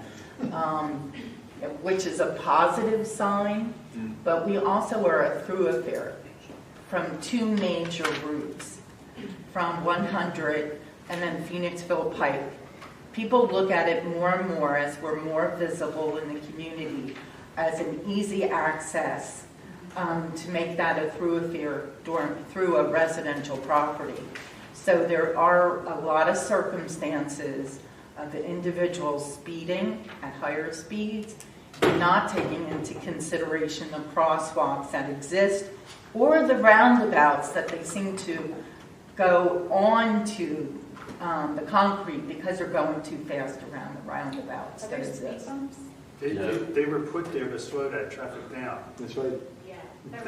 which is a positive sign, but we also are a thoroughfare from 2 major routes, from 100 and then Phoenixville Pike. People look at it more and more as we're more visible in the community as an easy access to make that a thoroughfare through a residential property. So there are a lot of circumstances of the individuals speeding at higher speeds, not taking into consideration the crosswalks that exist or the roundabouts that they seem to go on to the concrete because they're going too fast around the roundabouts that exist. They were put there to slow that traffic down. That's right. Yeah. But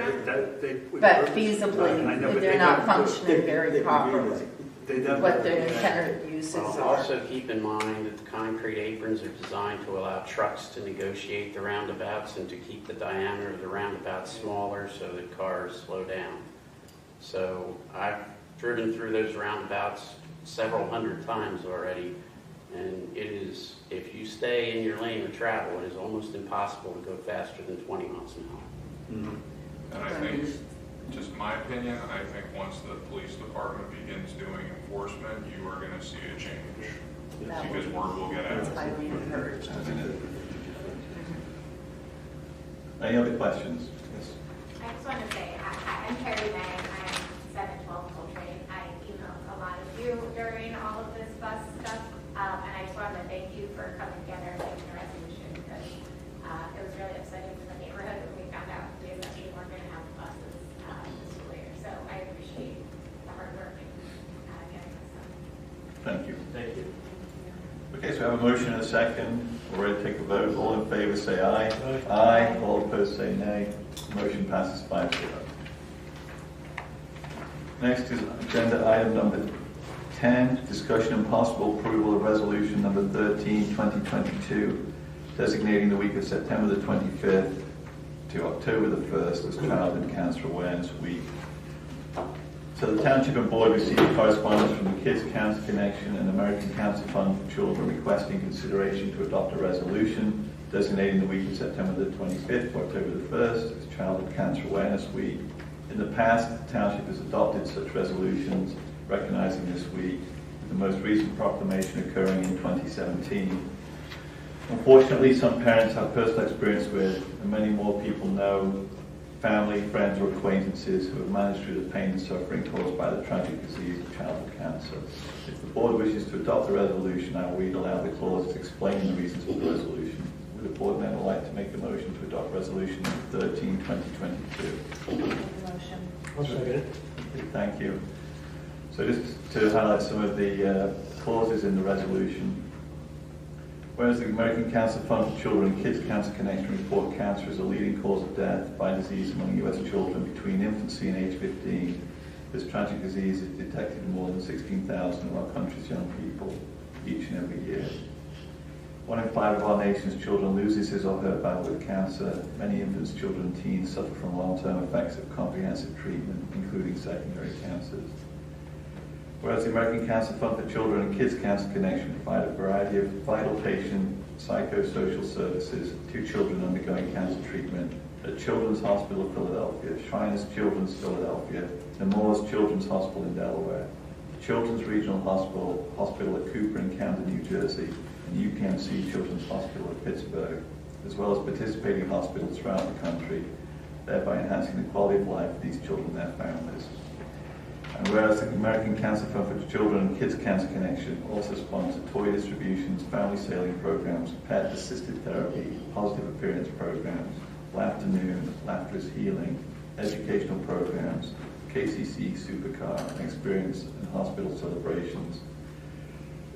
But feasibly, they're not functioning very properly. what the intended uses Well, are. also keep in mind that the concrete aprons are designed to allow trucks to negotiate the roundabouts and to keep the diameter of the roundabouts smaller so that cars slow down. So I've driven through those roundabouts several hundred times already, and it is, if you stay in your lane of travel, it is almost impossible to go faster than 20 miles an hour. And I think, just my opinion, I think once the police department begins doing enforcement, you are going to see a change. Because word will get out. It's highly encouraged. Any other questions? Yes. I just want to say, I'm Carrie May. I'm 712 Coltrane. I emailed a lot of you during all of this bus stuff, and I just wanted to thank you for coming together and making a resolution, because it was really upsetting for the neighborhood when we found out we essentially weren't going to have the buses this school year. So I appreciate the hard work and getting this done. Thank you. Thank you. Okay, so we have a motion and a second. We're ready to take a vote. All in favor say aye. Aye. Aye. All opposed say nay. Motion passes 5-0. Next is agenda item number 10, discussion and possible approval of resolution number 13, 2022, designating the week of September the 25th to October the 1st as Child and Cancer Awareness Week. So the Township and Board received correspondence from the Kids Cancer Connection and American Cancer Fund for Children requesting consideration to adopt a resolution designating the week of September the 25th to October the 1st as Child and Cancer Awareness Week. In the past, the Township has adopted such resolutions recognizing this week, with the most recent proclamation occurring in 2017. Unfortunately, some parents have personal experience with, and many more people know, family, friends, or acquaintances who have managed through the pain and suffering caused by the tragic disease of childhood cancer. If the Board wishes to adopt the resolution, I will read aloud the clauses explaining the reasons for the resolution. Would the Board member like to make a motion to adopt resolution number 13, 2022? Motion. I'll second it. Thank you. So just to highlight some of the clauses in the resolution. Whereas the American Cancer Fund for Children and Kids Cancer Connection report cancer as a leading cause of death by disease among U.S. children between infancy and age 15, this tragic disease is detected in more than 16,000 of our country's young people each and every year. 1 in 5 of our nation's children loses his or her battle with cancer. Many infants, children, and teens suffer from long-term effects of comprehensive treatment, including secondary cancers. Whereas the American Cancer Fund for Children and Kids Cancer Connection provide a variety of vital patient psychosocial services to children undergoing cancer treatment at Children's Hospital of Philadelphia, Shriners Children's Philadelphia, Nemours Children's Hospital in Delaware, Children's Regional Hospital at Cooper in Camden, New Jersey, and UPMC Children's Hospital at Pittsburgh, as well as participating hospitals throughout the country, thereby enhancing the quality of life of these children and their families. And whereas the American Cancer Fund for Children and Kids Cancer Connection also sponsors toy distributions, family sailing programs, pet-assisted therapy, positive appearance programs, Laughter Noon, Laughter is Healing, educational programs, KCC Supercar, experience and hospital celebrations,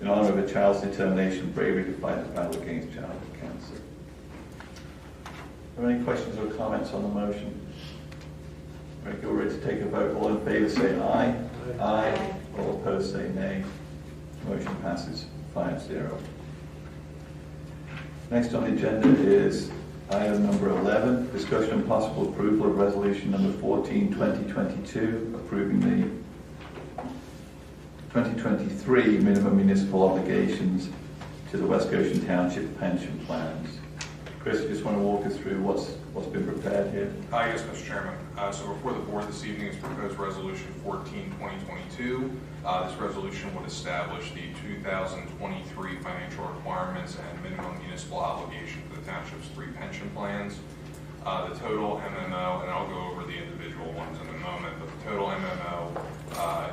in honor of a child's determination and bravery to fight the battle against childhood cancer. Are there any questions or comments on the motion? Right, go ready to take a vote. All in favor say aye. Aye. All opposed say nay. Motion passes 5-0. Next on the agenda is item number 11, discussion and possible approval of resolution number 14, 2022, approving the 2023 minimum municipal obligations to the West Goshen Township pension plans. Chris, you just want to walk us through what's been prepared here? Yes, Mr. Chairman. So before the board this evening is proposed resolution 14, 2022. This resolution would establish the 2023 financial requirements and minimum municipal obligation for the township's 3 pension plans. The total MMO, and I'll go over the individual ones in a moment, but the total MMO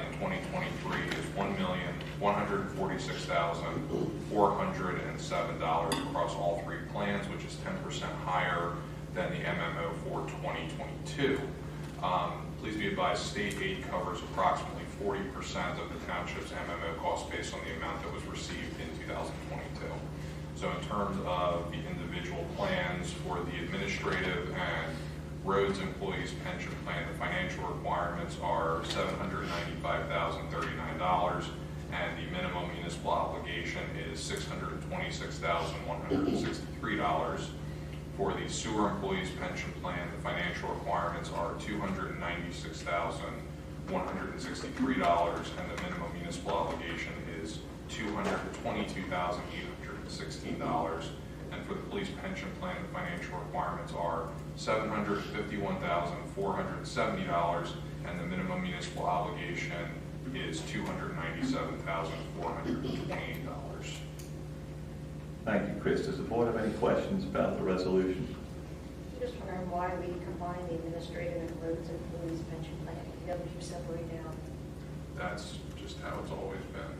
in 2023 is $1,146,407 across all 3 plans, which is 10% higher than the MMO for 2022. Please be advised, state aid covers approximately 40% of the township's MMO cost based on the amount that was received in 2022. So in terms of the individual plans for the administrative and roads employees pension plan, the financial requirements are $795,039, and the minimum municipal obligation is $626,163. For the sewer employees pension plan, the financial requirements are $296,163, and the minimum municipal obligation is $222,816. And for the police pension plan, the financial requirements are $751,470, and the minimum municipal obligation is $297,428. Thank you, Chris. Does the board have any questions about the resolution? Just wondering why we combine the administrative and roads employees pension plan. The other two separate out. That's just how it's always been.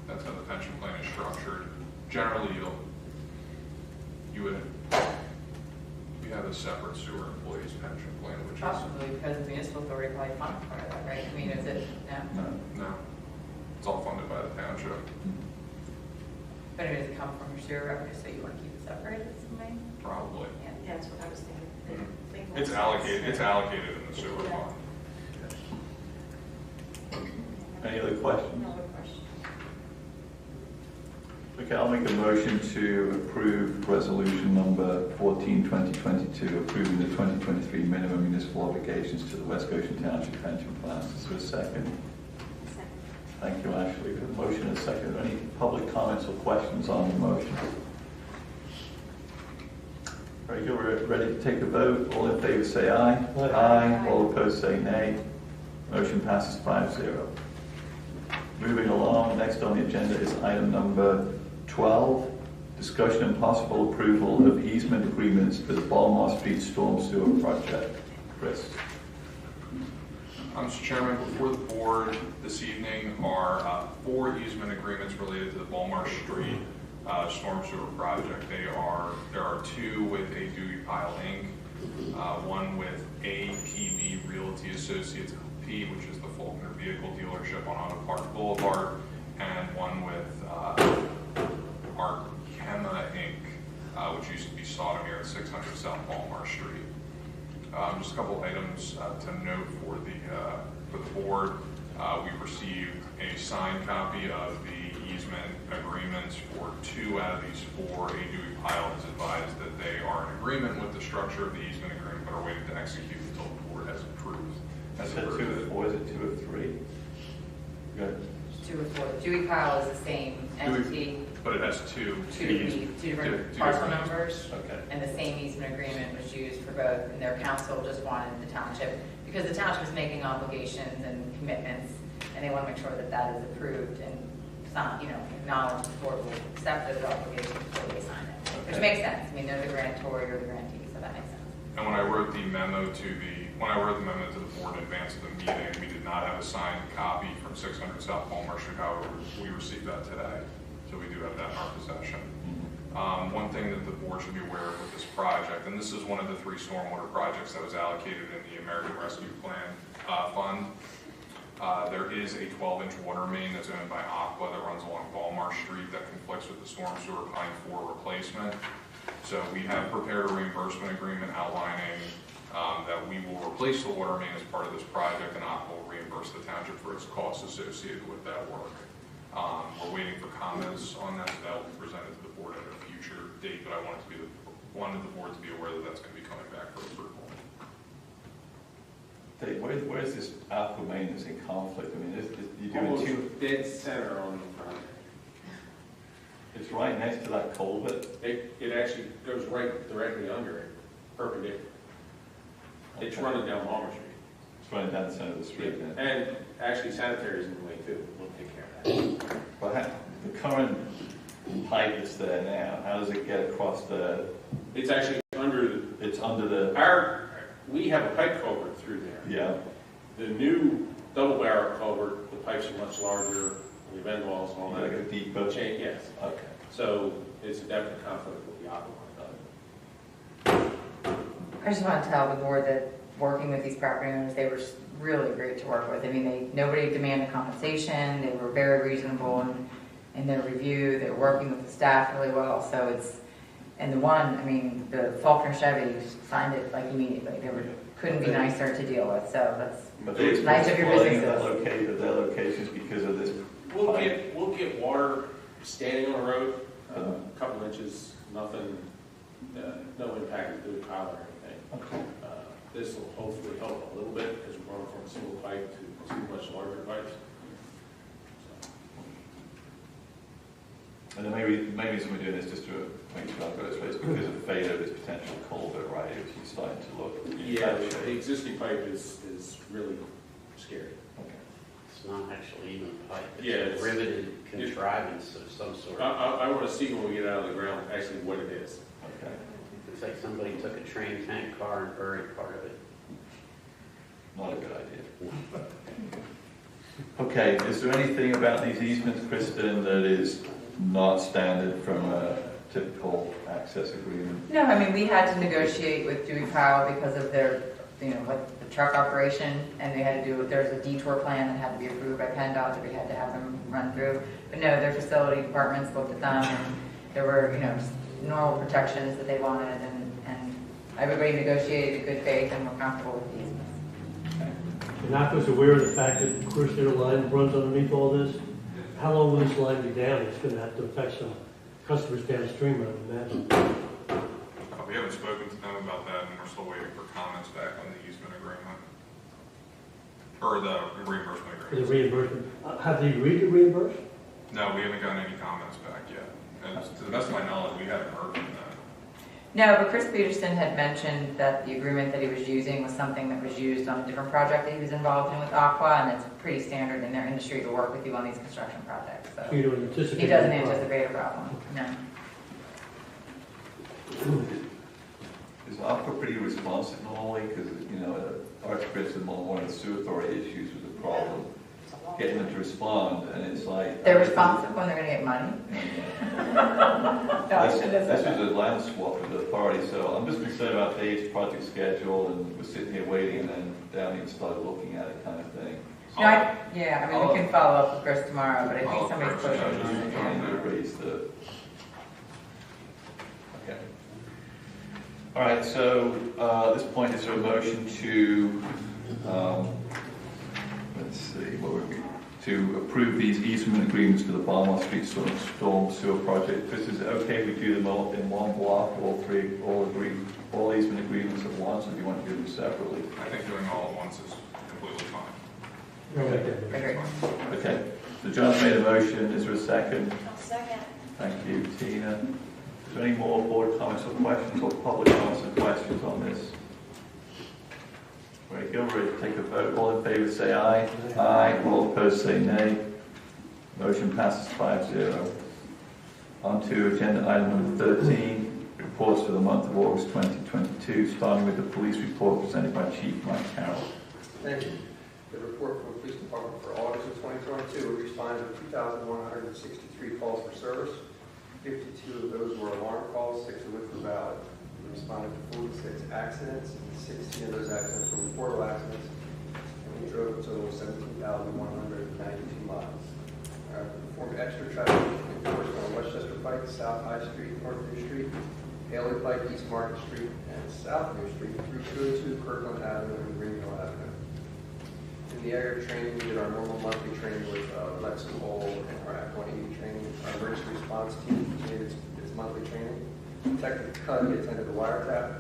That's how the pension plan is structured. Generally, you have a separate sewer employees pension plan, which is Possibly because the municipal authority probably funds part of that, right? I mean, is it, no? no, it's all funded by the township. But I mean, does it come from your sewer revenue, so you want to keep it separated some way? Probably. Yeah. That's what I was thinking. It's allocated. It's allocated in the sewer fund. Any other questions? No other question. Okay, I'll make a motion to approve resolution number 14, 2022, approving the 2023 minimum municipal obligations to the West Goshen Township pension plans. Is there a second? Thank you, Ashley. We have a motion and a second. Any public comments or questions on the motion? Very good. We're ready to take a vote. All in favor say aye. Aye. All opposed say nay. Motion passes 5-0. Moving along, next on the agenda is item number 12, discussion and possible approval of easement agreements for the Baltimore Street Storm Sewer Project. Chris. Mr. Chairman, before the board this evening are 4 easement agreements related to the Baltimore Street Storm Sewer Project. There are 2 with A Dewey Pile Inc., one with APB Realty Associates P, which is the Faulkner Vehicle Dealership on Auto Park Boulevard, and one with Arkema Inc., which used to be Sodomir at 600 South Baltimore Street. Just a couple items to note for the board. We received a signed copy of the easement agreements for 2 out of these 4. A Dewey Pile has advised that they are in agreement with the structure of the easement agreement, but are waiting to execute until the board has approved. Is it 2 of 4? Is it 2 of 3? Good. 2 or 4. Dewey Pile is the same entity. But it has 2 different parcel numbers. Okay. And the same easement agreement was used for both, and their council just wanted the township, because the township is making obligations and commitments, and they want to make sure that that is approved and acknowledged the board will accept those obligations before they sign it. Okay. Which makes sense. I mean, they're the grantor, you're the grantee, so that makes sense. And when I wrote the memo to the board in advance of the meeting, we did not have a signed copy from 600 South Baltimore Street. However, we received that today, so we do have that in our possession. One thing that the board should be aware of with this project, and this is one of the 3 stormwater projects that was allocated in the American Rescue Plan Fund. There is a 12-inch water main that's owned by Aqua that runs along Baltimore Street that conflicts with the storm sewer Pine 4 replacement. So we have prepared a reimbursement agreement outlining that we will replace the water main as part of this project, and Aqua will reimburse the township for its costs associated with that work. We're waiting for comments on that, so that will be presented to the board at a future date, but I wanted the board to be aware that that's going to be coming back for approval. Dave, where's this Aqua main that's in conflict? I mean, you're doing Almost 2. dead center on the front. It's right next to that culvert. It actually goes right directly under it, perpendicular. It's running down Baltimore Street. It's running down the center of the street. Then. And actually sanitary is in the way too. We'll take care of that. Well, the current pipe that's there now, how does it get across the? It's actually under the. We have a pipe culvert through there. Yeah. The new double barrel culvert, the pipes are much larger, the vent walls and all that. Like a deeper. Chain, yes. Okay. So it's a definite conflict with the aqua. I just want to tell the board that working with these property owners, they were really great to work with. I mean, nobody demanded compensation. They were very reasonable in their review. They're working with the staff really well. So And the one, I mean, the Faulkner Chevy signed it like immediately. They couldn't be nicer to deal with, so that's But they nice of your flooding at businesses. their locations because of this. We'll get water standing on the road, a couple inches, nothing, no impact to the tile or anything. Okay. This will hopefully help a little bit because we're going from a single pipe to two much larger pipes. And then maybe somebody doing this just to make sure I've got it straight, it's because of the failure of this potential culvert, right? It's starting to look. Yeah, the existing pipe is really scary. It's not actually even a pipe. Yeah, It's a riveted contrivance of some sort. I want to see when we get out of the ground actually what it is. Okay. It's like somebody took a train tank car and buried part of it. Not a good idea. Okay, is there anything about these easements, Kristen, that is not standard from a typical access agreement? No, I mean, we had to negotiate with Dewey Powell because of their, like the truck operation, and they had to do, there was a detour plan that had to be approved by PennDOT that we had to have them run through. But no, their facility departments looked at them, and there were, just normal protections that they wanted, and everybody negotiated in good faith and were comfortable with the easements. And Aqua's aware of the fact that Crusader line runs underneath all this. How long will this line be down? It's going to have to affect some customers downstream, I would imagine. We haven't spoken to them about that, and we're still waiting for comments back on the easement agreement. Or the reimbursement For the agreement. reimbursement. Have they agreed to reimburse? No, we haven't gotten any comments back yet. And to the best of my knowledge, we haven't heard from them. No, but Chris Peterson had mentioned that the agreement that he was using was something that was used on a different project that he was involved in with Aqua, and it's pretty standard in their industry to work with you on these construction projects. So You don't anticipate? he doesn't any problem? anticipate a problem, no. Is Aqua pretty responsive normally? Because, our experience with one of the sewer authority issues was a problem. Getting them to respond, and it's like... They're responsive when they're going to get money. This was a land swap with the authority, so I'm just concerned about Dave's project schedule, and we're sitting here waiting, and then Downey started looking at it kind of thing. No, we can follow up with Chris tomorrow, but I think somebody's pushing on it. Trying to raise the... Okay. All right, so at this point, is there a motion to, let's see, what would we, to approve these easement agreements for the Baltimore Street Storm Sewer Project? This is okay if we do them all in one block, all easement agreements at once, or do you want to do them separately? I think doing all at once is completely fine. Okay, so John's made a motion, is there a second? I'll second. Thank you, Tina. Is there any more board comments or questions, or public comments and questions on this? Very good, we're ready to take a vote. All in favor say aye. Aye. All opposed say nay. Motion passes 5-0. On to agenda item number 13, reports for the month of August 2022, starting with the police report presented by Chief Mike Carroll. Thank you. The report from the police department for August of 2022, we responded to 2,163 calls for service. 52 of those were alarm calls, 6 of which were valid. We responded to 46 accidents, and 16 of those accidents were reportable accidents, and we drove a total of 17,192 miles. We performed extra traffic enforcement on Westchester Pike, South High Street, North New Street, Haley Pike, East Market Street, and South New Street, through 202 Kirkland Avenue and Greenville Avenue. In the area of training, we did our normal monthly training with Lex and Hole and our Act 180 training. Our emergency response team completed its monthly training. Detective Cuddy attended the wiretap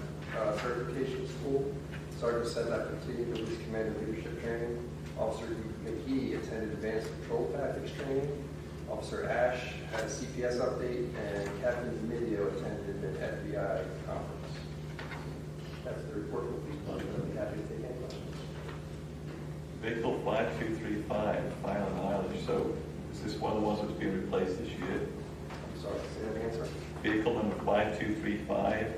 certification school. Sergeant Sedlak completed the police command and leadership training. Officer McGee attended advanced control tactics training. Officer Ash had a CPS update, and Captain Midio attended an FBI conference. That's the report from the police department. I'll be happy to take any questions. Vehicle 5235, file mileage. So is this one of the ones that's being replaced this year? I'm sorry, say that again, sir. Vehicle number 5235.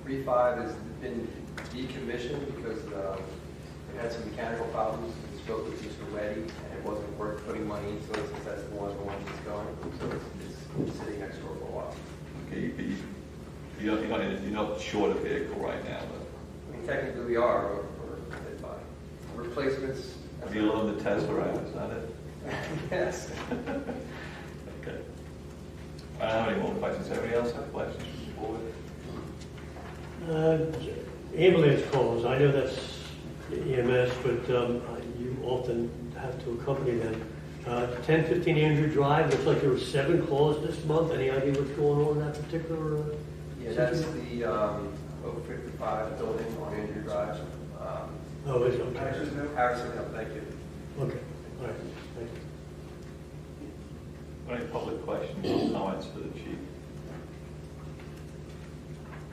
35 has been decommissioned because it had some mechanical problems. We spoke with Mr. Reddy, and it wasn't worth putting money into it since that's the one that's going. So it's been sitting next door for a while. Okay, you're not short a vehicle right now, but I mean, technically we are, we're by replacements. have you loaned the Tesla out, is that it? Yes. Okay. I don't have any more questions. Everybody else have questions from the board? Ambulance calls, I know that's EMS, but you often have to accompany them. 1015 Andrew Drive, looks like there were 7 calls this month. Any idea what's going on in that particular? Yeah, that's the 055 building on Andrew Drive. Oh, it's okay. Harrison, thank you. Okay, all right, thank you. Any public questions or comments for the chief?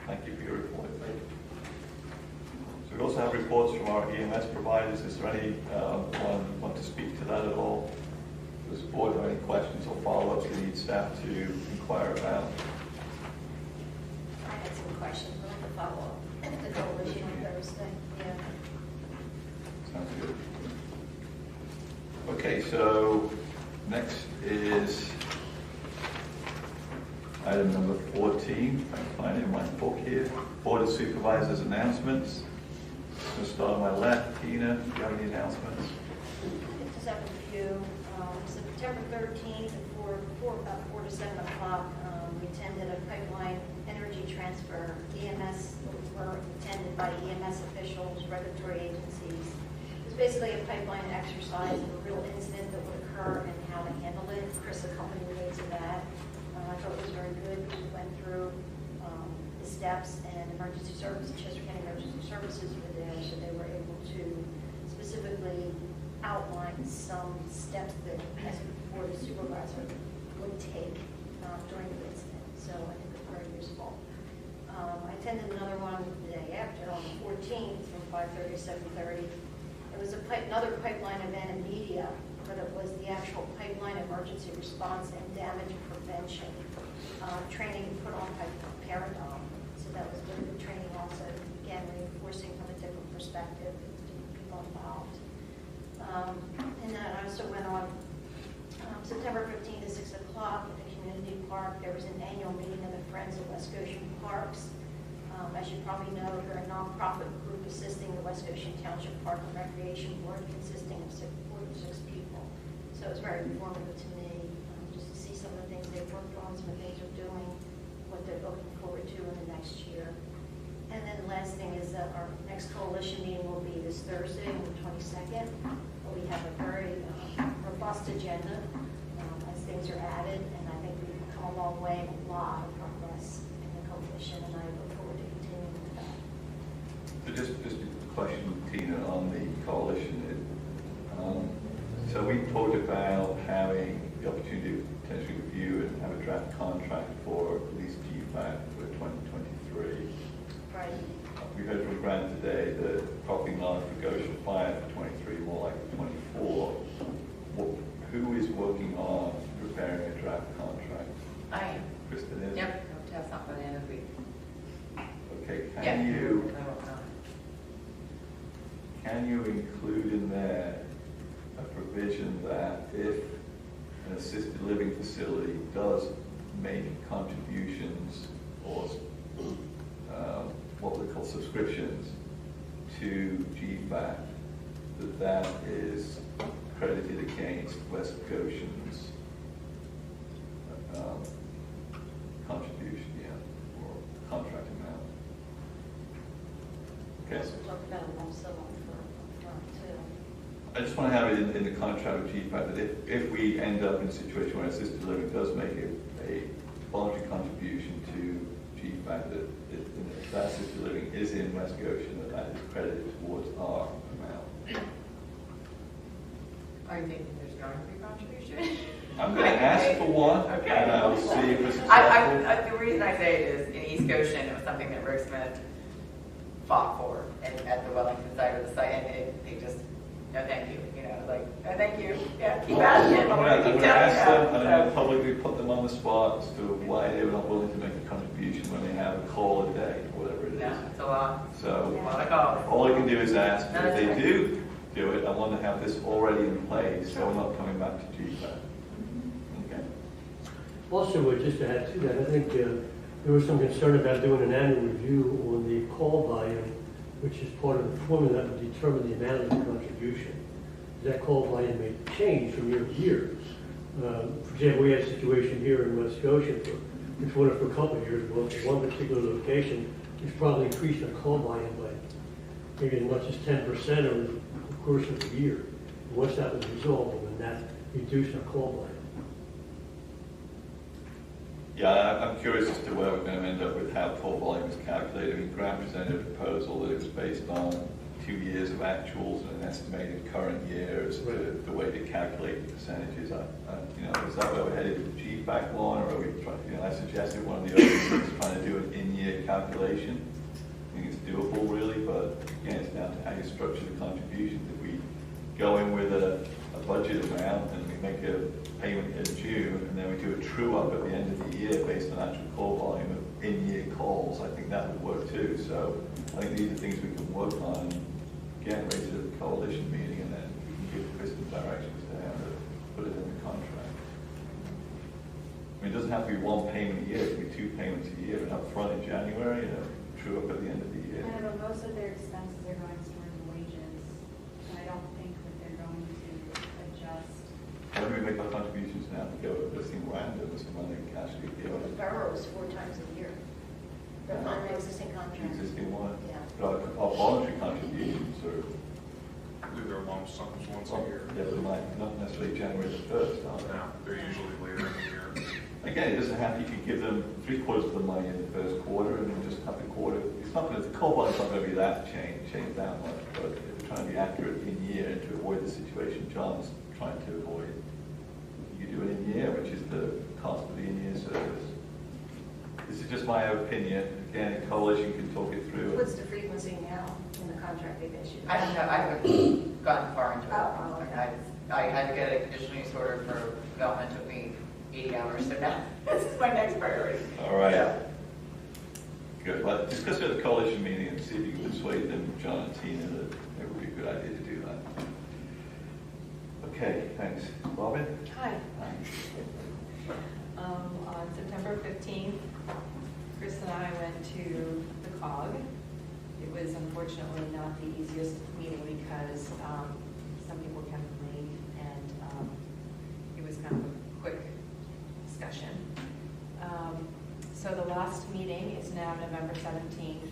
Thank you for your report. Thank you. So we also have reports from our EMS providers. Is there any one want to speak to that at all? Does the board have any questions or follow-ups we need staff to inquire about? I had some questions, but I'll follow up. The coalition on Thursday, yeah. Sounds good. Okay, so next is item number 14. I can find it in my book here. Board of Supervisors announcements. I'm going to start on my left. Tina, do you have any announcements? I just have a few. September 13th, about 4 to 7 o'clock, we attended a pipeline energy transfer. EMS were attended by EMS officials, regulatory agencies. It was basically a pipeline exercise of a real incident that would occur and how to handle it. Chris accompanied me to that. I thought it was very good. We went through the steps, and emergency services, Chester County Emergency Services were there, so they were able to specifically outline some steps that as a board supervisor would take during the incident. So I think it's very useful. I attended another one the day after on the 14th from 5:30 to 7:30. It was another pipeline event in media, but it was the actual pipeline emergency response and damage prevention training put on by Paradigm. So that was very good training also, again, reinforcing from a different perspective to people involved. And then I also went on September 15th at 6 o'clock at the community park. There was an annual meeting of the Friends of West Goshen Parks. As you probably know, they're a nonprofit group assisting the West Goshen Township Park and Recreation Board, consisting of 4 to 6 people. So it was very informative to me, just to see some of the things they've worked on, some of the things they're doing, what they're looking forward to in the next year. And then the last thing is that our next coalition meeting will be this Thursday, on the 22nd. We have a very robust agenda as things are added, and I think we've come a long way, a lot of progress in the coalition, and I look forward to continuing with that. So just a question, Tina, on the coalition. So we talked about having the opportunity to potentially review and have a draft contract for at least GFAT for 2023. Right. We heard from Grant today that probably not for Goshen Fire for 23, more like 24. Who is working on preparing a draft contract? I am. Kristen is? Yep. Hope to have something by the end of the week. Okay, Yeah. can you include in there a provision that if an assisted living facility does make contributions or what we call subscriptions to GFAT, that is credited against West Goshen's contribution, or contract amount. We Okay. also talked about a lump sum for too. I just want to have it in the contract with GFAT that if we end up in a situation where assisted living does make a voluntary contribution to GFAT, that if that assisted living is in West Goshen, that is credited towards our amount. Are you thinking there's going to be contribution? I'm going to ask for one, Okay. and I'll see if it's The reason I say it is, in East Goshen, it was something that Rick Smith fought for at the Wellington side of the site, and they just, no thank you, like, no thank you, yeah, keep asking, I'm I'm going going to keep to ask them, telling and you. I'm going to publicly put them on the spot as to why they were not willing to make a contribution when they have a call a day, or whatever it is. No, it's a lot. So, A lot of calls. all I can do is ask, No, if that's they fine. do it, I want to have this already in place, so we're not coming back to GFAT. Okay. Also, just to add to that, I think there was some concern about doing an annual review on the call volume, which is part of the formula that would determine the amount of the contribution. That call volume may change from year to year. For example, we had a situation here in West Goshen, which went on for a couple of years. One particular location it's probably increased our call volume by maybe as much as 10% over the course of the year. And once that was resolved, then that reduced our call volume. Yeah, I'm curious as to where we're going to end up with how call volume is calculated. I mean, Grant presented a proposal that it was based on 2 years of actuals and an estimated current year as to the way to calculate the percentages. You know, is that where we're headed with the GFAC one, or are we trying, you know, I suggested one of the other things is trying to do an in-year calculation. I think it's doable really, but again, it's down to how you structure the contributions. If we go in with a budget amount and we make a payment in June, and then we do a true up at the end of the year based on actual call volume of in-year calls, I think that would work too. So I think these are things we can work on and again raise it at the coalition meeting, and then we can give Chris the directions to how to put it in the contract. I mean, it doesn't have to be one payment a year, it can be 2 payments a year, and up front in January and a true up at the end of the year. I know, but most of their expenses are going towards wages, and I don't think that they're going to adjust. Why don't we make our contributions now to go with this thing random with some money actually give The us boroughs 4 times a year. The existing the contract. existing one? Yeah. But our voluntary contributions are, I believe they're lump sums once a year. yeah, but not necessarily January the 1st, are they? No, they're usually later in the year. Again, it doesn't have, you could give them 3/4 of the money in the first quarter and then just have the quarter. It's not going to, the call volume's not going to be that change that much, but if we're trying to be accurate in year and to avoid the situation John's trying to avoid, you do it in year, which is the cost of the in-year service. This is just my opinion. Again, coalition can talk it through. What's the frequency now in the contract they've issued? I don't know, I haven't gotten far into it. Oh, okay. I had to get a conditional use order for development, took me 80 hours, so now this is my next priority. All right. Yeah. Good. Well, discuss it at the coalition meeting and see if you can persuade them, John and Tina, that it would be a good idea to do that. Okay, thanks. Robin? Hi. On September 15th, Chris and I went to the COG. It was unfortunately not the easiest meeting because some people came late, and it was kind of a quick discussion. So the last meeting is now November 17th,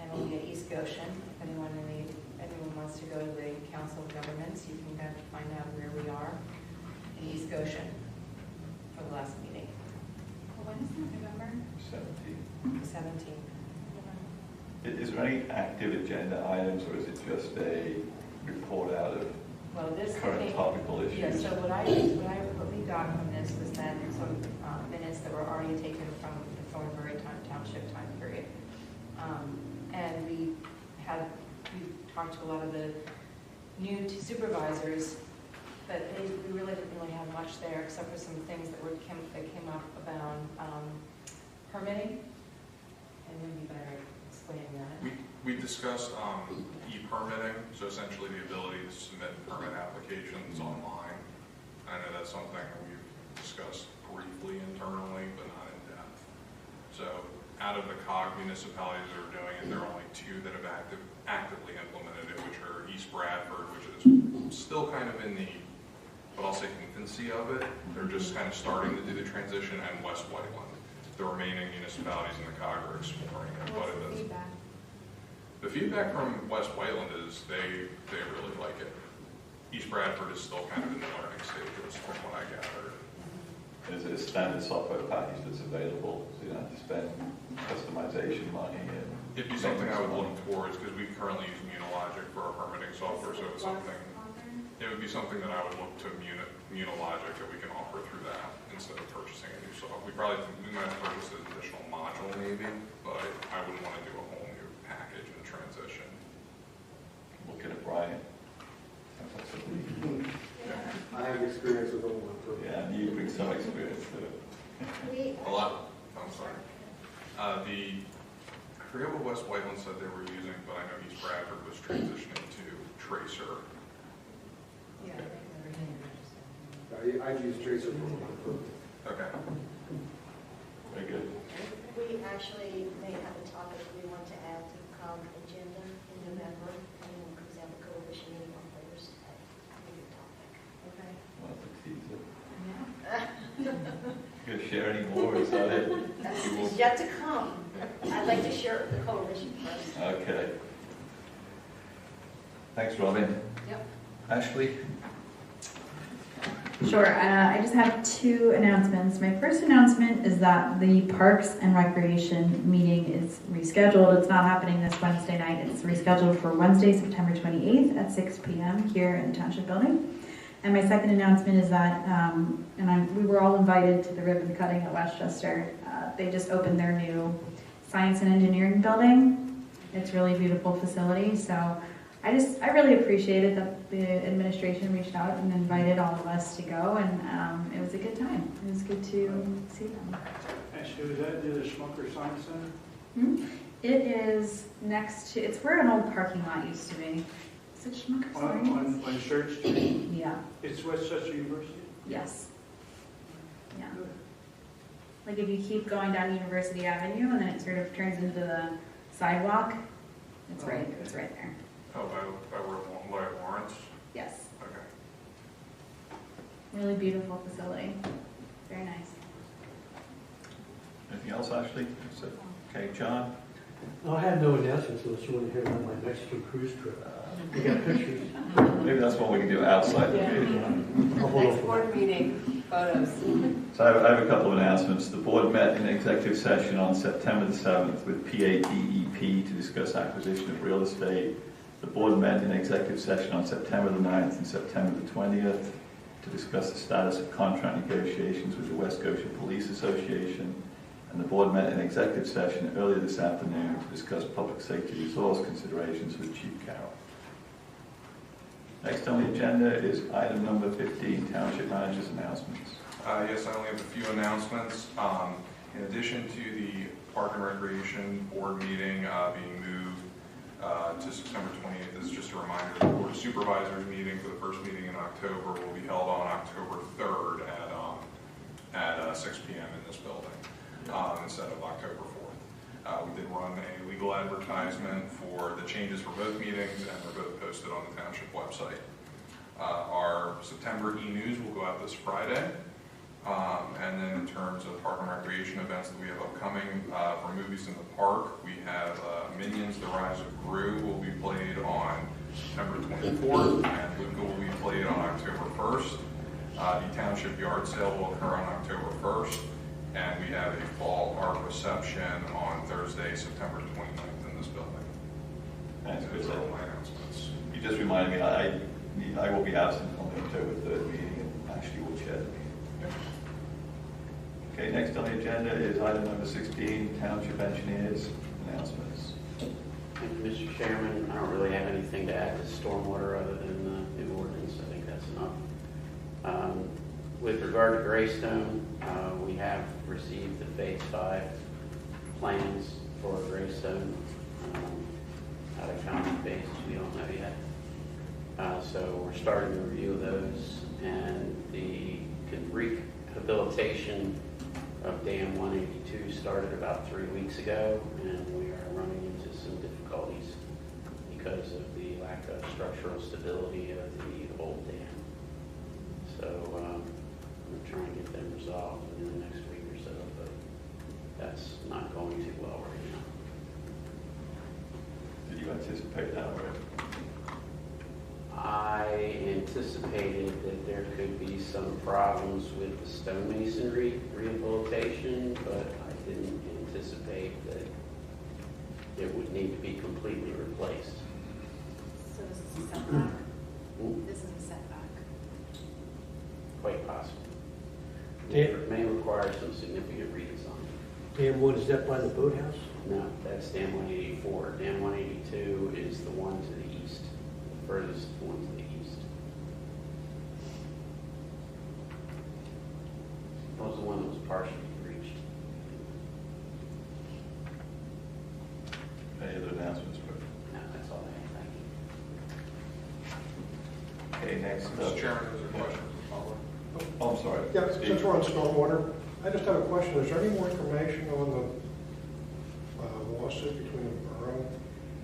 and we'll be at East Goshen. If anyone wants to go to the Council of Governments, you can kind of find out where we are in East Goshen for the last meeting. When is it, November? 17. 17th. Is there any active agenda items, or is it just a report out of Well, this current topical issues? Yeah. So what we got from this was then some minutes that were already taken from the Thornbury Township time period, and we talked to a lot of the new supervisors, but we really didn't really have much there except for some things that came up about permitting, and maybe better explaining that. We discussed e-permitting, so essentially the ability to submit permit applications online. I know that's something that we've discussed briefly internally, but not in depth. So out of the COG municipalities that are doing it, there are only 2 that have actively implemented it, which are East Bradford, which is still kind of in the, what I'll say, infancy of it. They're just kind of starting to do the transition, and West Whiteland. The remaining municipalities in the COG are exploring it. What's the feedback? The feedback from West Whiteland is they really like it. East Bradford is still kind of in the learning stages, from what I gathered. Is it a standard software package that's available, so you don't have to spend customization money? And it'd be something I would look towards, because we currently use Munologic for our permitting software, so it's something. It would be something that I would look to Munologic that we can offer through that instead of purchasing a new software. We might have purchased an additional module maybe, but I wouldn't want to do a whole new package and transition. Looking at Brian. I have experience with all one too. Yeah, you bring some experience to it. A lot. I'm sorry. I forget what West Whiteland said they were using, but I know East Bradford was transitioning to Tracer. Yeah, I've used Tracer for one purpose. Okay. Very good. We actually may have a topic we want to add to the COG agenda in November. Anyone comes out of coalition meeting on Thursday. Maybe a topic. Okay. Well, that's a teaser. Yeah. You're gonna share any more? Is that it? That's yet to come. I'd like to share it with the coalition first. Okay. Thanks, Robin. Yep. Ashley? Sure, I just have two announcements. My first announcement is that the Parks and Recreation meeting is rescheduled. It's not happening this Wednesday night. It's rescheduled for Wednesday, September 28th at 6 p.m. here in the Township Building. And my second announcement is that, we were all invited to the ribbon cutting at Westchester. They just opened their new Science and Engineering building. It's a really beautiful facility, so I really appreciated that the administration reached out and invited all of us to go, and it was a good time. It was good to see them. Actually, was that near the Schmucker Science Center? It is next to, it's where an old parking lot used to be. Is it Schmucker Science? On Church Street? Yeah, It's Westchester University? yes. Yeah. Like if you keep going down University Avenue and then it sort of turns into the sidewalk, it's right there. Oh, by where Lawrence? Yes. Okay. Really beautiful facility. Very nice. Anything else, Ashley? Okay, John? I have no announcements unless you want to hear about my Mexican cruise trip. We got pictures. Maybe that's what we can do outside the meeting. Next board meeting, photos. So I have a couple of announcements. The board met in executive session on September the 7th with PADEP to discuss acquisition of real estate. The board met in executive session on September the 9th and September the 20th to discuss the status of contract negotiations with the West Goshen Police Association. And the board met in executive session earlier this afternoon to discuss public safety resource considerations with Chief Carroll. Next on the agenda is item number 15, Township Manager's announcements. Yes, I only have a few announcements. In addition to the Park and Recreation Board meeting being moved to September 28th, this is just a reminder, the Board of Supervisors meeting for the first meeting in October will be held on October 3rd at 6 p.m. in this building instead of October 4th. We did run a legal advertisement for the changes for both meetings, and they're both posted on the Township website. Our September e-news will go out this Friday. And then in terms of park and recreation events that we have upcoming for movies in the park, we have Minions: The Rise of Gru will be played on September 24th, and Luca will be played on October 1st. The Township Yard Sale will occur on October 1st, and we have a fall art reception on Thursday, September 29th in this building. Thanks, Those are all my announcements. You just reminded me, I will be absent on the October 3rd meeting, and Ashley will chair the meeting. Okay, next on the agenda is item number 16, Township Engineers announcements. Thank you, Mr. Chairman. I don't really have anything to add to stormwater other than the new ordinance. I think that's enough. With regard to Greystone, we have received the Phase 5 plans for Greystone. How to count the phases, we don't know yet. So we're starting to review those, and the rehabilitation of Dam 182 started about 3 weeks ago, and we are running into some difficulties because of the lack of structural stability of the old dam. So we're trying to get them resolved within the next week or so, but that's not going too well right now. Did you anticipate that already? I anticipated that there could be some problems with the stonemasonry rehabilitation, but I didn't anticipate that it would need to be completely replaced. So this is a setback? This is a setback. Quite possible. Yeah. It may require some significant redesign. Dam 1, is that by the boathouse? No, that's Dam 184. Dam 182 is the one to the east, the furthest one to the east. That was the one that was partially breached. Any other announcements? No, that's all I have. Thank you. Okay, next Mr. up. Chairman, there's a question from the public. Oh, I'm sorry. Yeah, Steve. since we're on stormwater, I just have a question. Is there any more information on the lawsuit between Aram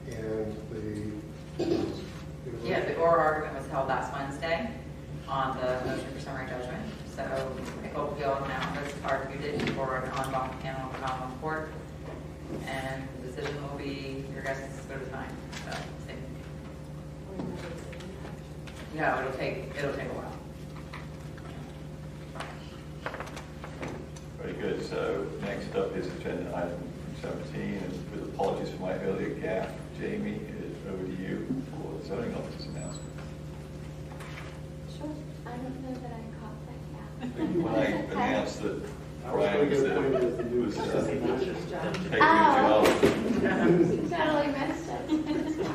and the... Yeah, the oral argument was held last Wednesday on the motion for summary judgment. So I hope you all know, as part of you did, for an en banc panel in common court. and the decision will be your guys' sort of time. So, no, it'll take a while. Very good. So next up is agenda item 17, and with apologies for my earlier gaffe, Jamie, over to you for the zoning officer's announcement. Sure. I don't know that I caught that now. When I announced that Brian was taking the job. Totally missed it.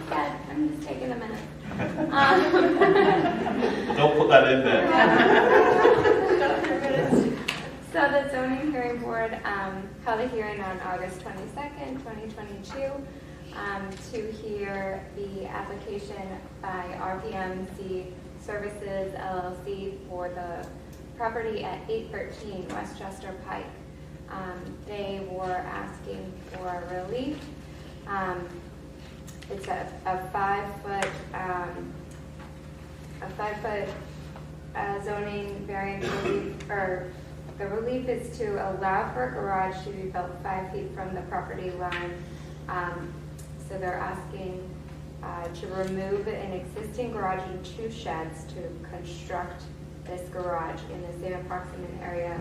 God, I'm just taking a minute. Don't put that in there. So the zoning hearing board held a hearing on August 22nd, 2022 to hear the application by RPMC Services LLC for the property at 813 Westchester Pike. They were asking for relief. It's a 5-foot zoning variance relief, or the relief is to allow for a garage to be built 5 feet from the property line. So they're asking to remove an existing garage and 2 sheds to construct this garage in the same approximate area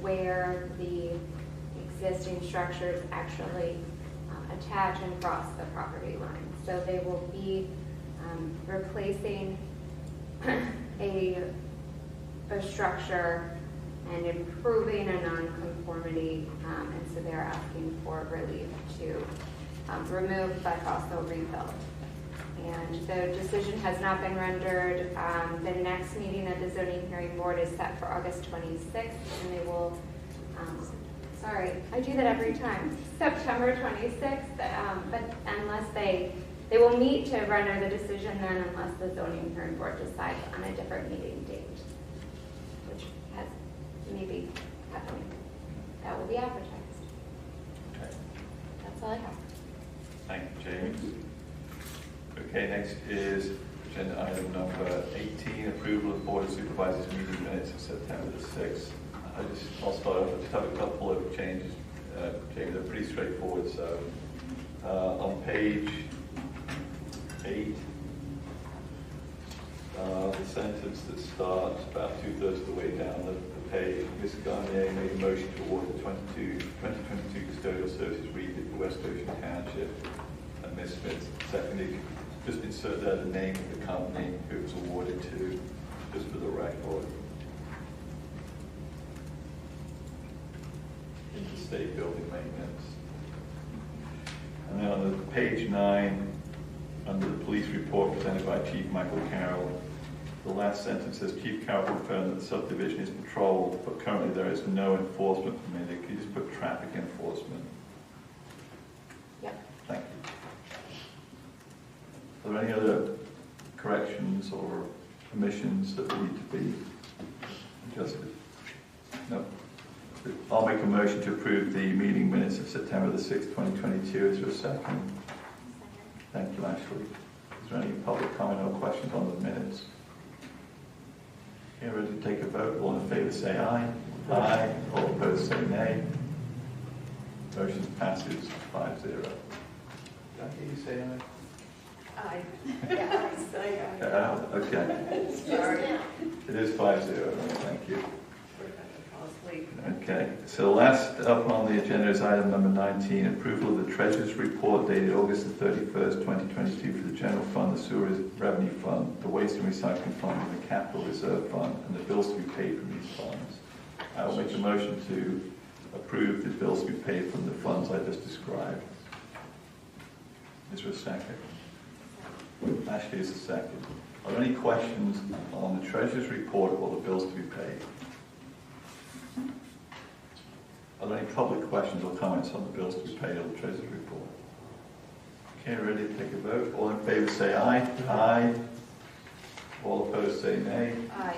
where the existing structures actually attach and cross the property line. So they will be replacing a structure and improving a nonconformity, and so they're asking for relief to remove but also rebuild. And the decision has not been rendered. The next meeting of the zoning hearing board is set for August 26th, and they will, sorry, I do that every time, September 26th, but unless they will meet to render the decision then unless the zoning hearing board decides on a different meeting date, which has maybe happening. That will be advertised. Okay. That's all I have. Thank you, James. Okay, next is agenda item number 18, approval of Board of Supervisors meeting minutes of September the 6th. I'll start off. I just have a couple of changes, Jamie. They're pretty straightforward. So on page 8, the sentence that starts about 2/3 of the way down the page, Ms. Garnier made a motion to award the 2022 custodial services rebid for West Goshen Township, and Ms. Smith seconded. Just insert there the name of the company who it was awarded to, just for the record. State building maintenance. And then on the page 9, under the police report presented by Chief Michael Carroll, the last sentence says, Chief Carroll confirmed that the subdivision is patrolled, but currently there is no enforcement permitted. Could you just put traffic enforcement? Yep. Thank you. Are there any other corrections or omissions that need to be adjusted? No. I'll make a motion to approve the meeting minutes of September the 6th, 2022. Is there a second? Thank you, Ashley. Is there any public comment or questions on the minutes? Okay, ready to take a vote. All in favor say aye. Aye. All opposed say nay. Motion passes 5-0. Did I hear you say aye? Aye. Yeah, I say aye. Okay. Sorry. It is 5-0. Thank you. Fall asleep. Okay, so last up on the agenda is item number 19, approval of the Treasurer's Report dated August the 31st, 2022 for the General Fund, the Sewer Revenue Fund, the Waste and Recycling Fund, and the Capital Reserve Fund, and the bills to be paid from these funds. I will make a motion to approve the bills to be paid from the funds I just described. Is there a second? Ashley is a second. Are there any questions on the Treasurer's Report or the bills to be paid? Are there any public questions or comments on the bills to be paid or the Treasurer's Report? Okay, ready to take a vote. All in favour say aye. Aye. All opposed say nay. Aye.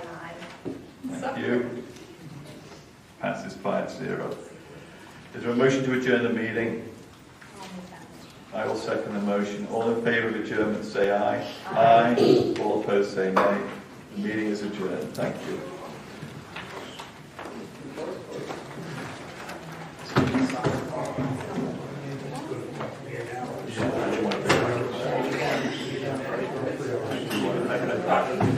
Thank you. Passes 5-0. Is there a motion to adjourn the meeting? I will second the motion. All in favour of adjournment say aye. Aye. All opposed say nay. The meeting is adjourned. Thank you. Aye.